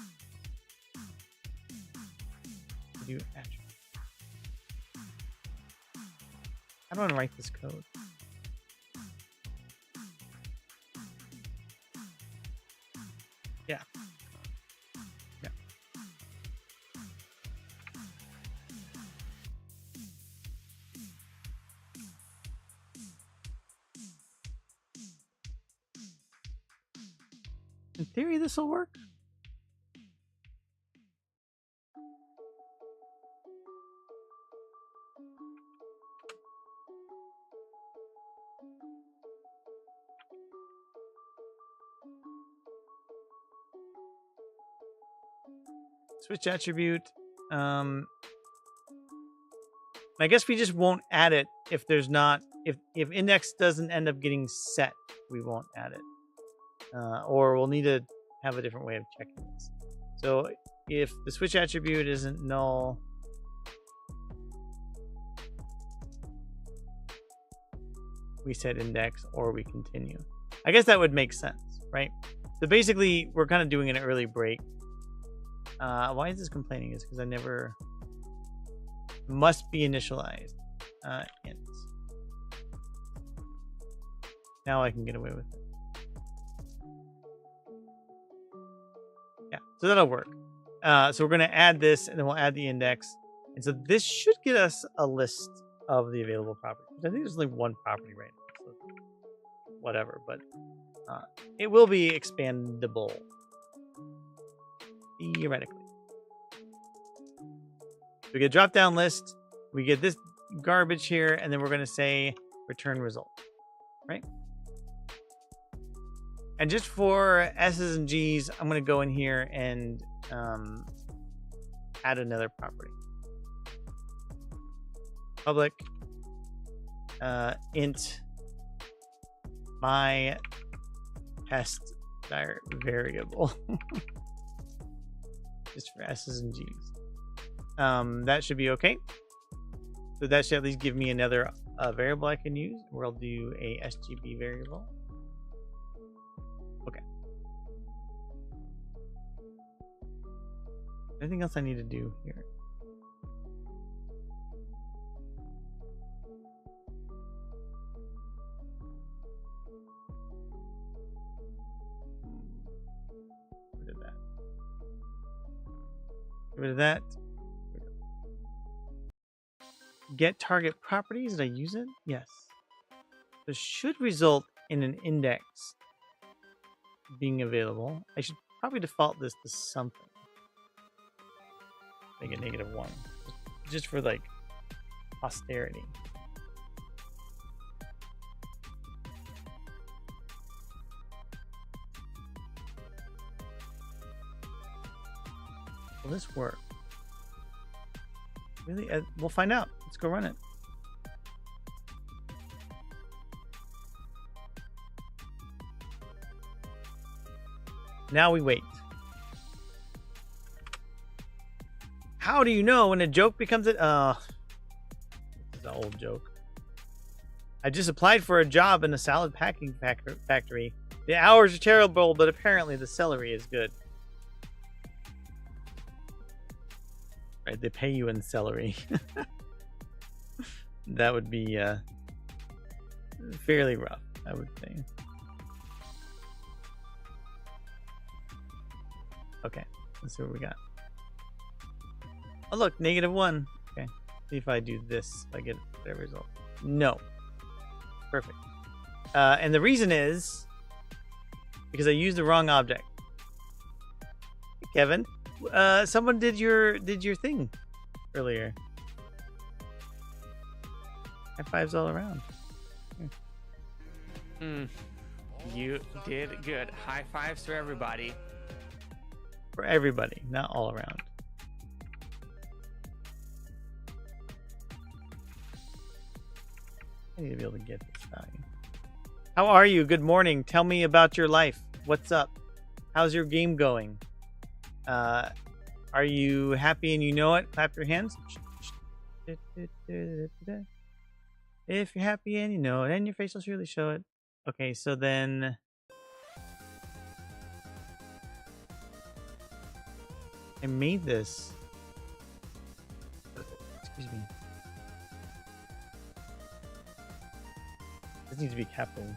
Do attribute. How do I write this code? Yeah. Yeah. In theory, this will work. Switch attribute. I guess we just won't add it if there's not if index doesn't end up getting set, we won't add it. Or we'll need to have a different way of checking this. So if the switch attribute isn't null, we set index or we continue. I guess that would make sense, right? So basically, we're kind of doing an early break. Why is this complaining? Is because I never must be initialized. Int. Now I can get away with it. Yeah, so that'll work. So we're going to add this, and then we'll add the index. And so this should get us a list of the available properties. I think there's only one property right now, so whatever. But it will be expandable, theoretically. We get a drop-down list. We get this garbage here, and then we're going to say return result, right? And just for S's and G's, I'm going to go in here and add another property. Public int my test variable. Just for S's and G's. That should be okay. So that should at least give me another variable I can use. We'll do a SGB variable. Okay. Anything else I need to do here? Get rid of that. Get rid of that. Get target properties. Did I use it? Yes. This should result in an index being available. I should probably default this to something. Make it -1. Just for like posterity. Will this work? Really? We'll find out. Let's go run it. Now we wait. How do you know when a joke becomes a... this is an old joke. I just applied for a job in a salad packing factory. The hours are terrible, but apparently the celery is good. Right, they pay you in celery. That would be fairly rough, I would say. Okay, let's see what we got. Oh look, -1. Okay, see if I do this, if I get that result. No. Perfect. And the reason is because I used the wrong object. Hey, Kevin, someone did your thing earlier. High fives all around. You did good. High fives to everybody. For everybody, not all around. I need to be able to get this value. How are you? Good morning. Tell me about your life. What's up? How's your game going? Are you happy and you know it? Clap your hands. If you're happy and you know it, and your face will surely show it. Okay, so then... I made this. Excuse me. This needs to be capital.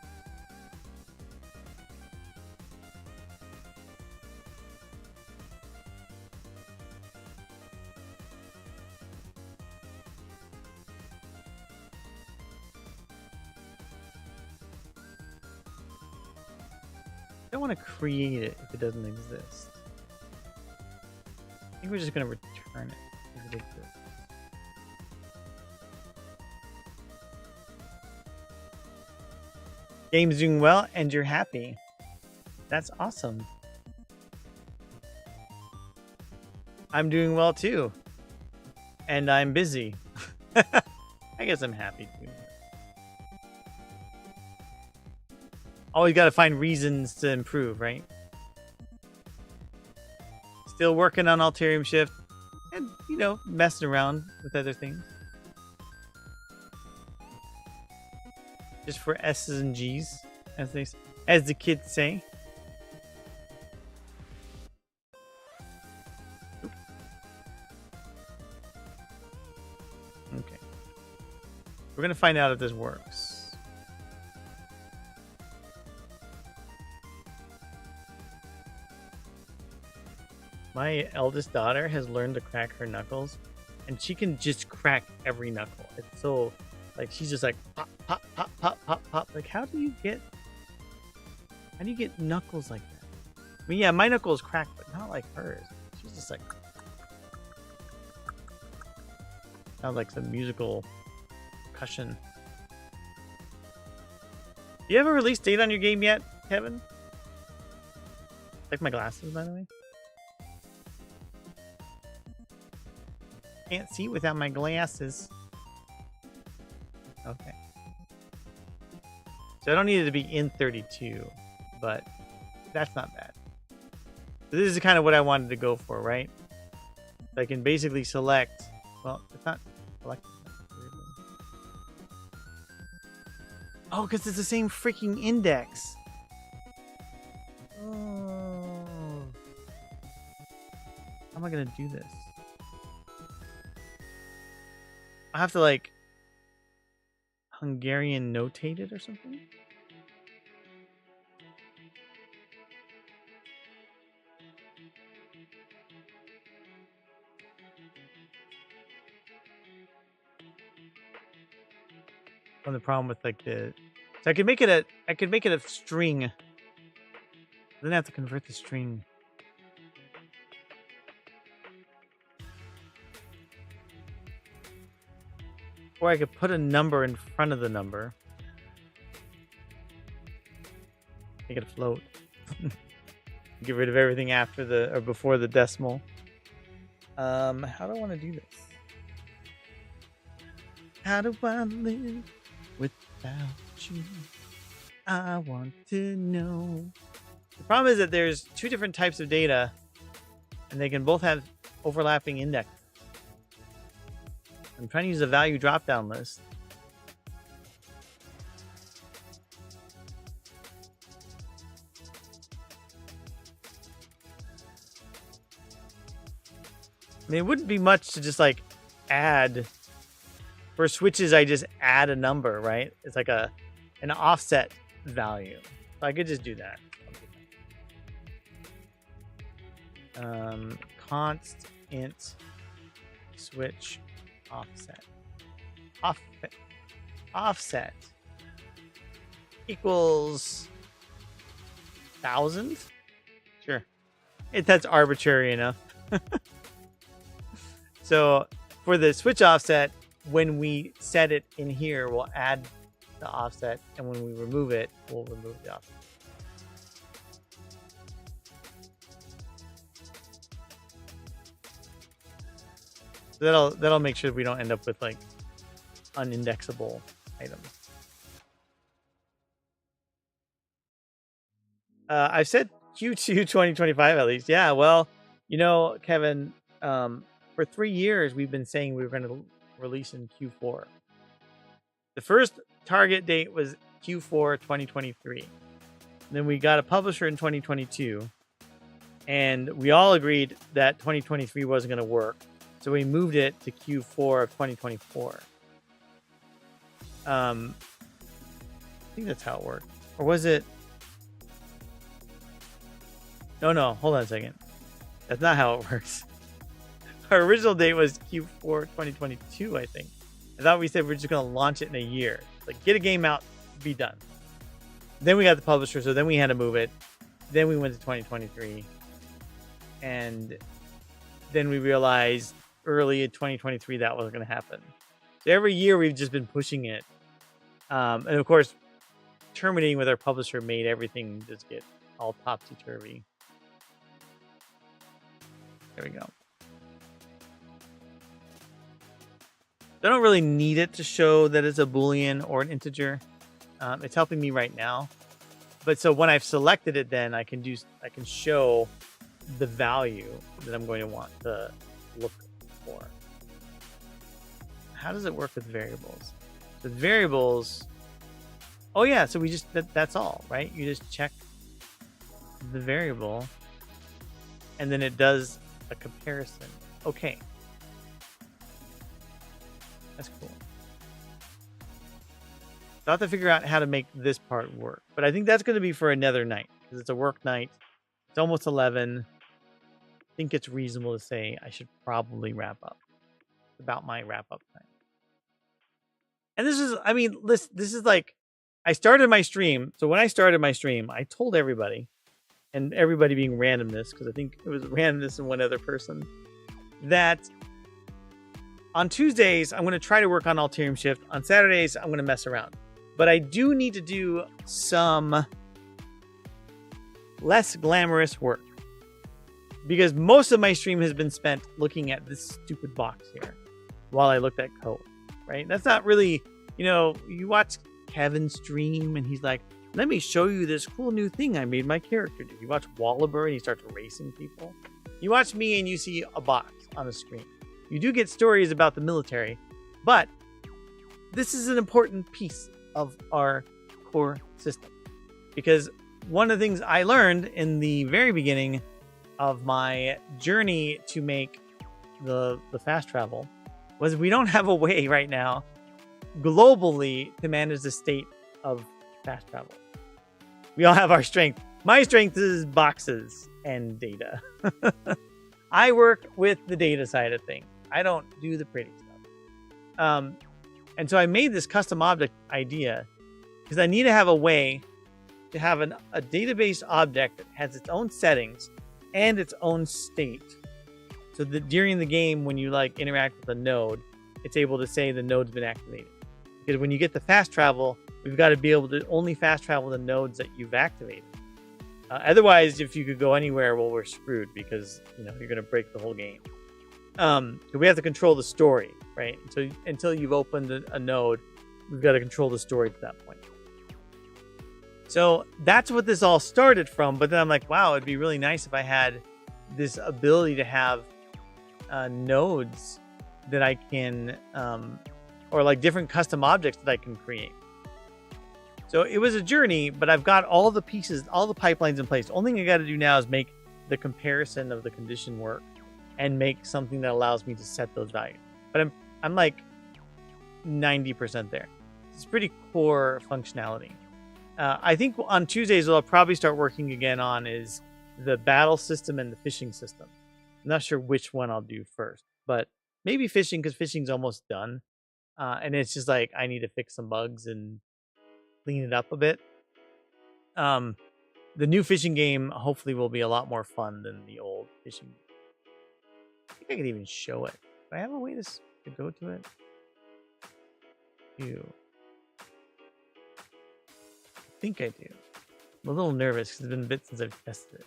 don't want to create it if it doesn't exist. I think we're just going to return it if it exists. Game's doing well and you're happy. That's awesome. I'm doing well too. And I'm busy. I guess I'm happy too. Always got to find reasons to improve, right? Still working on Alterium Shift and, you know, messing around with other things. Just for S's and G's, as the kids say. Okay. We're going to find out if this works. My eldest daughter has learned to crack her knuckles, and she can just crack every knuckle. It's so, like, she's just like pop, pop, pop, pop, pop, pop. Like, how do you get knuckles like that? I mean, yeah, my knuckle is cracked, but not like hers. She's just like, sounds like some musical percussion. Do you have a release date on your game yet, Kevin? Like my glasses, by the way. Can't see without my glasses. Okay. So I don't need it to be in 32, but that's not bad. So this is kind of what I wanted to go for, right? So I can basically select, well, it's not selected. Oh, because it's the same freaking index. Oh. How am I going to do this? I have to, like, Hungarian notate it or something? One of the problem with, like, the... So I could make it a string. Then I have to convert the string. Or I could put a number in front of the number. Make it a float. Get rid of everything after the or before the decimal. How do I want to do this? How do I live without you? I want to know. The problem is that there's two different types of data, and they can both have overlapping indexes. I'm trying to use a value drop-down list. I mean, it wouldn't be much to just like add. For switches, I just add a number, right? It's like an offset value. So I could just do that. Const int switch offset equals 1,000. Sure, that's arbitrary enough. So for the switch offset, when we set it in here, we'll add the offset, and when we remove it, we'll remove the offset. So that'll make sure we don't end up with like unindexable items. I've said Q2 2025 at least. Yeah, well, you know, Kevin, for 3 years we've been saying we were going to release in Q4. The first target date was Q4 2023. And then we got a publisher in 2022, and we all agreed that 2023 wasn't going to work. So we moved it to Q4 of 2024. I think that's how it worked. Or was it? No, hold on a second. That's not how it works. Our original date was Q4 2022, I think. I thought we said we're just going to launch it in a year. Like, get a game out, be done. Then we got the publisher, so then we had to move it. Then we went to 2023. And then we realized early in 2023 that wasn't going to happen. So every year we've just been pushing it. And of course, terminating with our publisher made everything just get all topsy-turvy. There we go. I don't really need it to show that it's a Boolean or an integer. It's helping me right now. But so when I've selected it, then I can show the value that I'm going to want to look for. How does it work with variables? With variables, oh yeah, so we just that's all, right? You just check the variable and then it does a comparison. Okay. That's cool. So I have to figure out how to make this part work. But I think that's going to be for another night because it's a work night. It's almost 11. I think it's reasonable to say I should probably wrap up. It's about my wrap up time. And this is, I mean, this is like, I started my stream. So when I started my stream, I told everybody, and everybody being randomness, because I think it was randomness and one other person, that on Tuesdays, I'm going to try to work on Ulterior Shift. On Saturdays, I'm going to mess around. But I do need to do some less glamorous work. Because most of my stream has been spent looking at this stupid box here while I looked at code, right? That's not really, you watch Kevin's stream and he's like, let me show you this cool new thing I made my character do. You watch Wallaber and he starts racing people. You watch me and you see a box on a screen. You do get stories about the military, but this is an important piece of our core system. Because one of the things I learned in the very beginning of my journey to make the fast travel was we don't have a way right now globally to manage the state of fast travel. We all have our strength. My strength is boxes and data. I work with the data side of things. I don't do the pretty stuff. And so I made this custom object idea because I need to have a way to have a database object that has its own settings and its own state. So that during the game, when you interact with a node, it's able to say the node's been activated. Because when you get the fast travel, we've got to be able to only fast travel the nodes that you've activated. Otherwise, if you could go anywhere, well, we're screwed because you're going to break the whole game. So we have to control the story, right? So until you've opened a node, we've got to control the story to that point. So that's what this all started from. But then I'm like, wow, it'd be really nice if I had this ability to have nodes that I can, or different custom objects that I can create. So it was a journey, but I've got all the pieces, all the pipelines in place. The only thing I got to do now is make the comparison of the condition work and make something that allows me to set those values. But I'm like 90% there. It's pretty core functionality. I think on Tuesdays, what I'll probably start working again on is the battle system and the fishing system. I'm not sure which one I'll do first, but maybe fishing because fishing's almost done. And it's just I need to fix some bugs and clean it up a bit. The new fishing game hopefully will be a lot more fun than the old fishing game. I think I could even show it. Do I have a way to go to it? I think I do. I'm a little nervous because it's been a bit since I've tested it.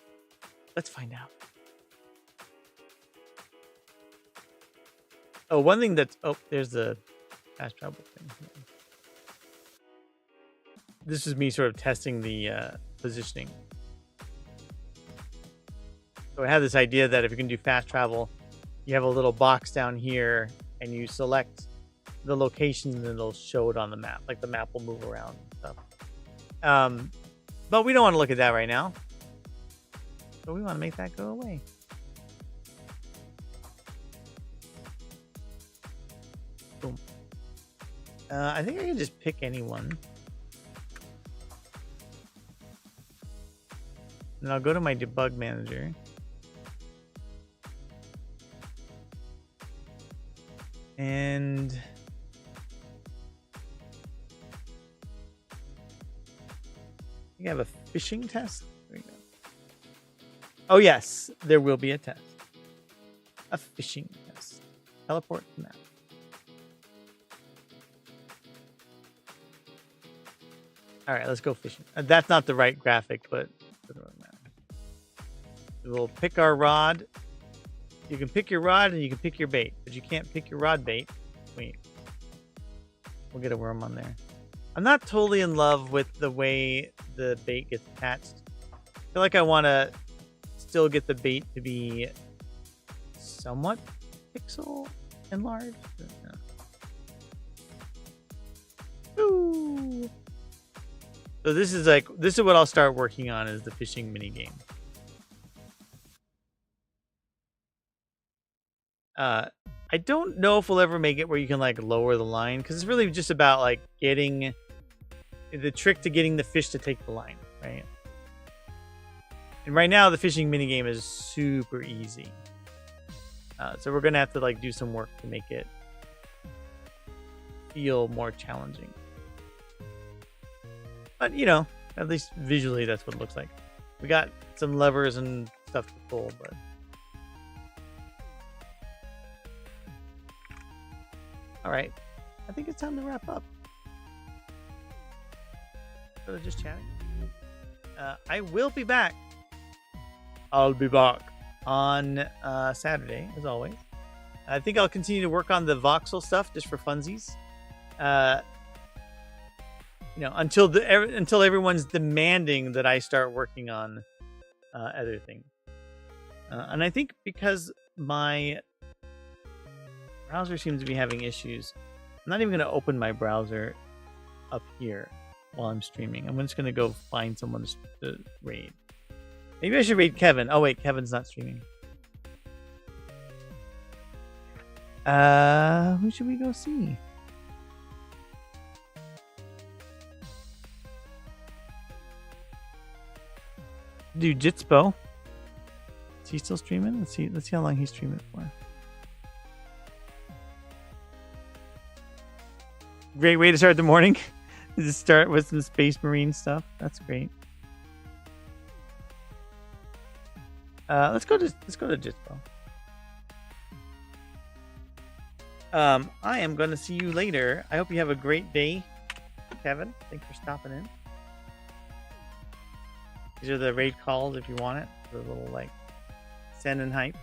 Let's find out. Oh, one thing that's... Oh, there's the fast travel thing. This is me sort of testing the positioning. So I have this idea that if you can do fast travel, you have a little box down here and you select the location and it'll show it on the map. The map will move around and stuff. But we don't want to look at that right now. So we want to make that go away. Boom. I think I can just pick anyone. And I'll go to my debug manager. And I think I have a fishing test. There we go. Oh yes, there will be a test. A fishing test. Teleport to map. All right, let's go fishing. That's not the right graphic, but we'll pick our rod. You can pick your rod and you can pick your bait, but you can't pick your rod bait. Wait. We'll get a worm on there. I'm not totally in love with the way the bait gets attached. I feel like I want to still get the bait to be somewhat pixel enlarged. No. Ooh. So this is what I'll start working on is the fishing mini game. I don't know if we'll ever make it where you can like lower the line because it's really just about like getting the trick to getting the fish to take the line, right? And right now the fishing mini game is super easy. So we're gonna have to like do some work to make it feel more challenging. But you know, at least visually that's what it looks like. We got some levers and stuff to pull, but all right, I think it's time to wrap up. So just chatting. I will be back. I'll be back on Saturday, as always. I think I'll continue to work on the voxel stuff just for funsies. You know, until everyone's demanding that I start working on other things. And I think because my browser seems to be having issues, I'm not even going to open my browser up here while I'm streaming. I'm just going to go find someone to raid. Maybe I should raid Kevin. Oh wait, Kevin's not streaming. Who should we go see? Dude, Jitspo. Is he still streaming? Let's see how long he's streaming for. Great way to start the morning. Just start with some Space Marine stuff. That's great. Let's go to Jitspo. I am going to see you later. I hope you have a great day, Kevin. Thanks for stopping in. These are the raid calls if you want it. The little like send and hype.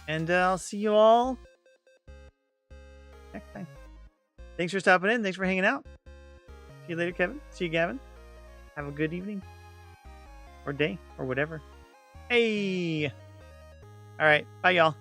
And I'll see you all next time. Thanks for stopping in. Thanks for hanging out. See you later, Kevin. See you, Gavin. Have a good evening. Or day. Or whatever. Hey! Alright. Bye, y'all.